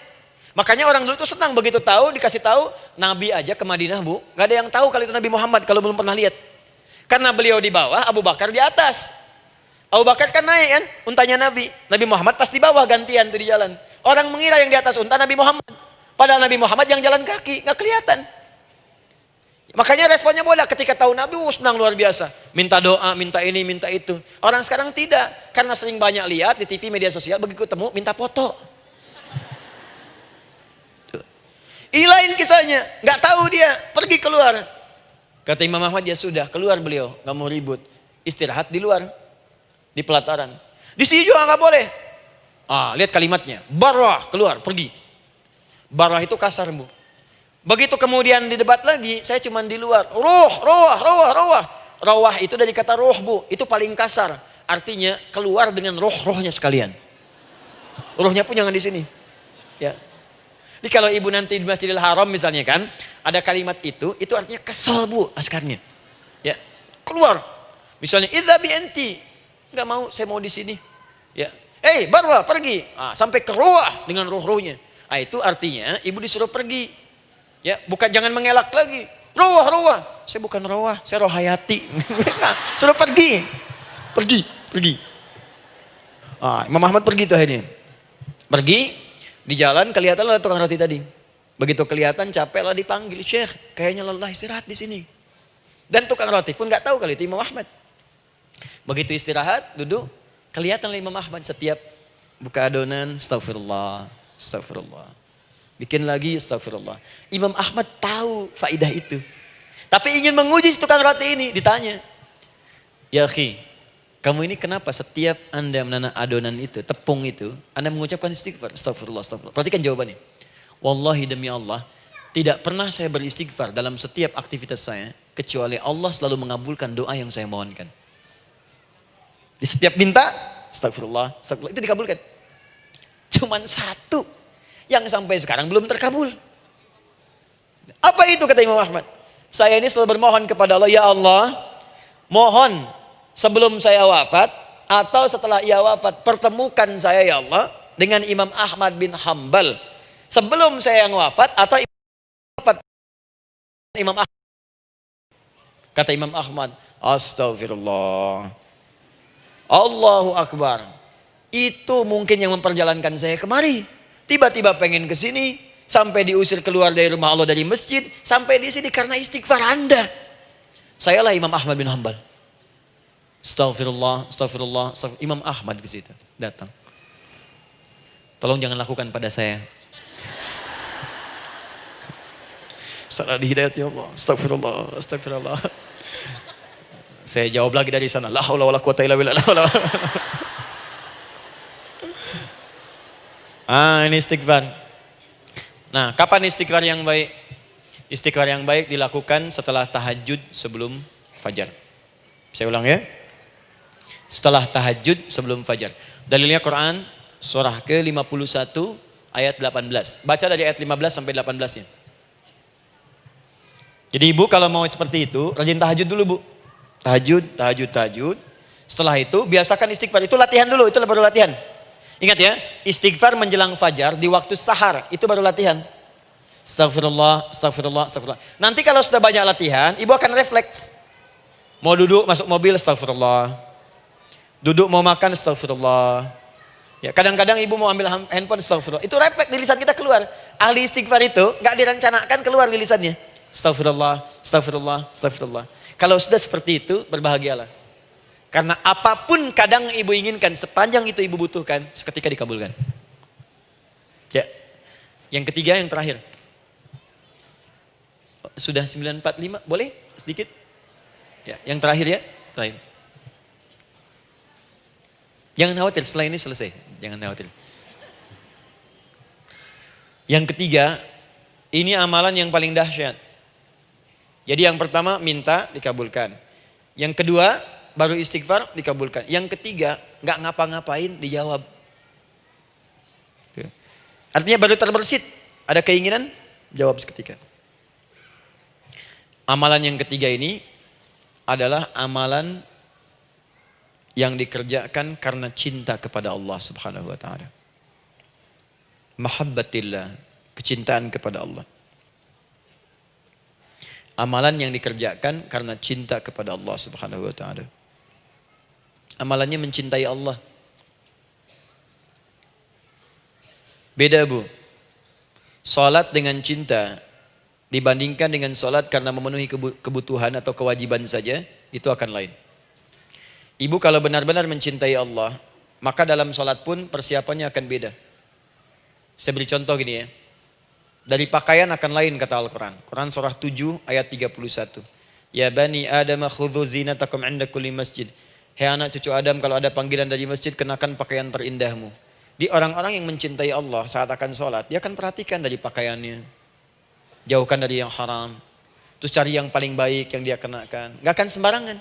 Makanya orang dulu tuh senang begitu tahu, dikasih tahu, Nabi aja ke Madinah Bu, nggak ada yang tahu kalau itu Nabi Muhammad kalau belum pernah lihat. Karena beliau di bawah, Abu Bakar di atas. Abu Bakar kan naik kan, untanya Nabi. Nabi Muhammad pas di bawah gantian tuh di jalan. Orang mengira yang di atas unta Nabi Muhammad. Padahal Nabi Muhammad yang jalan kaki, nggak kelihatan. Makanya responnya bola ketika tahu Nabi, senang luar biasa. Minta doa, minta ini, minta itu. Orang sekarang tidak. Karena sering banyak lihat di TV, media sosial, begitu ketemu, minta foto. Ini lain kisahnya. Nggak tahu dia, pergi keluar. Kata Imam Ahmad, ya sudah, keluar beliau. Nggak mau ribut. Istirahat di luar. Di pelataran. Di sini juga nggak boleh. Lihat kalimatnya. Barah, keluar, pergi. Barah itu kasar Bu. Begitu kemudian didebat lagi, saya cuma di luar. Rawah itu dari kata roh Bu, itu paling kasar. Artinya keluar dengan roh-rohnya sekalian. Rohnya pun jangan di sini. Ya. Jadi kalau ibu nanti di Masjidil Haram misalnya kan, ada kalimat itu artinya kesel bu askarnya. Ya, keluar. Misalnya, idhabi enti. Enggak mau, saya mau di sini. Ya, Barwa, pergi. Sampai ke ruah dengan ruh-ruhnya. Itu artinya ibu disuruh pergi. Ya, bukan jangan mengelak lagi. Ruah. Saya bukan ruah, saya rohayati. Suruh pergi. Pergi. Imam Ahmad pergi tuh akhirnya. Pergi, di jalan kelihatan lah tukang roti tadi. Begitu kelihatan capek lah dipanggil, Syekh, kayaknya lelah istirahat di sini. Dan tukang roti pun nggak tahu kali itu Imam Ahmad. Begitu istirahat, duduk, kelihatan lah Imam Ahmad setiap buka adonan, astagfirullah. Bikin lagi, astagfirullah. Imam Ahmad tahu faidah itu. Tapi ingin menguji si tukang roti ini, ditanya. Ya akhi, kamu ini kenapa setiap Anda menanam adonan itu, tepung itu, Anda mengucapkan istighfar, astagfirullah. Perhatikan jawabannya. Wallahi demi Allah, tidak pernah saya beristighfar dalam setiap aktivitas saya, kecuali Allah selalu mengabulkan doa yang saya mohonkan. Di setiap minta, astagfirullah, itu dikabulkan. Cuman satu yang sampai sekarang belum terkabul. Apa itu kata Imam Ahmad? Saya ini selalu bermohon kepada Allah, ya Allah, mohon sebelum saya wafat atau setelah ia wafat, pertemukan saya ya Allah dengan Imam Ahmad bin Hambal. Sebelum saya yang wafat atau wafat Imam Ahmad. Kata Imam Ahmad, astagfirullah. Allahu Akbar. Itu mungkin yang memperjalankan saya kemari. Tiba-tiba pengen ke sini, sampai diusir keluar dari rumah Allah dari masjid, sampai di sini karena istighfar Anda. Sayalah Imam Ahmad bin Hambal. Astagfirullah. Imam Ahmad ke situ datang. Tolong jangan lakukan pada saya. Salah di hidayat ya Allah. Astagfirullah. Saya jawab lagi dari sana. La haula wala quwata illa billah. Ini istighfar. Nah, kapan istighfar yang baik? Istighfar yang baik dilakukan setelah tahajud sebelum fajar. Saya ulang ya. Setelah tahajud sebelum fajar. Dalilnya Quran surah ke-51 ayat 18. Baca dari ayat 15 sampai 18-nya. Jadi ibu kalau mau seperti itu, rajin tahajud dulu bu. Tahajud. Setelah itu biasakan istighfar. Itu latihan dulu, itu baru latihan. Ingat ya, istighfar menjelang fajar di waktu sahar, itu baru latihan. Astagfirullah. Nanti kalau sudah banyak latihan, ibu akan refleks. Mau duduk masuk mobil, astagfirullah. Duduk mau makan, astagfirullah. Ya, kadang-kadang ibu mau ambil handphone, astagfirullah. Itu refleks di lisan kita keluar. Ahli istighfar itu nggak direncanakan keluar di lisannya. Astagfirullah. Kalau sudah seperti itu, berbahagialah. Karena apapun kadang ibu inginkan, sepanjang itu ibu butuhkan, seketika dikabulkan. Ya. Yang ketiga, yang terakhir. Sudah 9:45, boleh sedikit? Ya, yang terakhir ya, terakhir. Jangan khawatir, setelah ini selesai. Jangan khawatir. Yang ketiga, ini amalan yang paling dahsyat. Jadi yang pertama minta dikabulkan. Yang kedua baru istighfar dikabulkan. Yang ketiga nggak ngapa-ngapain dijawab. Artinya baru terbersit. Ada keinginan jawab seketika. Amalan yang ketiga ini adalah amalan yang dikerjakan karena cinta kepada Allah Subhanahu wa taala. Mahabbatillah, kecintaan kepada Allah. Amalan yang dikerjakan karena cinta kepada Allah Subhanahu wa taala. Amalannya mencintai Allah. Beda bu. Salat dengan cinta dibandingkan dengan salat karena memenuhi kebutuhan atau kewajiban saja, itu akan lain. Ibu kalau benar-benar mencintai Allah, maka dalam salat pun persiapannya akan beda. Saya beri contoh gini ya. Dari pakaian akan lain kata Al-Quran. Quran surah 7 ayat 31. Ya bani Adam khudhu zinatakum inda kulli masjid. Hei anak cucu Adam, kalau ada panggilan dari masjid, kenakan pakaian terindahmu. Di orang-orang yang mencintai Allah saat akan sholat, dia akan perhatikan dari pakaiannya. Jauhkan dari yang haram. Terus cari yang paling baik yang dia kenakan. Gak akan sembarangan.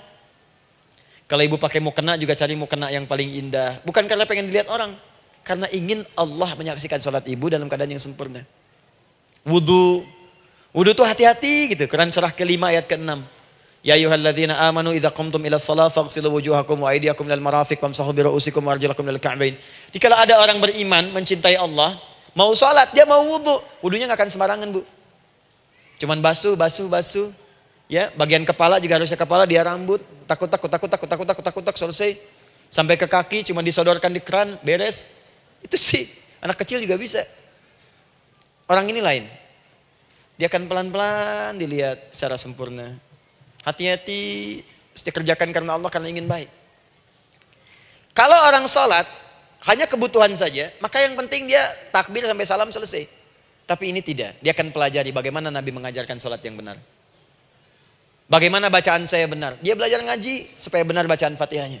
Kalau ibu pakai mukena juga cari mukena yang paling indah. Bukan karena pengen dilihat orang. Karena ingin Allah menyaksikan sholat ibu dalam keadaan yang sempurna. Wudu. Wudu itu hati-hati gitu. Quran surah ke-5 ayat ke-6. Ya ayyuhalladzina amanu idza qumtum ila shalah faghsilu wujuhakum wa aydiyakum ilal marafiq wamsahu bi ru'usikum wa arjulakum ilal ka'bain. Dikala ada orang beriman mencintai Allah, mau salat, dia mau wudu, wudunya enggak akan sembarangan, Bu. Cuman basuh. Ya, bagian kepala juga harusnya kepala, dia rambut, takut selesai. Sampai ke kaki cuma disodorkan di keran, beres. Itu sih, anak kecil juga bisa. Orang ini lain. Dia akan pelan-pelan dilihat secara sempurna. Hati-hati, kerjakan karena Allah, karena ingin baik. Kalau orang sholat, hanya kebutuhan saja, maka yang penting dia takbir sampai salam selesai. Tapi ini tidak, dia akan pelajari bagaimana Nabi mengajarkan sholat yang benar. Bagaimana bacaan saya benar. Dia belajar ngaji supaya benar bacaan Fatihahnya.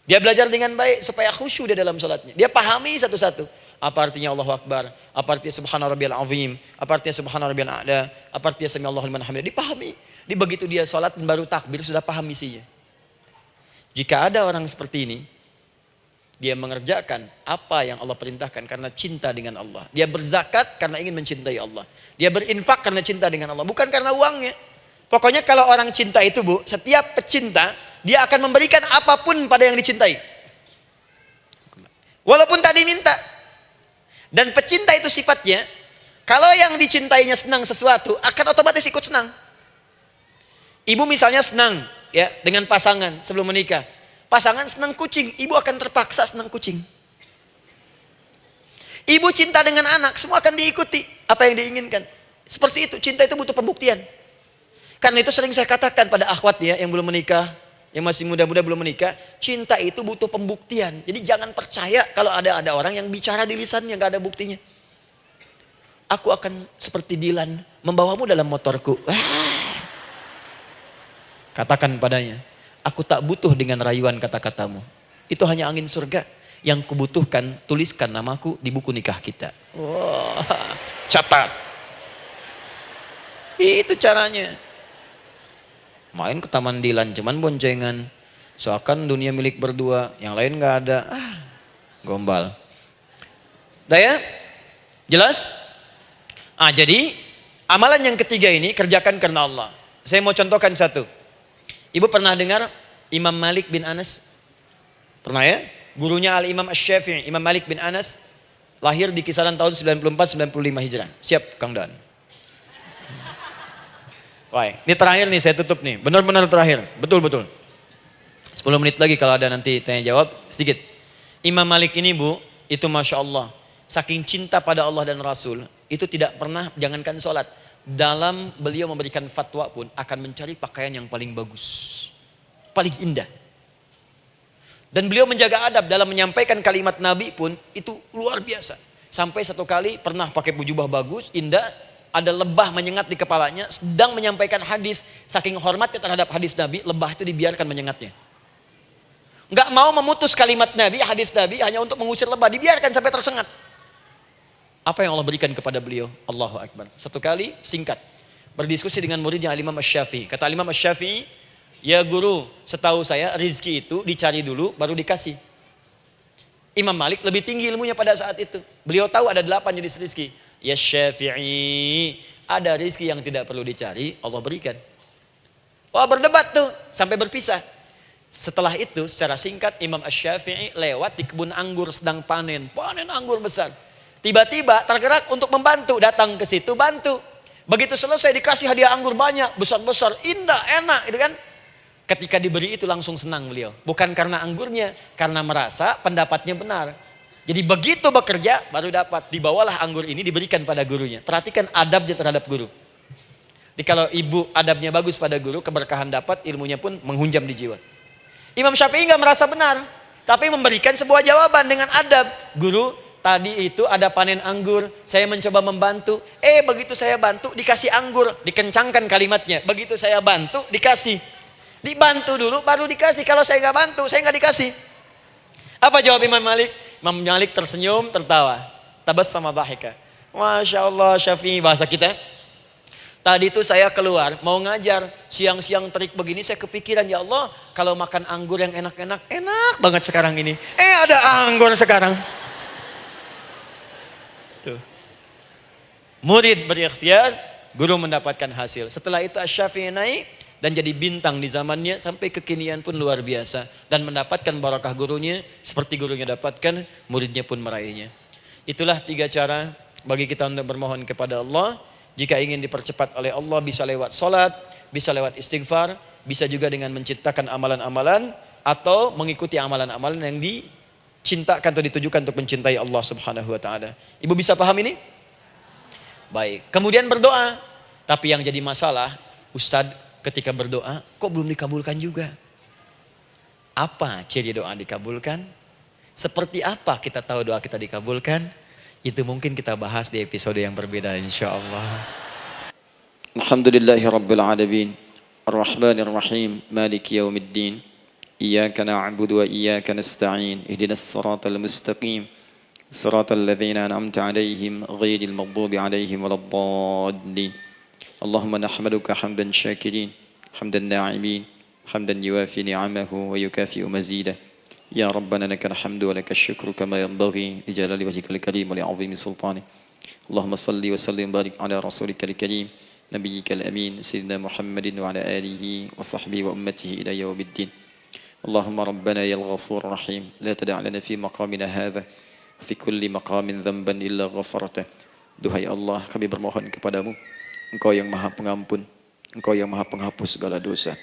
Dia belajar dengan baik supaya khusyuk di dalam sholatnya. Dia pahami satu-satu. Apa artinya Allahu Akbar? Apa artinya Subhana Rabbiyal Azim? Apa artinya Subhana Rabbiyal A'la? Apa artinya Sami Allahu liman hamidah? Dipahami. Begitu dia sholat dan baru takbir sudah paham isinya. Jika ada orang seperti ini, dia mengerjakan apa yang Allah perintahkan karena cinta dengan Allah. Dia berzakat karena ingin mencintai Allah. Dia berinfak karena cinta dengan Allah, bukan karena uangnya. Pokoknya kalau orang cinta itu, Bu, setiap pecinta, dia akan memberikan apapun pada yang dicintai. Walaupun tadi minta. Dan pecinta itu sifatnya, kalau yang dicintainya senang sesuatu, akan otomatis ikut senang. Ibu misalnya senang ya dengan pasangan sebelum menikah. Pasangan senang kucing, ibu akan terpaksa senang kucing. Ibu cinta dengan anak, semua akan diikuti apa yang diinginkan. Seperti itu, cinta itu butuh pembuktian. Karena itu sering saya katakan pada akhwat ya yang belum menikah, yang masih muda-muda belum menikah, cinta itu butuh pembuktian. Jadi jangan percaya kalau ada orang yang bicara di lisannya nggak ada buktinya. Aku akan seperti Dilan membawamu dalam motorku. Katakan padanya, aku tak butuh dengan rayuan kata-katamu. Itu hanya angin surga. Yang kubutuhkan, tuliskan namaku di buku nikah kita. Wah, catat. Itu caranya. Main ke Taman Dilan, cuman boncengan. Seakan dunia milik berdua, yang lain nggak ada. Gombal. Udah ya? Jelas? Jadi amalan yang ketiga ini kerjakan karena Allah. Saya mau contohkan satu. Ibu pernah dengar Imam Malik bin Anas? Pernah ya? Gurunya Al-Imam Asy-Syafi'i, Imam Malik bin Anas, lahir di kisaran tahun 94-95 Hijrah. Siap, Kang Dan. Baik, ini terakhir nih, saya tutup nih. Benar-benar terakhir, betul-betul. 10 menit lagi kalau ada nanti tanya jawab, sedikit. Imam Malik ini, Bu, itu Masya Allah. Saking cinta pada Allah dan Rasul, itu tidak pernah, jangankan sholat. Dalam beliau memberikan fatwa pun, akan mencari pakaian yang paling bagus. Paling indah. Dan beliau menjaga adab dalam menyampaikan kalimat Nabi pun, itu luar biasa. Sampai satu kali pernah pakai jubah bagus, indah, ada lebah menyengat di kepalanya, sedang menyampaikan hadis, saking hormatnya terhadap hadis Nabi, lebah itu dibiarkan menyengatnya. Nggak mau memutus kalimat Nabi, hadis Nabi, hanya untuk mengusir lebah, dibiarkan sampai tersengat. Apa yang Allah berikan kepada beliau? Allahu Akbar. Satu kali, singkat, berdiskusi dengan muridnya Al-Imam Asy-Syafi'i. Kata Al-Imam Asy-Syafi'i, ya guru, setahu saya rizki itu dicari dulu, baru dikasih. Imam Malik lebih tinggi ilmunya pada saat itu. Beliau tahu ada 8 jenis rizki. Ya Syafi'i, ada rizki yang tidak perlu dicari, Allah berikan. Wah, berdebat tuh, sampai berpisah. Setelah itu, secara singkat, Imam Asy-Syafi'i lewat di kebun anggur sedang panen anggur besar. Tiba-tiba tergerak untuk membantu, datang ke situ bantu. Begitu selesai dikasih hadiah anggur banyak, besar-besar, indah, enak, gitu kan. Ketika diberi itu langsung senang beliau. Bukan karena anggurnya, karena merasa pendapatnya benar. Jadi begitu bekerja baru dapat, dibawalah anggur ini diberikan pada gurunya. Perhatikan adabnya terhadap guru. Jadi kalau ibu adabnya bagus pada guru, keberkahan dapat, ilmunya pun menghunjam di jiwa. Imam Syafi'i nggak merasa benar, tapi memberikan sebuah jawaban dengan adab. Guru, tadi itu ada panen anggur, saya mencoba membantu. Begitu saya bantu dikasih anggur, dikencangkan kalimatnya. Begitu saya bantu dikasih. Dibantu dulu baru dikasih, kalau saya nggak bantu saya nggak dikasih. Apa jawab Imam Malik? Imam Malik tersenyum, tertawa. Tabassama dhahika. Masya Allah, Syafi'i, bahasa kita. Tadi itu saya keluar, mau ngajar. Siang-siang terik begini, saya kepikiran, ya Allah, kalau makan anggur yang enak-enak, enak banget sekarang ini. Ada anggur sekarang. Tuh. Murid berikhtiar, guru mendapatkan hasil. Setelah itu Asy-Syafi'i naik dan jadi bintang di zamannya sampai kekinian pun luar biasa. Dan mendapatkan barakah gurunya seperti gurunya dapatkan, muridnya pun meraihnya. Itulah 3 cara bagi kita untuk bermohon kepada Allah. Jika ingin dipercepat oleh Allah bisa lewat salat, bisa lewat istighfar, bisa juga dengan menciptakan amalan-amalan atau mengikuti amalan-amalan yang dicintakan atau ditujukan untuk mencintai Allah Subhanahu wa taala. Ibu bisa paham ini? Baik. Kemudian berdoa. Tapi yang jadi masalah, Ustadz ketika berdoa kok belum dikabulkan juga? Apa ciri doa dikabulkan? Seperti apa kita tahu doa kita dikabulkan? Itu mungkin kita bahas di episode yang berbeda insyaallah. Alhamdulillahi Rabbil Alamin Ar-Rahmanir Rahim Maliki Yawmiddin Iyyaka na'budu wa iyyaka nasta'in Ihdinas siratal mustaqim Siratal ladzina an'amta 'alaihim ghairil maghdubi 'alaihim waladdallin Allahumma nahmaduka hamdan syakirin hamdan na'imin hamdan yuwafi ni'amahu wa yukafi'u mazidah Ya Rabbana lakal hamdu wa lakal syukru kama yanbaghi li jalali wajhikal karim wa li 'azimi sultanik Allahumma salli wa sallim barik ala rasulikal karim نبيك الأمين سيدنا محمد وعلى آله وصحبه وأمته إلى يوم الدين اللهم ربنا يا الغفور الرحيم لا تدع لنا في مقامنا هذا في كل مقام ذنبا إلا غفرته Duhai Allah, kami bermohon kepadamu, Engkau yang maha pengampun, Engkau yang maha penghapus segala dosa.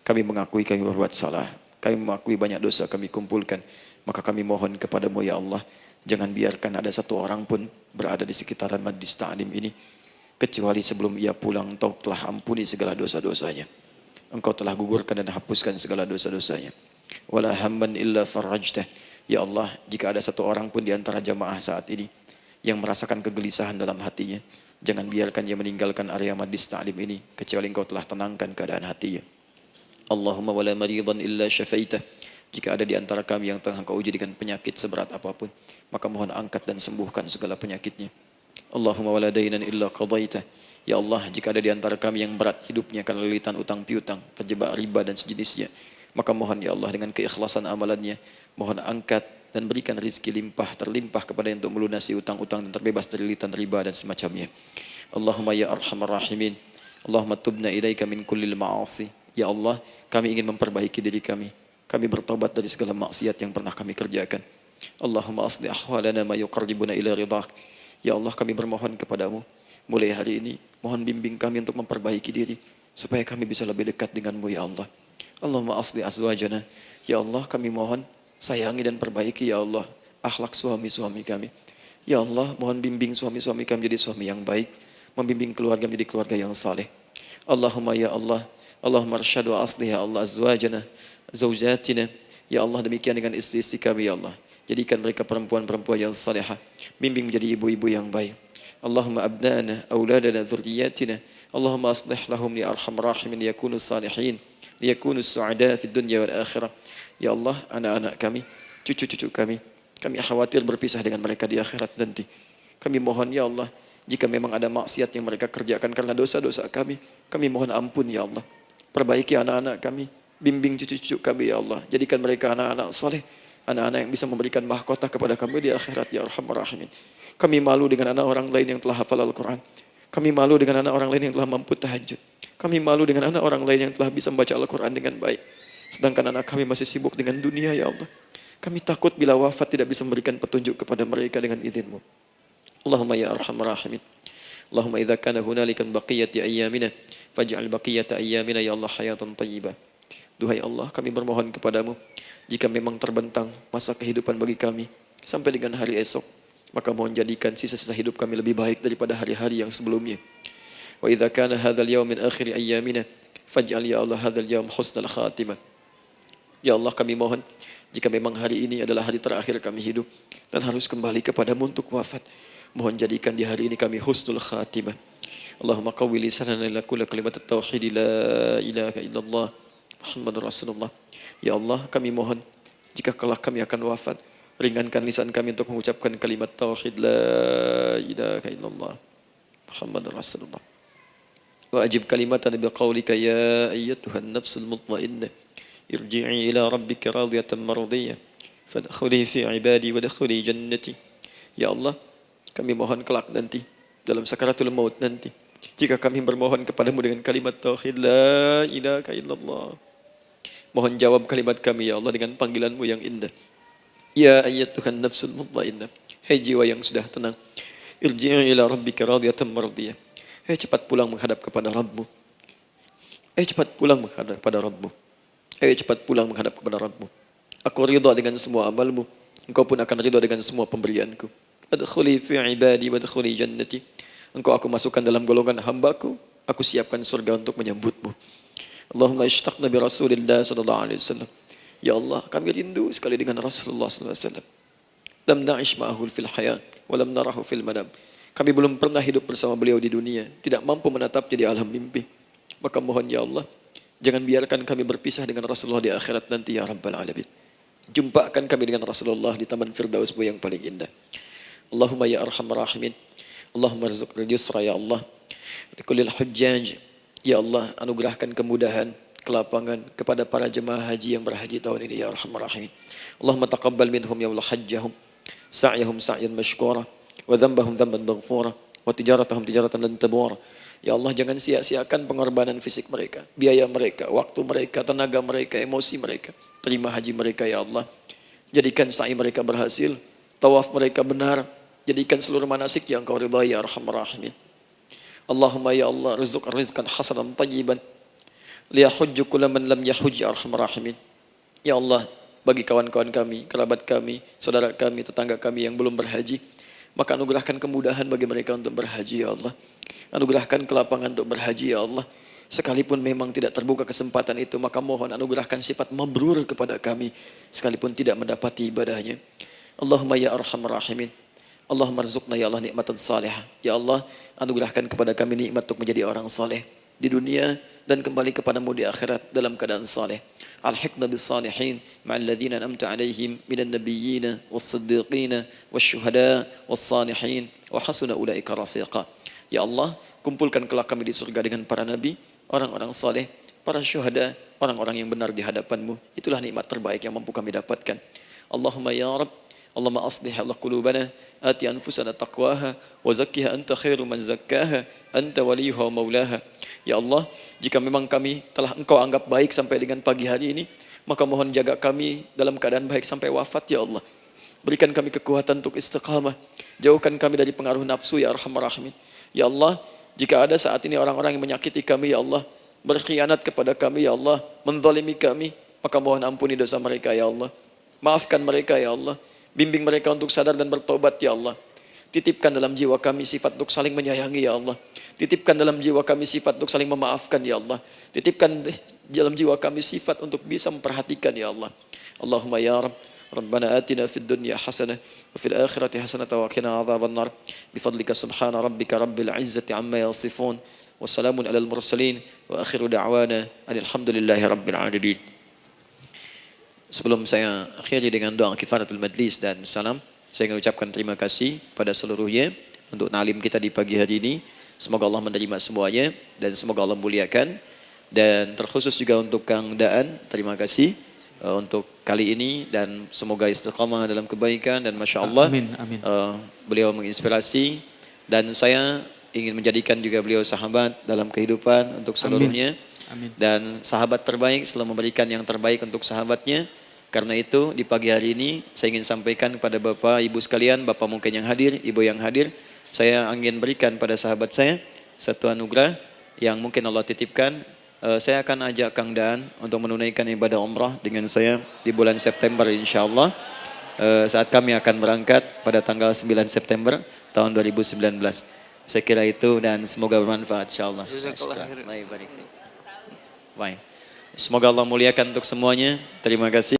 Kami mengakui kami berbuat salah, kami mengakui banyak dosa kami kumpulkan, maka kami mohon kepadamu ya Allah, jangan biarkan ada satu orang pun berada di sekitaran majlis ta'lim ini kecuali sebelum ia pulang Engkau telah ampuni segala dosa-dosanya. Engkau telah gugurkan dan hapuskan segala dosa-dosanya. Wala hamman illa farajtah. Ya Allah, jika ada satu orang pun di antara jamaah saat ini yang merasakan kegelisahan dalam hatinya, jangan biarkan dia meninggalkan area majlis ta'lim ini kecuali Engkau telah tenangkan keadaan hatinya. Allahumma wala maridan illa syafaitah. Jika ada di antara kami yang tengah Engkau uji dengan penyakit seberat apapun, maka mohon angkat dan sembuhkan segala penyakitnya. Allahumma wala dainan illa qadaitah. Ya Allah, jika ada di antara kami yang berat hidupnya karena lilitan utang piutang, terjebak riba dan sejenisnya, maka mohon ya Allah dengan keikhlasan amalannya, mohon angkat dan berikan rizki limpah terlimpah kepada yang untuk melunasi utang-utang dan terbebas dari lilitan riba dan semacamnya. Allahumma ya arhamar rahimin. Allahumma tubna ilaika min kullil ma'asi. Ya Allah, kami ingin memperbaiki diri kami. Kami bertobat dari segala maksiat yang pernah kami kerjakan. Allahumma asli ahwalana ma yuqarribuna ila ridhak. Ya Allah, kami bermohon kepadamu, mulai hari ini, mohon bimbing kami untuk memperbaiki diri, supaya kami bisa lebih dekat denganmu ya Allah. Allahumma asli azwajana. Ya Allah, kami mohon, sayangi dan perbaiki ya Allah, akhlak suami-suami kami. Ya Allah, mohon bimbing suami-suami kami jadi suami yang baik, membimbing keluarga menjadi keluarga yang saleh. Allahumma ya Allah, Allahumma arsyad wa asli ya Allah azwajana, zawjatina. Ya Allah, demikian dengan istri-istri kami ya Allah. Jadikan mereka perempuan-perempuan yang salihah, bimbing menjadi ibu-ibu yang baik. Allahumma abnana, auladana, dzurriyyatina. Allahumma aslih lahum li arhamar rahimin yakunu salihin, liyakunu su'ada fid dunya wal akhirah. Ya Allah, anak-anak kami, cucu-cucu kami khawatir berpisah dengan mereka di akhirat nanti. Kami mohon ya Allah, jika memang ada maksiat yang mereka kerjakan karena dosa-dosa kami mohon ampun ya Allah. Perbaiki anak-anak kami, bimbing cucu-cucu kami ya Allah. Jadikan mereka anak-anak saleh, anak-anak yang bisa memberikan mahkota kepada kami di akhirat ya arhamar rahimin. Kami malu dengan anak orang lain yang telah hafal Al-Quran. Kami malu dengan anak orang lain yang telah mampu tahajud. Kami malu dengan anak orang lain yang telah bisa membaca Al-Quran dengan baik. Sedangkan anak kami masih sibuk dengan dunia ya Allah. Kami takut bila wafat tidak bisa memberikan petunjuk kepada mereka dengan izin-Mu. Allahumma ya arhamar rahimin. Allahumma idza kana hunalika baqiyati ayyamina faj'al baqiyata ayyamina ya Allah hayatan thayyibah. Duhai Allah, kami bermohon kepadamu, jika memang terbentang masa kehidupan bagi kami sampai dengan hari esok, maka mohon jadikan sisa-sisa hidup kami lebih baik daripada hari-hari yang sebelumnya. Wa idza kana hadzal yaum min akhir ayyamina faj'al ya Allah hadzal yaum husnal khatimah. Ya Allah, kami mohon, jika memang hari ini adalah hari terakhir kami hidup dan harus kembali kepadamu untuk wafat, mohon jadikan di hari ini kami husnul khatimah. Allahumma qawwi lisanana ila kulli kalimat at-tauhid la ilaha illallah Muhammadur Rasulullah. Ya Allah, kami mohon, jika kelak kami akan wafat, ringankan lisan kami untuk mengucapkan kalimat tauhid la ilaha illallah Muhammadur Rasulullah. Wa ajib kalimatan bi qaulika ya ayyatuhan nafsul mutmainnah irji'i ila rabbika radiyatan mardiyah fadkhuli fi ibadi wadkhuli jannati. Ya Allah, kami mohon kelak nanti dalam sakaratul maut nanti. Jika kami bermohon kepadamu dengan kalimat tauhid la ilaha illallah. Mohon jawab kalimat kami ya Allah dengan panggilanmu yang indah. Ya ayyatuhan nafsul mutmainnah. Hai jiwa yang sudah tenang. Irji'i ila rabbika radiyatan mardiyah. Hai cepat pulang menghadap kepada Rabbmu. Hai cepat pulang menghadap kepada Rabbmu. Hai cepat pulang menghadap kepada Rabbmu. Aku ridha dengan semua amalmu. Engkau pun akan ridha dengan semua pemberianku. Adkhuli fi ibadi wadkhuli jannati. Engkau aku masukkan dalam golongan hambaku. Aku siapkan surga untuk menyambutmu. Allahumma ishtaqna bi Rasulillah sallallahu alaihi wasallam. Ya Allah, kami rindu sekali dengan Rasulullah sallallahu alaihi wasallam. Lam na'ish ma'ahu fil hayat wa lam narahu fil manam. Kami belum pernah hidup bersama beliau di dunia, tidak mampu menatapnya di alam mimpi. Maka mohon ya Allah, jangan biarkan kami berpisah dengan Rasulullah di akhirat nanti ya Rabbal Alamin. Jumpakan kami dengan Rasulullah di Taman Firdausmu yang paling indah. Allahumma ya arhamar rahimin. Allahumma rizqna yusra ya Allah. Likulil hujjaj. Ya Allah, anugerahkan kemudahan, kelapangan kepada para jemaah haji yang berhaji tahun ini ya arhamar rahimin. Allahumma taqabbal minhum ya Allah hajjahum, sa'yahum sa'yan mashkura, wa dhanbahum dhanban maghfura, wa tijaratahum tijaratan lan tabur. Ya Allah, jangan sia-siakan pengorbanan fisik mereka, biaya mereka, waktu mereka, tenaga mereka, emosi mereka. Terima haji mereka ya Allah. Jadikan sa'i mereka berhasil, tawaf mereka benar. Jadikan seluruh manasik yang Kau ridhai ya arhamar rahimin. Allahumma ya Allah, rizq rizqan hasanan tayyiban liyahujju kulla man lam yahujj ya arhamar rahimin. Ya Allah, bagi kawan-kawan kami, kerabat kami, saudara kami, tetangga kami yang belum berhaji, maka anugerahkan kemudahan bagi mereka untuk berhaji ya Allah. Anugerahkan kelapangan untuk berhaji ya Allah. Sekalipun memang tidak terbuka kesempatan itu, maka mohon anugerahkan sifat mabrur kepada kami sekalipun tidak mendapati ibadahnya. Allahumma ya arhamar rahimin. Allahumma rizqna ya Allah nikmatan salihah. Ya Allah, anugerahkan kepada kami nikmat untuk menjadi orang saleh di dunia dan kembali kepadamu di akhirat dalam keadaan saleh. Alhiqna bis salihin ma'al ladzina an'amta 'alaihim minan nabiyyin was-siddiqin wasyuhada was-salihin wa hasuna ulaika rafiqa. Ya Allah, kumpulkan kelak kami di surga dengan para nabi, orang-orang saleh, para syuhada, orang-orang yang benar di hadapan-Mu. Itulah nikmat terbaik yang mampu kami dapatkan. Allahumma ya Rabb, Allahumma aslih Allah qulubana, ati anfusana taqwaha, wa zakkiha anta khairu man zakkaha, anta waliyuha wa maulaha. Ya Allah, jika memang kami telah Engkau anggap baik sampai dengan pagi hari ini, maka mohon jaga kami dalam keadaan baik sampai wafat ya Allah. Berikan kami kekuatan untuk istiqamah, jauhkan kami dari pengaruh nafsu ya arhamar rahimin. Ya Allah, jika ada saat ini orang-orang yang menyakiti kami ya Allah, berkhianat kepada kami ya Allah, menzalimi kami, maka mohon ampuni dosa mereka ya Allah. Maafkan mereka ya Allah. Bimbing mereka untuk sadar dan bertobat ya Allah. Titipkan dalam jiwa kami sifat untuk saling menyayangi ya Allah. Titipkan dalam jiwa kami sifat untuk saling memaafkan ya Allah. Titipkan dalam jiwa kami sifat untuk bisa memperhatikan ya Allah. Allahumma ya Rabb, Rabbana atina fid dunya hasanah wa fil akhirati hasanah wa qina adzabannar. Bifadlika subhana rabbika rabbil izzati amma yasifun. Wassalamun alal mursalin wa akhiru da'wana alhamdulillahi rabbil alamin. Sebelum saya akhiri dengan doa kifaratul majlis dan salam, saya ingin ucapkan terima kasih pada seluruhnya untuk ta'lim kita di pagi hari ini. Semoga Allah menerima semuanya dan semoga Allah muliakan. Dan terkhusus juga untuk Kang Daan, terima kasih untuk kali ini dan semoga istiqamah dalam kebaikan dan Masya Allah amin, amin. Beliau menginspirasi dan saya ingin menjadikan juga beliau sahabat dalam kehidupan untuk seluruhnya. Amin. Dan sahabat terbaik selalu memberikan yang terbaik untuk sahabatnya. Karena itu di pagi hari ini saya ingin sampaikan kepada Bapak Ibu sekalian, Bapak mungkin yang hadir, Ibu yang hadir, saya ingin berikan pada sahabat saya satu anugerah yang mungkin Allah titipkan. Saya akan ajak Kang Daan untuk menunaikan ibadah umrah dengan saya di bulan September insyaAllah. Saat kami akan berangkat pada tanggal 9 September tahun 2019. Saya kira itu dan semoga bermanfaat insyaAllah. Baik. Semoga Allah muliakan untuk semuanya. Terima kasih.